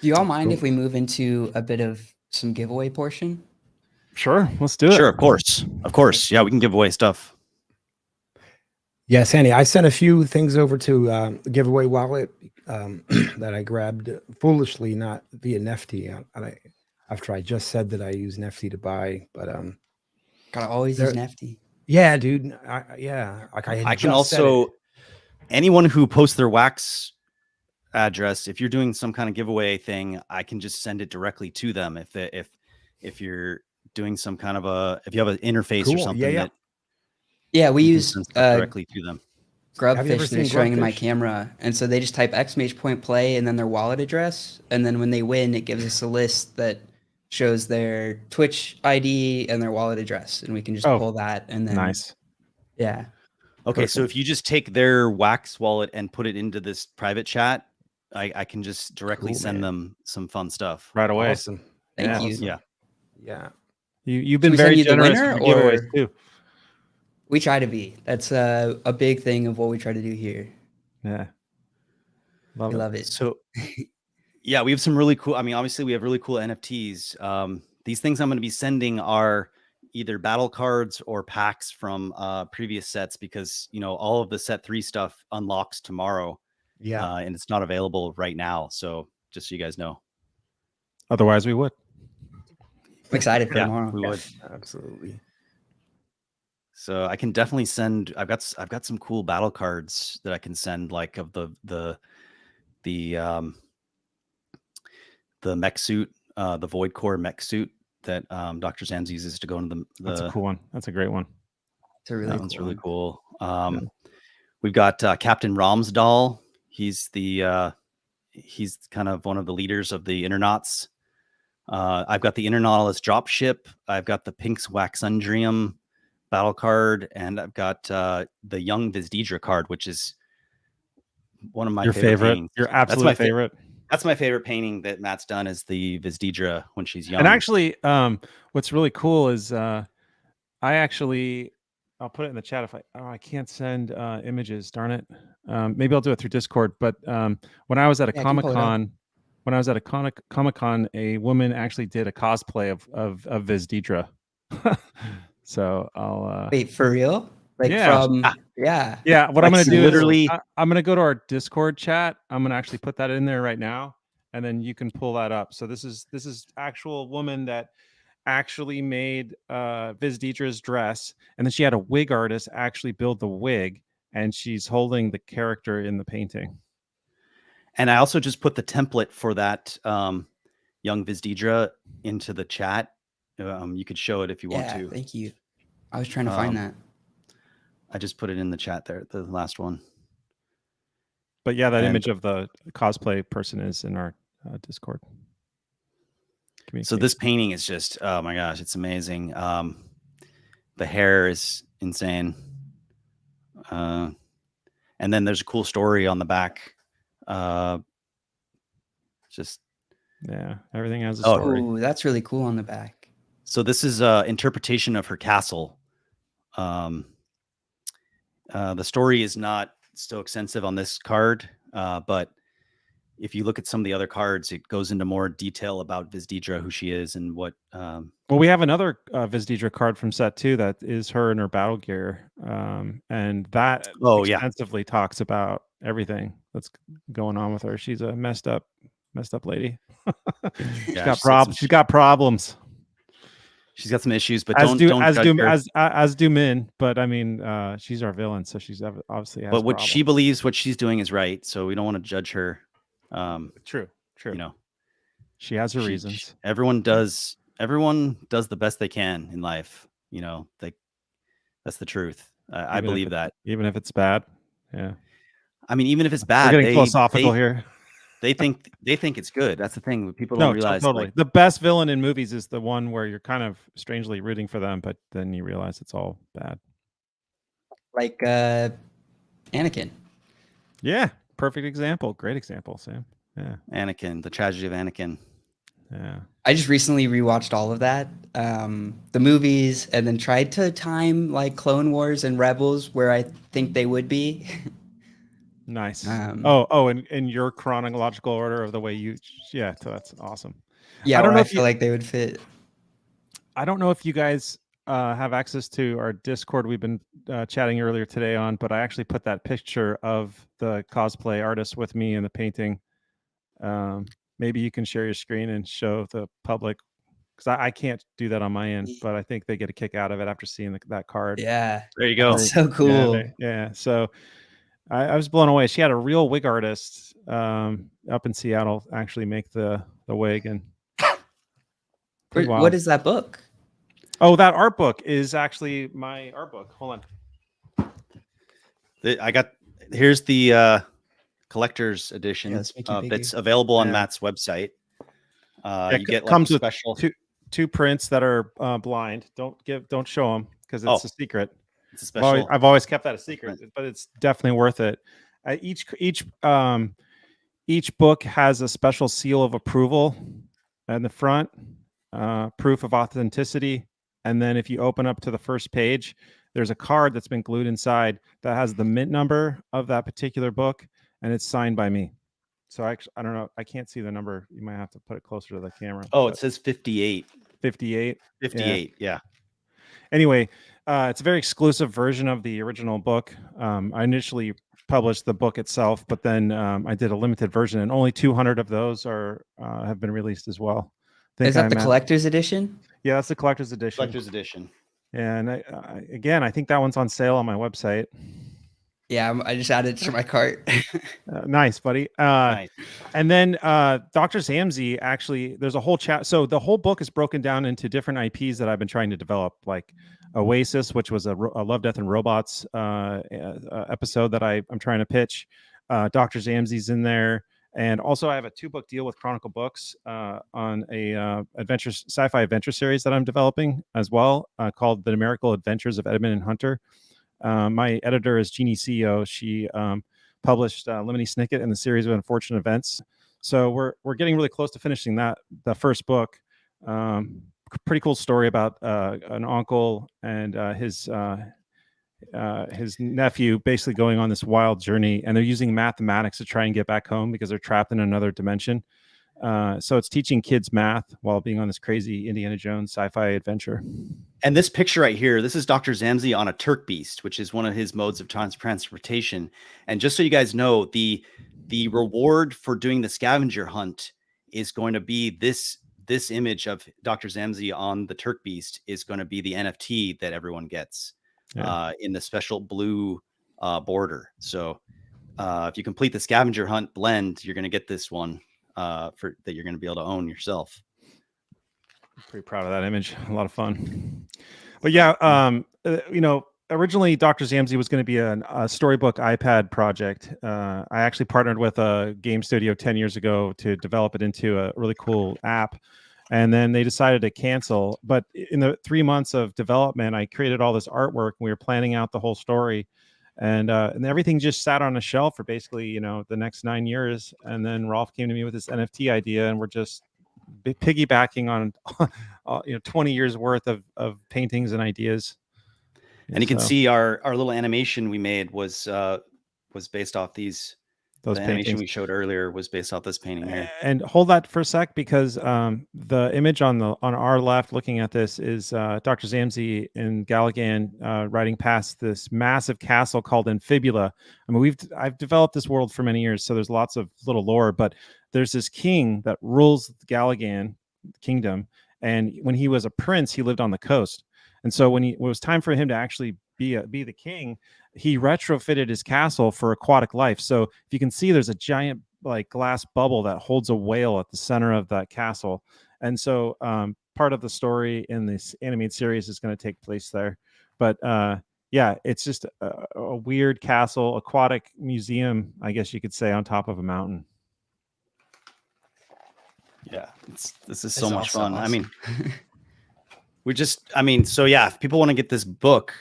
Do you all mind if we move into a bit of some giveaway portion? Sure, let's do it. Sure, of course. Yeah, we can give away stuff. Yeah, Sandy, I sent a few things over to the giveaway wallet that I grabbed foolishly, not via NFT. After I just said that I use NFT to buy, but Gotta always use NFT. yeah, dude. I can also anyone who posts their wax address, if you're doing some kind of giveaway thing, I can just send it directly to them. If you're doing some kind of if you have an interface or something we use directly to them. Grubfish, they're showing in my camera, and so they just type !play and then their wallet address, and then when they win, it gives us a list that shows their Twitch ID and their wallet address, and we can just pull that and then yeah. Okay, perfect. So if you just take their wax wallet and put it into this private chat, I can just directly send them some fun stuff right away. Awesome. Thank you. Yeah. You've been very generous with your giveaways too. We try to be. That's a big thing of what we try to do here. Yeah. Love it. So yeah, we have some really cool, I mean, obviously we have really cool NFTs. These things I'm going to be sending are either battle cards or packs from previous sets, because, you know, all of the set 3 stuff unlocks tomorrow. Yeah. And it's not available right now. So just so you guys know. Otherwise we would. I'm excited for tomorrow. We would. Absolutely. So I can definitely send. I've got some cool battle cards that I can send, like of the mech suit, the Void Core mech suit that Dr. Zammsy uses to go into the. That's a cool one. That's a great one. It's a really that cool one's really one. cool. We've got Captain Romsdahl. He's kind of one of the leaders of the Internauts. I've got the Internautilus dropship. I've got the Pink's Waxundrium battle card, and I've got the Young Vizdidra card, which is one of my favorite paintings. Your absolute favorite. That's my favorite painting that Matt's done, is the Vizdidra when she's young. And actually, what's really cool is I'll put it in the chat if I can't send images, darn it. Maybe I'll do it through Discord. But when I was at a Comic-Con, a woman actually did a cosplay of Vizdidra. So I'll wait, for real? Like What I'm gonna do is I'm gonna go to our Discord chat. I'm gonna actually put that in there right now, and then you can pull that up. So this is actual woman that actually made Vizdidra's dress, and then she had a wig artist actually build the wig, and she's holding the character in the painting. And I also just put the template for that Young Vizdidra into the chat. You could show it if you want to. Thank you. I was trying to find that. I just put it in the chat there, the last one. But yeah, that image of the cosplay person is in our Discord. So this painting is just, oh my gosh, it's amazing. The hair is insane. And then there's a cool story on the back. Everything has a story. Oh, that's really cool on the back. So this is interpretation of her castle. The story is not so extensive on this card, but if you look at some of the other cards, it goes into more detail about Vizdidra, who she is, and what. Well, we have another Vizdidra card from set 2 that is her in her battle gear, and that extensively talks about everything that's going on with her. She's a messed up lady. She's got problems. She's got some issues, but as do Min. But I mean, she's our villain, so she's obviously has but what problems. she believes, what she's doing is right. So we don't want to judge her. True. You know, she has her reasons. Everyone does the best they can in life. You know, that's the truth. I believe that. Even if it's bad. Yeah. I mean, even if it's bad, we're getting philosophical here. they think it's good. That's the thing. People don't realize. Totally. The best villain in movies is the one where you're kind of strangely rooting for them, but then you realize it's all bad. Like Anakin. Yeah, perfect example. Great example, Sam. Yeah, Anakin, the tragedy of Anakin. Yeah. I just recently rewatched all of that, the movies, and then tried to time like Clone Wars and Rebels where I think they would be. Nice. In your chronological order of the way you, so that's awesome. Yeah, I feel like they would fit. I don't know if you guys have access to our Discord. We've been chatting earlier today on, but I actually put that picture of the cosplay artist with me in the painting. Maybe you can share your screen and show the public, because I can't do that on my end, but I think they get a kick out of it after seeing that card. Yeah. There you go. That's so cool. Yeah. So I was blown away. She had a real wig artist up in Seattle actually make the wig. And what is that book? Oh, that art book is actually my art book. Hold on. Here's the collector's edition. Yeah, it's available on Matt's website. You get like comes special with two prints that are blind. Don't show them because it's a secret. It's a special. I've always kept that a secret, but it's definitely worth it. Each book has a special seal of approval in the front, proof of authenticity, and then if you open up to the first page, there's a card that's been glued inside that has the mint number of that particular book, and it's signed by me. So I don't know. I can't see the number. You might have to put it closer to the camera. Oh, it says 58. 58. 58. Yeah. Anyway, it's a very exclusive version of the original book. I initially published the book itself, but then I did a limited version, and only 200 of those have been released as well. Is that the collector's edition? Yeah, that's the collector's edition. Collector's edition. And I think that one's on sale on my website. Yeah, I just added it to my cart. Nice, buddy. Nice. And then Dr. Zammsy, actually, there's a whole chat. So the whole book is broken down into different IPs that I've been trying to develop, like Oasis, which was a Love, Death, and Robots episode that I'm trying to pitch. Dr. Zammsy's in there. And also I have a 2-book deal with Chronicle Books on a sci-fi adventure series that I'm developing as well, called The Numerical Adventures of Edmund and Hunter. My editor is Jeannie CEO. She published Lemony Snicket and the Series of Unfortunate Events. So we're getting really close to finishing the first book. Pretty cool story about an uncle and his nephew basically going on this wild journey, and they're using mathematics to try and get back home because they're trapped in another dimension. So it's teaching kids math while being on this crazy Indiana Jones sci-fi adventure. And this picture right here, this is Dr. Zammsy on a Turk Beast, which is one of his modes of transportation. And just so you guys know, the reward for doing the scavenger hunt is going to be this image of Dr. Zammsy on the Turk Beast is going to be the NFT that everyone gets in the special blue border. So if you complete the scavenger hunt blend, you're going to get this one that you're going to be able to own yourself. I'm pretty proud of that image. A lot of fun. But yeah, originally Dr. Zammsy was going to be a storybook iPad project. I actually partnered with a game studio 10 years ago to develop it into a really cool app. And then they decided to cancel. But in the 3 months of development, I created all this artwork. We were planning out the whole story. And everything just sat on a shelf for basically, the next 9 years. And then Rolf came to me with this NFT idea, and we're just piggybacking on 20 years worth of paintings and ideas. And you can see our little animation we made was based off those animation we showed earlier was based off this painting here. And hold that for a sec, because the image on our left looking at this is Dr. Zammsy in Galligan riding past this massive castle called Amphibula. I mean, I've developed this world for many years, so there's lots of little lore, but there's this king that rules the Galligan kingdom, and when he was a prince, he lived on the coast. And so when it was time for him to actually be the king, he retrofitted his castle for aquatic life. So if you can see, there's a giant like glass bubble that holds a whale at the center of that castle. And so part of the story in this animated series is going to take place there. But it's just a weird castle, aquatic museum, I guess you could say, on top of a mountain. Yeah, this is so That's much also fun. I mean, awesome. so yeah, if people want to get this book,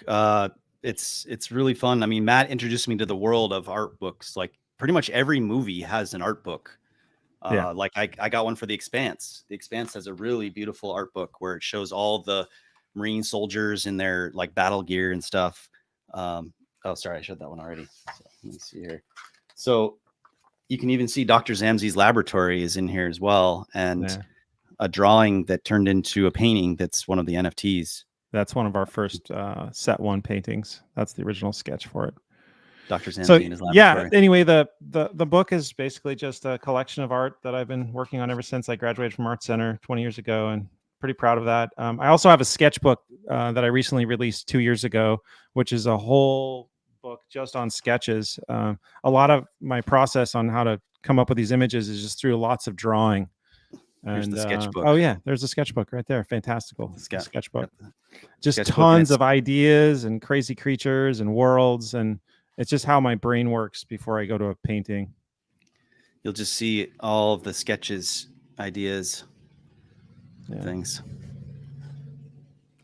it's really fun. I mean, Matt introduced me to the world of art books. Like pretty much every movie has an art book. Yeah. Like I got one for The Expanse. The Expanse has a really beautiful art book where it shows all the Marine soldiers in their like battle gear and stuff. Oh, sorry, I showed that one already. So, let me see here. So you can even see Dr. Zammsy's laboratory is in here as well, and Yeah. a drawing that turned into a painting that's one of the NFTs. That's one of our first set one paintings. That's the original sketch for it. Dr. Zammsy So in his yeah, laboratory. anyway, the book is basically just a collection of art that I've been working on ever since I graduated from Art Center 20 years ago, and pretty proud of that. I also have a sketchbook that I recently released 2 years ago, which is a whole book just on sketches. A lot of my process on how to come up with these images is just through lots of drawing. Here's And the sketchbook. oh yeah, there's a sketchbook right there. Fantastical sketchbook. Just sketchbook, tons of ideas and crazy creatures and worlds, and it's just how my brain works before I go to a painting. You'll just see all of the sketches, ideas, things.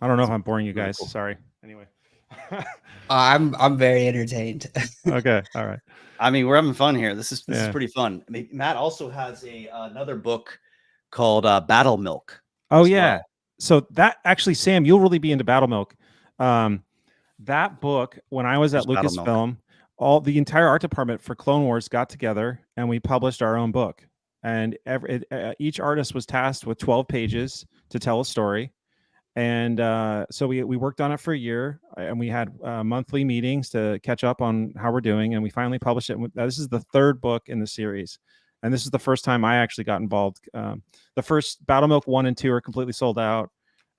I don't know if I'm boring you Really guys. cool. Sorry. Anyway. I'm very entertained. Okay. All right. I mean, we're having fun here. This is pretty fun. I mean, Matt also has another book called Battle Milk. Oh yeah. Well. So that actually, Sam, you'll really be into Battle Milk. That book, when I was at Lucasfilm, the entire art department for Clone Wars got together and we published our own book. And each artist was tasked with 12 pages to tell a story. And so we worked on it for a year, and we had monthly meetings to catch up on how we're doing. And we finally published it. This is the third book in the series. And this is the first time I actually got involved. The first Battle Milk 1 and 2 are completely sold out.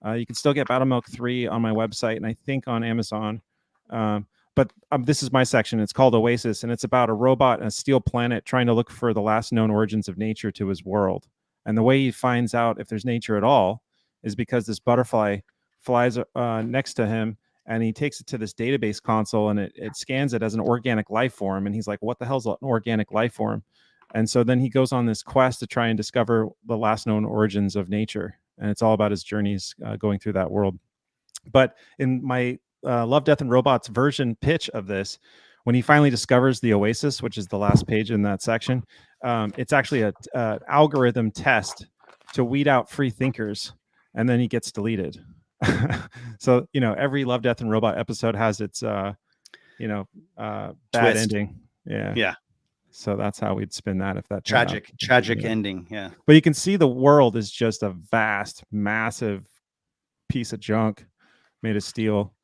You can still get Battle Milk 3 on my website and I think on Amazon. But this is my section. It's called Oasis, and it's about a robot and a steel planet trying to look for the last known origins of nature to his world. And the way he finds out if there's nature at all is because this butterfly flies next to him, and he takes it to this database console, and it scans it as an organic life form. And he's like, what the hell's an organic life form? And so then he goes on this quest to try and discover the last known origins of nature. And it's all about his journeys going through that world. But in my Love, Death, and Robots version pitch of this, when he finally discovers the Oasis, which is the last page in that section, it's actually an algorithm test to weed out free thinkers, and then he gets deleted. So, every Love, Death, and Robot episode has its, bad twist. ending. Yeah. Yeah. So that's how we'd spin that if that tragic ending. Yeah. But you can see the world is just a vast, massive piece of junk made of steel.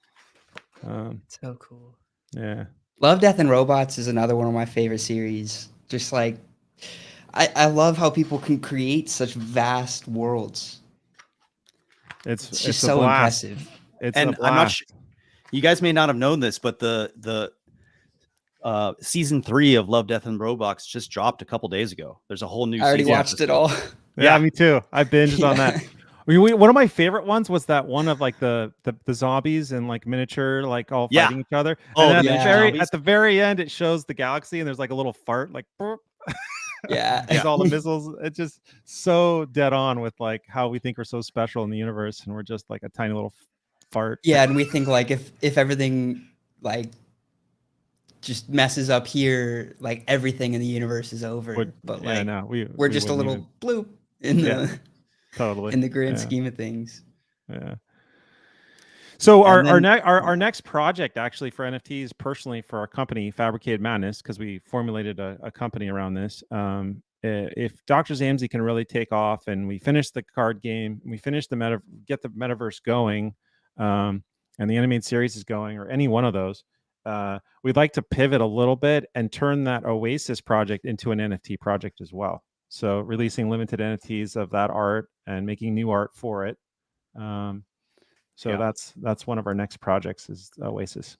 So cool. Yeah. Love, Death, and Robots is another one of my favorite series. Just like, I love how people can create such vast worlds. It's just so impressive. I'm not sure, you guys may not have known this, but the season 3 of Love, Death, and Robots just dropped a couple days ago. There's a whole new I already season watched it all. Yeah, me too. I binged on that. One of my favorite ones was that one of like the zombies and like miniature, like all fighting each other. And at the very end, it shows the galaxy and there's like a little fart, like yeah, it's all the missiles. It's just so dead on with like how we think we're so special in the universe, and we're just like a tiny little fart. Yeah, and we think like if everything like just messes up here, like everything in the universe is over. But like, we're just a little bloop in the totally in the grand scheme of things. Yeah. So our next project actually for NFTs, personally for our company, Fabricated Madness, because we formulated a company around this. If Dr. Zammsy can really take off and we finish the card game, we finish get the metaverse going, and the animated series is going, or any one of those, we'd like to pivot a little bit and turn that Oasis project into an NFT project as well. So releasing limited NFTs of that art and making new art for it. That's one of our next projects is Oasis.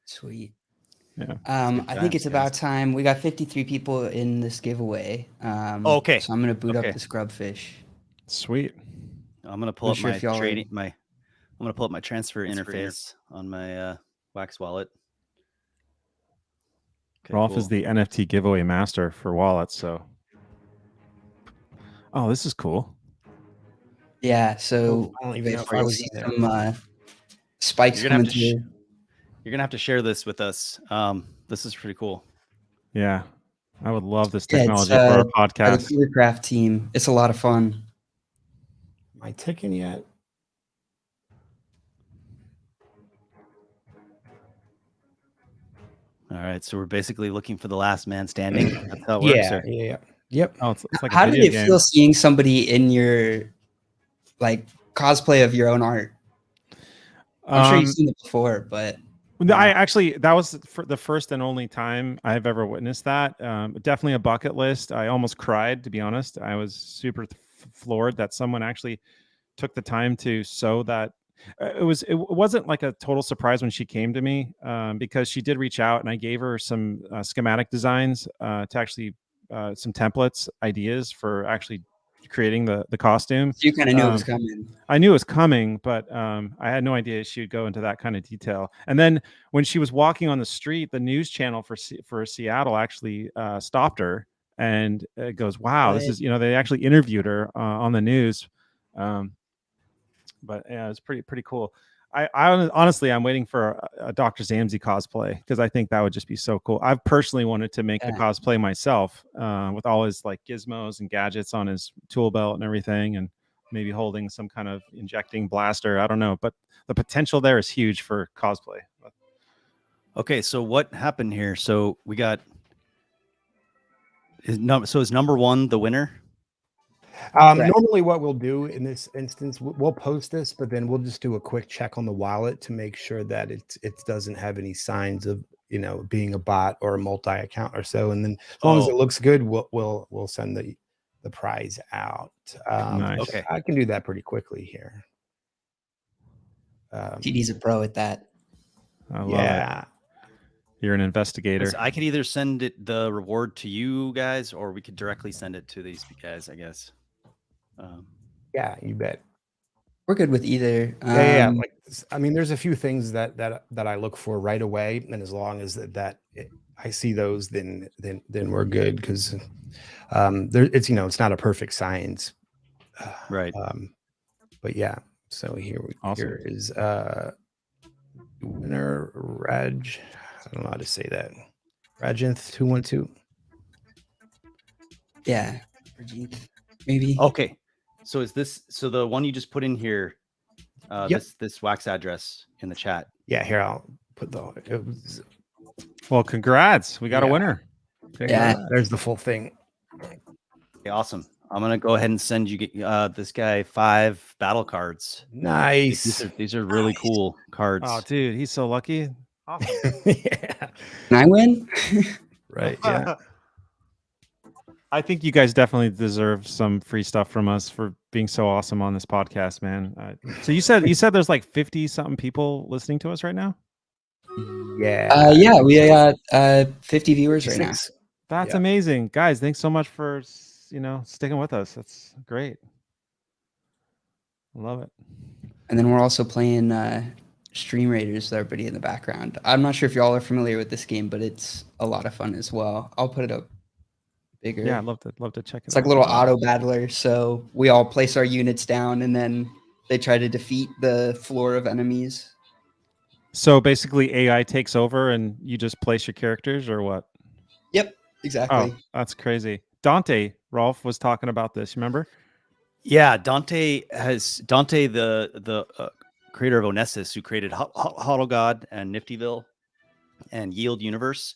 Sweet. Yeah. I think it's about time. We got 53 people in this giveaway. Okay. So I'm gonna boot up the Scrubfish. Sweet. I'm gonna pull up my trading I'm gonna pull up my transfer interface on my Wax wallet. Okay, Rolf is the NFT giveaway master for wallets, so Oh, this is cool. Yeah, so I don't even know if I you'll was see in there. some spikes You're gonna coming have to through. You're gonna have to share this with us. This is pretty cool. Yeah, I would love this Yeah, it's technology for our by the podcast. Craft team. It's a lot of fun. Am I ticking yet? All right, so we're basically looking for the last man standing. That's how it works. Yeah, yeah, yep. Oh, it's like a How did video it game. feel seeing somebody in your like cosplay of your own art? I'm sure you've seen it before, but I actually, that was the first and only time I've ever witnessed that. Definitely a bucket list. I almost cried, to be honest. I was super floored that someone actually took the time to sew that. It wasn't like a total surprise when she came to me, because she did reach out and I gave her some schematic designs to actually some templates, ideas for actually creating the costume. you kind of knew it was coming. I knew it was coming, but I had no idea she would go into that kind of detail. And then when she was walking on the street, the news channel for Seattle actually stopped her and it goes, "Wow, this is," they actually interviewed her on the news. But yeah, it's pretty cool. I honestly, I'm waiting for a Dr. Zammsy cosplay because I think that would just be so cool. I've personally wanted to make the cosplay myself with all his like gizmos and gadgets on his tool belt and everything, and maybe holding some kind of injecting blaster. I don't know, but the potential there is huge for cosplay. Okay, so what happened here? So we got is number one the winner? Normally what we'll do in this instance, we'll post this, but then we'll just do a quick check on the wallet to make sure that it doesn't have any signs of being a bot or a multi-account or so. And then as long as it looks good, we'll send the prize out. Nice. Okay, I can do that pretty quickly here. TD's a pro at that. I love it. You're an investigator. I could either send the reward to you guys, or we could directly send it to these guys, I guess. Yeah, you bet. We're good with either. Yeah. Like, I mean, there's a few things that I look for right away, and as long as I see those, then we're good because it's it's not a perfect science, right? But yeah. So here is winner Raj. I don't know how to say that. Rajanth 212. Yeah, maybe. Okay. So is this the one you just put in here? This wax address in the chat. Yeah, here I'll put Well, congrats. We got a winner. Yeah, there's the full thing. Okay, awesome. I'm gonna go ahead and send you this guy 5 battle cards. Nice. These are really cool cards. Oh, dude, he's so lucky. Awesome. Yeah. Can I win? Right. Yeah. I think you guys definitely deserve some free stuff from us for being so awesome on this podcast, man. So you said there's like 50 something people listening to us right now. Yeah. Yeah, we got 50 viewers right now. That's amazing, guys. Thanks so much for sticking with us. That's great. Love it. And then we're also playing Stream Raiders with everybody in the background. I'm not sure if y'all are familiar with this game, but it's a lot of fun as well. I'll put it up bigger. Yeah, I'd love to check it out. It's like a little auto battler. So we all place our units down and then they try to defeat the floor of enemies. So basically AI takes over and you just place your characters or what? Yep, exactly. Oh, that's crazy. Dante, Rolf was talking about this, remember? Yeah, Dante, the creator of Onessus, who created Huddle God and Niftyville and Yield Universe.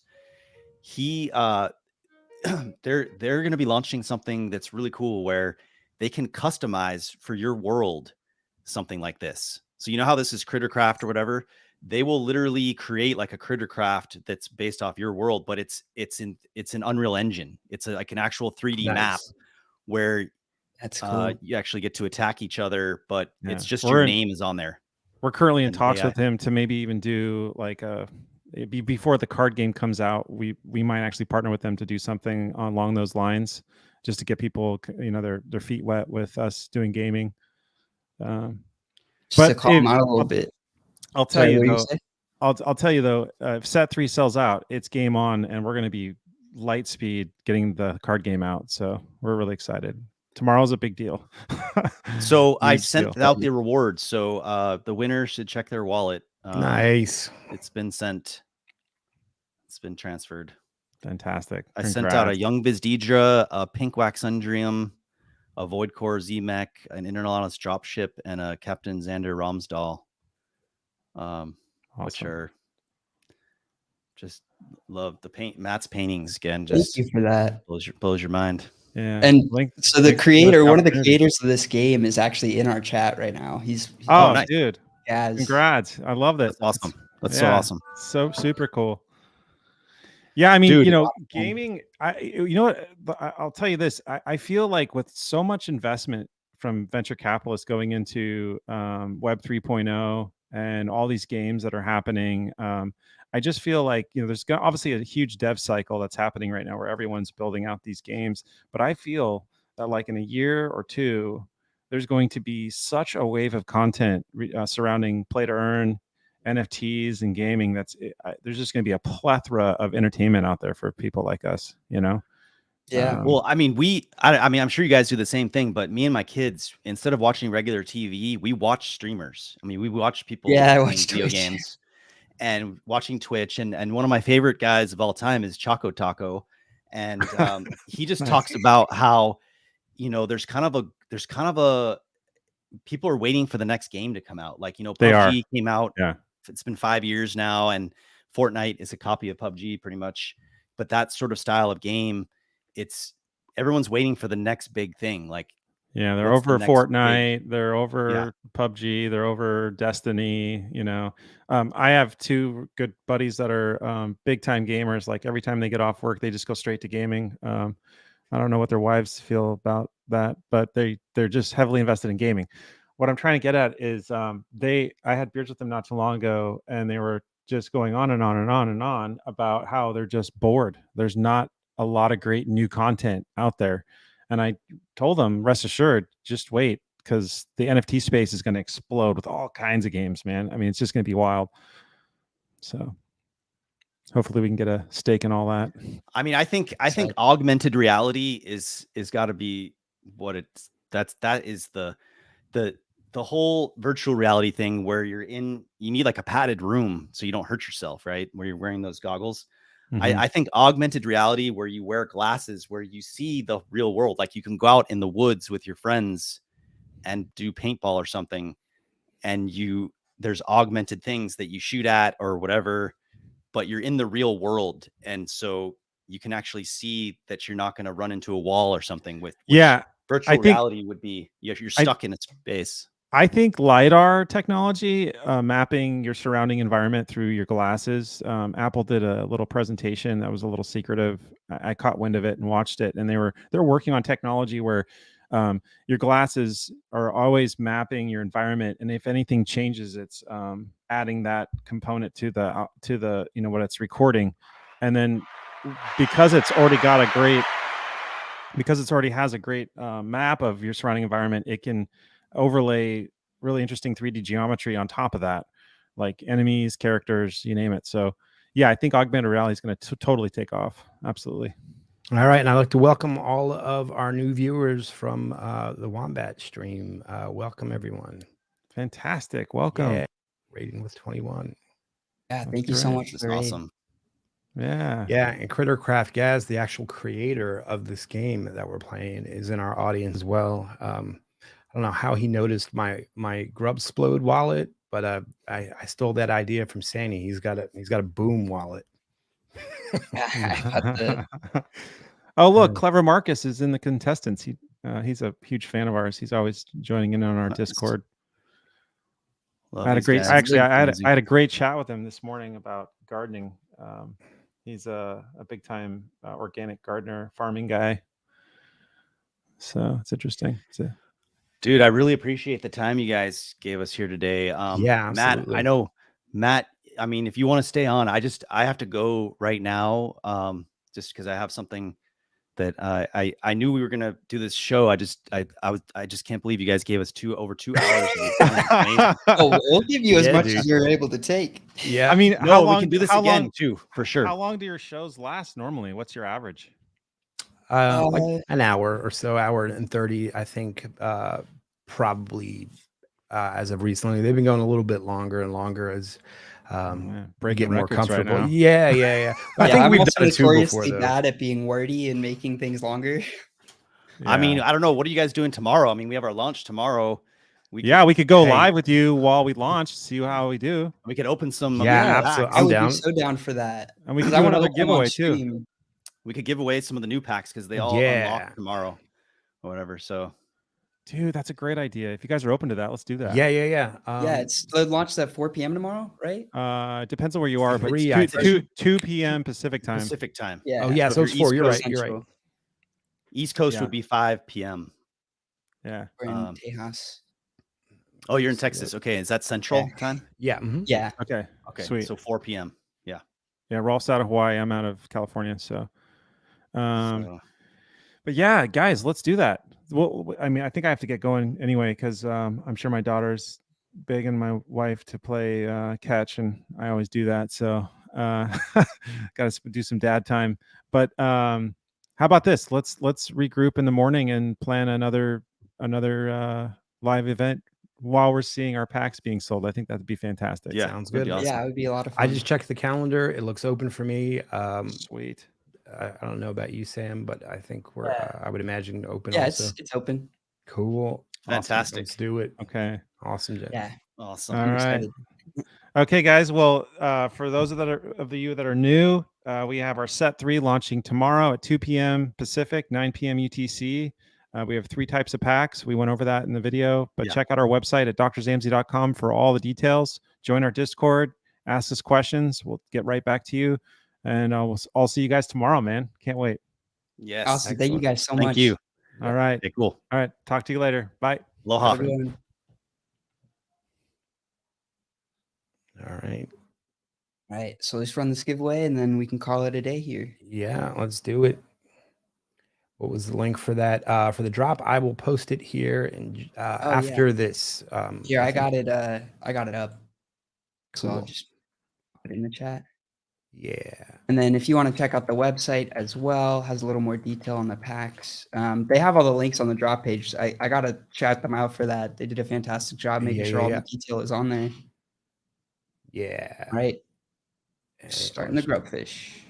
They're going to be launching something that's really cool where they can customize for your world something like this. So you know how this is Crittercraft or whatever? They will literally create like a Crittercraft that's based off your world, but it's an Unreal Engine. It's like an actual 3D map where that's cool. You actually get to attack each other, but it's just your name is on there. We're currently in talks with him to maybe even do like before the card game comes out, we might actually partner with them to do something along those lines, just to get people, their feet wet with us doing gaming. Just to calm them out a little bit. I'll tell you though. I'll tell you though. If Set 3 sells out, it's game on, and we're going to be light speed getting the card game out. So we're really excited. tomorrow's a big deal. So I Huge sent deal. out the rewards. So the winner should check their wallet. Nice. It's been sent. It's been transferred. Fantastic. I sent out a Young Vizdidra, a Pink Wax Undrium, a Void Core Z-Mech, an Internautilus Dropship, and a Captain Xander Romsdahl. Which are just love the paint. Matt's paintings again. Just Thank you for that. Blows your mind. Yeah. And so the creator, one of the creators of this game, is actually in our chat right now. He's nice. Dude. Gaz. Congrats. I love that. That's awesome. That's so awesome. So super cool. Yeah, I mean, Dude, you know, gaming, you know what, I'll tell you this. I feel like with so much investment from venture capitalists going into Web 3.0 and all these games that are happening, I just feel like, you know, there's obviously a huge dev cycle that's happening right now where everyone's building out these games. But I feel that like in a year or two, there's going to be such a wave of content surrounding play to earn, NFTs and gaming. There's just going to be a plethora of entertainment out there for people like us, you know? Yeah. Well, I mean, I mean, I'm sure you guys do the same thing, but me and my kids, instead of watching regular TV, we watch streamers. I mean, we watch people playing video games and watching Twitch. And one of my favorite guys of all time is Choco Taco. And he just talks about how, you know, there's kind of a people are waiting for the next game to come out. Like, you know, PUBG came out. Yeah. It's been 5 years now, and Fortnite is a copy of PUBG pretty much. But that sort of style of game, everyone's waiting for the next big thing. Like, yeah, they're over Fortnite, they're over PUBG, they're over Destiny. You know, I have two good buddies that are big time gamers. Like every time they get off work, they just go straight to gaming. I don't know what their wives feel about that, but they're just heavily invested in gaming. What I'm trying to get at is I had beers with them not too long ago, and they were just going on and on and on and on about how they're just bored. There's not a lot of great new content out there. And I told them, rest assured, just wait, because the NFT space is going to explode with all kinds of games, man. I mean, it's just going to be wild. So hopefully we can get a stake in all that. I mean, I think augmented reality is got to be what that is the whole virtual reality thing where you need like a padded room so you don't hurt yourself, right? Where you're wearing those goggles. Mm-hmm. I think augmented reality where you wear glasses where you see the real world, like you can go out in the woods with your friends and do paintball or something, and there's augmented things that you shoot at or whatever, but you're in the real world, and so you can actually see that you're not going to run into a wall or something with virtual reality would be you're stuck in a space. I think LiDAR technology, mapping your surrounding environment through your glasses. Apple did a little presentation that was a little secretive. I caught wind of it and watched it, and they're working on technology where your glasses are always mapping your environment, and if anything changes, it's adding that component to the you know what it's recording, and then because it's already has a great map of your surrounding environment, it can overlay really interesting 3D geometry on top of that, like enemies, characters, you name it. So yeah, I think augmented reality is going to totally take off. Absolutely. All right, and I'd like to welcome all of our new viewers from the Wombat stream. Welcome everyone. Fantastic. Welcome. Yeah. Rating with 21. Yeah, thank you so much. That's awesome. Yeah. And Crittercraft Gaz, the actual creator of this game that we're playing, is in our audience as well. I don't know how he noticed my Grubsplode wallet, but I stole that idea from Sandy. He's got a Boom wallet. Oh, look, Clever Marcus is in the contestants. He's a huge fan of ours. He's always joining in on our Discord. I had a great chat with him this morning about gardening. He's a big time organic gardener, farming guy. So it's interesting. Dude, I really appreciate the time you guys gave us here today. Yeah, Matt, I know, Matt, I mean, if you want to stay on, I have to go right now, just because I have something that I knew we were gonna do this show. I just can't believe you guys gave us over 2 hours. Oh, we'll give you as much as you're able to take. Yeah, I mean, how long we can do this again too, for sure. How long do your shows last normally? What's your average? Like an hour or so, hour and 30, I think. Probably as of recently, they've been going a little bit longer and longer as we breaking get more records right comfortable. now. Yeah. Well, I think I'm we've also done it too before, notoriously though. bad at being wordy and making things longer. I mean, I don't know. What are you guys doing tomorrow? I mean, we have our launch tomorrow. We could go live with you while we launch, see how we do. We could open some. Yeah, absolutely. I I'm would down. be so down for that. And we could 'Cause I do wanna another open them on giveaway too. stream. We could give away some of the new packs because they all unlock tomorrow or whatever. So, dude, that's a great idea. If you guys are open to that, let's do that. Yeah. Yeah, it's the launch at 4 p.m. tomorrow, right? It depends on where you are, but 2 p.m. Pacific time. Pacific time. Yeah. Oh yeah, so it's 4. You're right. You're right. Central. East Coast would be 5 p.m. Yeah. We're in Tejas. Oh, you're in Texas. Okay, is that Central time? Yeah. Yeah. Okay. Sweet. So 4 p.m. Yeah. Yeah. Rolf's out of Hawaii. I'm out of California. So, but yeah, guys, let's do that. Well, I mean, I think I have to get going anyway because I'm sure my daughter's begging my wife to play catch, and I always do that. So, got to do some dad time. But how about this? Let's regroup in the morning and plan another live event while we're seeing our packs being sold. I think that'd be fantastic. Yeah, sounds good. Awesome. Yeah, it would be a lot of fun. I just checked the calendar. It looks open for me. Sweet. I don't know about you, Sam, but I think we're. I would imagine open. Yeah, also. it's open. Cool. Fantastic. Awesome. Let's do it. Okay. Awesome, Jen. Yeah. Awesome. All right. Okay, guys. Well, for those of you that are new, we have our set 3 launching tomorrow at 2 p.m. Pacific, 9 p.m. UTC. We have 3 types of packs. We went over that in the video, but check out our website at drzammsy.com for all the details. Join our Discord, ask us questions. We'll get right back to you. And I'll see you guys tomorrow, man. Can't wait. Yes. Awesome. Thank you guys so much. Thank you. All right. Okay, cool. All right. Talk to you later. Bye. Aloha. All right. All right. So let's run this giveaway and then we can call it a day here. Yeah, let's do it. What was the link for that? For the drop, I will post it here and after this. Here, I got it up. So I'll Cool. just put it in the chat. Yeah. And then if you want to check out the website as well, has a little more detail on the packs. They have all the links on the drop page. I got to shout them out for that. They did a fantastic job making sure all the detail is on there. Yeah. All right. Starting the grubfish.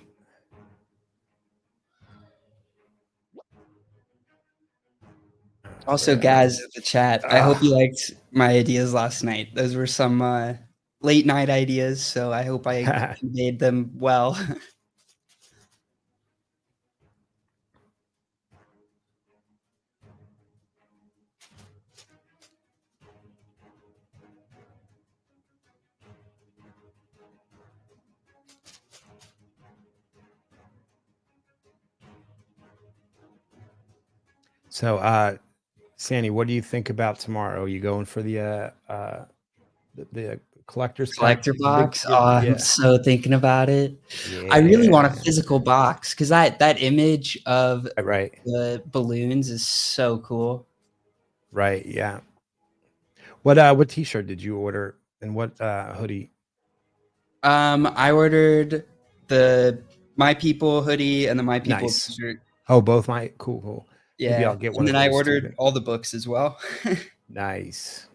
Also, guys, in the chat, I hope you liked my ideas last night. Those were some late night ideas, so I hope I conveyed them well. So, Sandy, what do you think about tomorrow? Are you going for the collector's collector pack? box? I'm so thinking about it. I really want a physical box because that image of the balloons is so cool. Right. Yeah. What t-shirt did you order and what hoodie? I ordered the My People hoodie and the My People t-shirt. Oh, both cool. Yeah. Maybe I'll get one. And then I ordered all the books as well. Nice.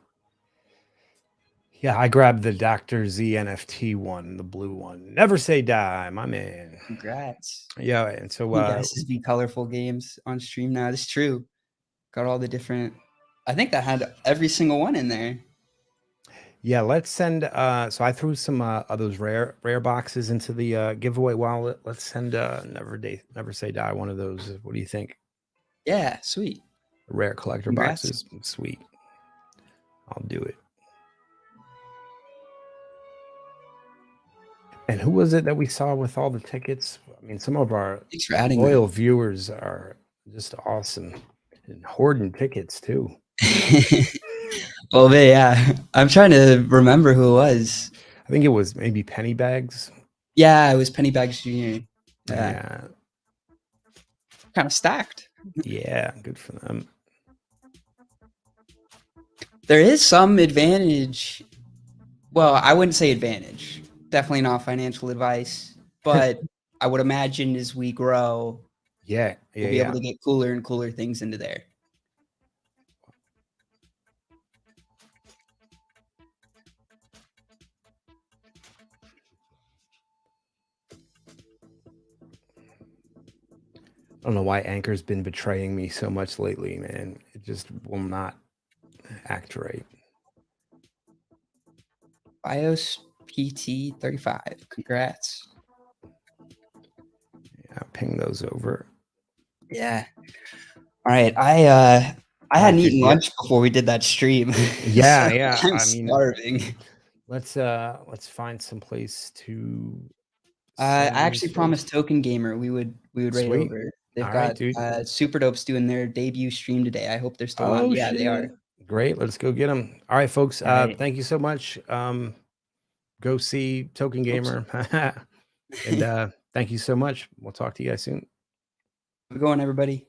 Yeah, I grabbed the Dr. Z NFT one, the blue one. Never say die, my man. Congrats. Yeah, and so you guys just be colorful games on stream now. It's true. Got all the different. I think that had every single one in there. Yeah, let's send. So I threw some of those rare boxes into the giveaway wallet. Let's send Never Say Die one of those. What do you think? Yeah, sweet. Rare collector boxes, sweet. I'll do it. And who was it that we saw with all the tickets? I mean, some of our loyal viewers are just awesome and hoarding tickets too. Well, yeah, I'm trying to remember who it was. I think it was maybe Pennybags. Yeah, it was Pennybags Jr. Yeah. Kind of stacked. Yeah, good for them. There is some advantage. Well, I wouldn't say advantage. Definitely not financial advice. But I would imagine as we grow, Yeah, we'll be able to get cooler and cooler things into there. I don't know why Anchor's been betraying me so much lately, man. It just will not act right. BIOS PT 35. Congrats. Yeah, ping those over. Yeah. All right. I hadn't eaten lunch before we did that stream. Yeah, so yeah. I'm I mean, starving. let's find some place to. I send actually these promised folks. Token Gamer we would raid Sweet. over. They've All got right, dude. Super Dopes doing their debut stream today. I hope they're still on. Yeah, shit. they are. Great. Let's go get them. All right, folks. All right. Thank you so much. Go see Token Gamer. And thank you so much. We'll talk to you guys soon. How's it going, everybody?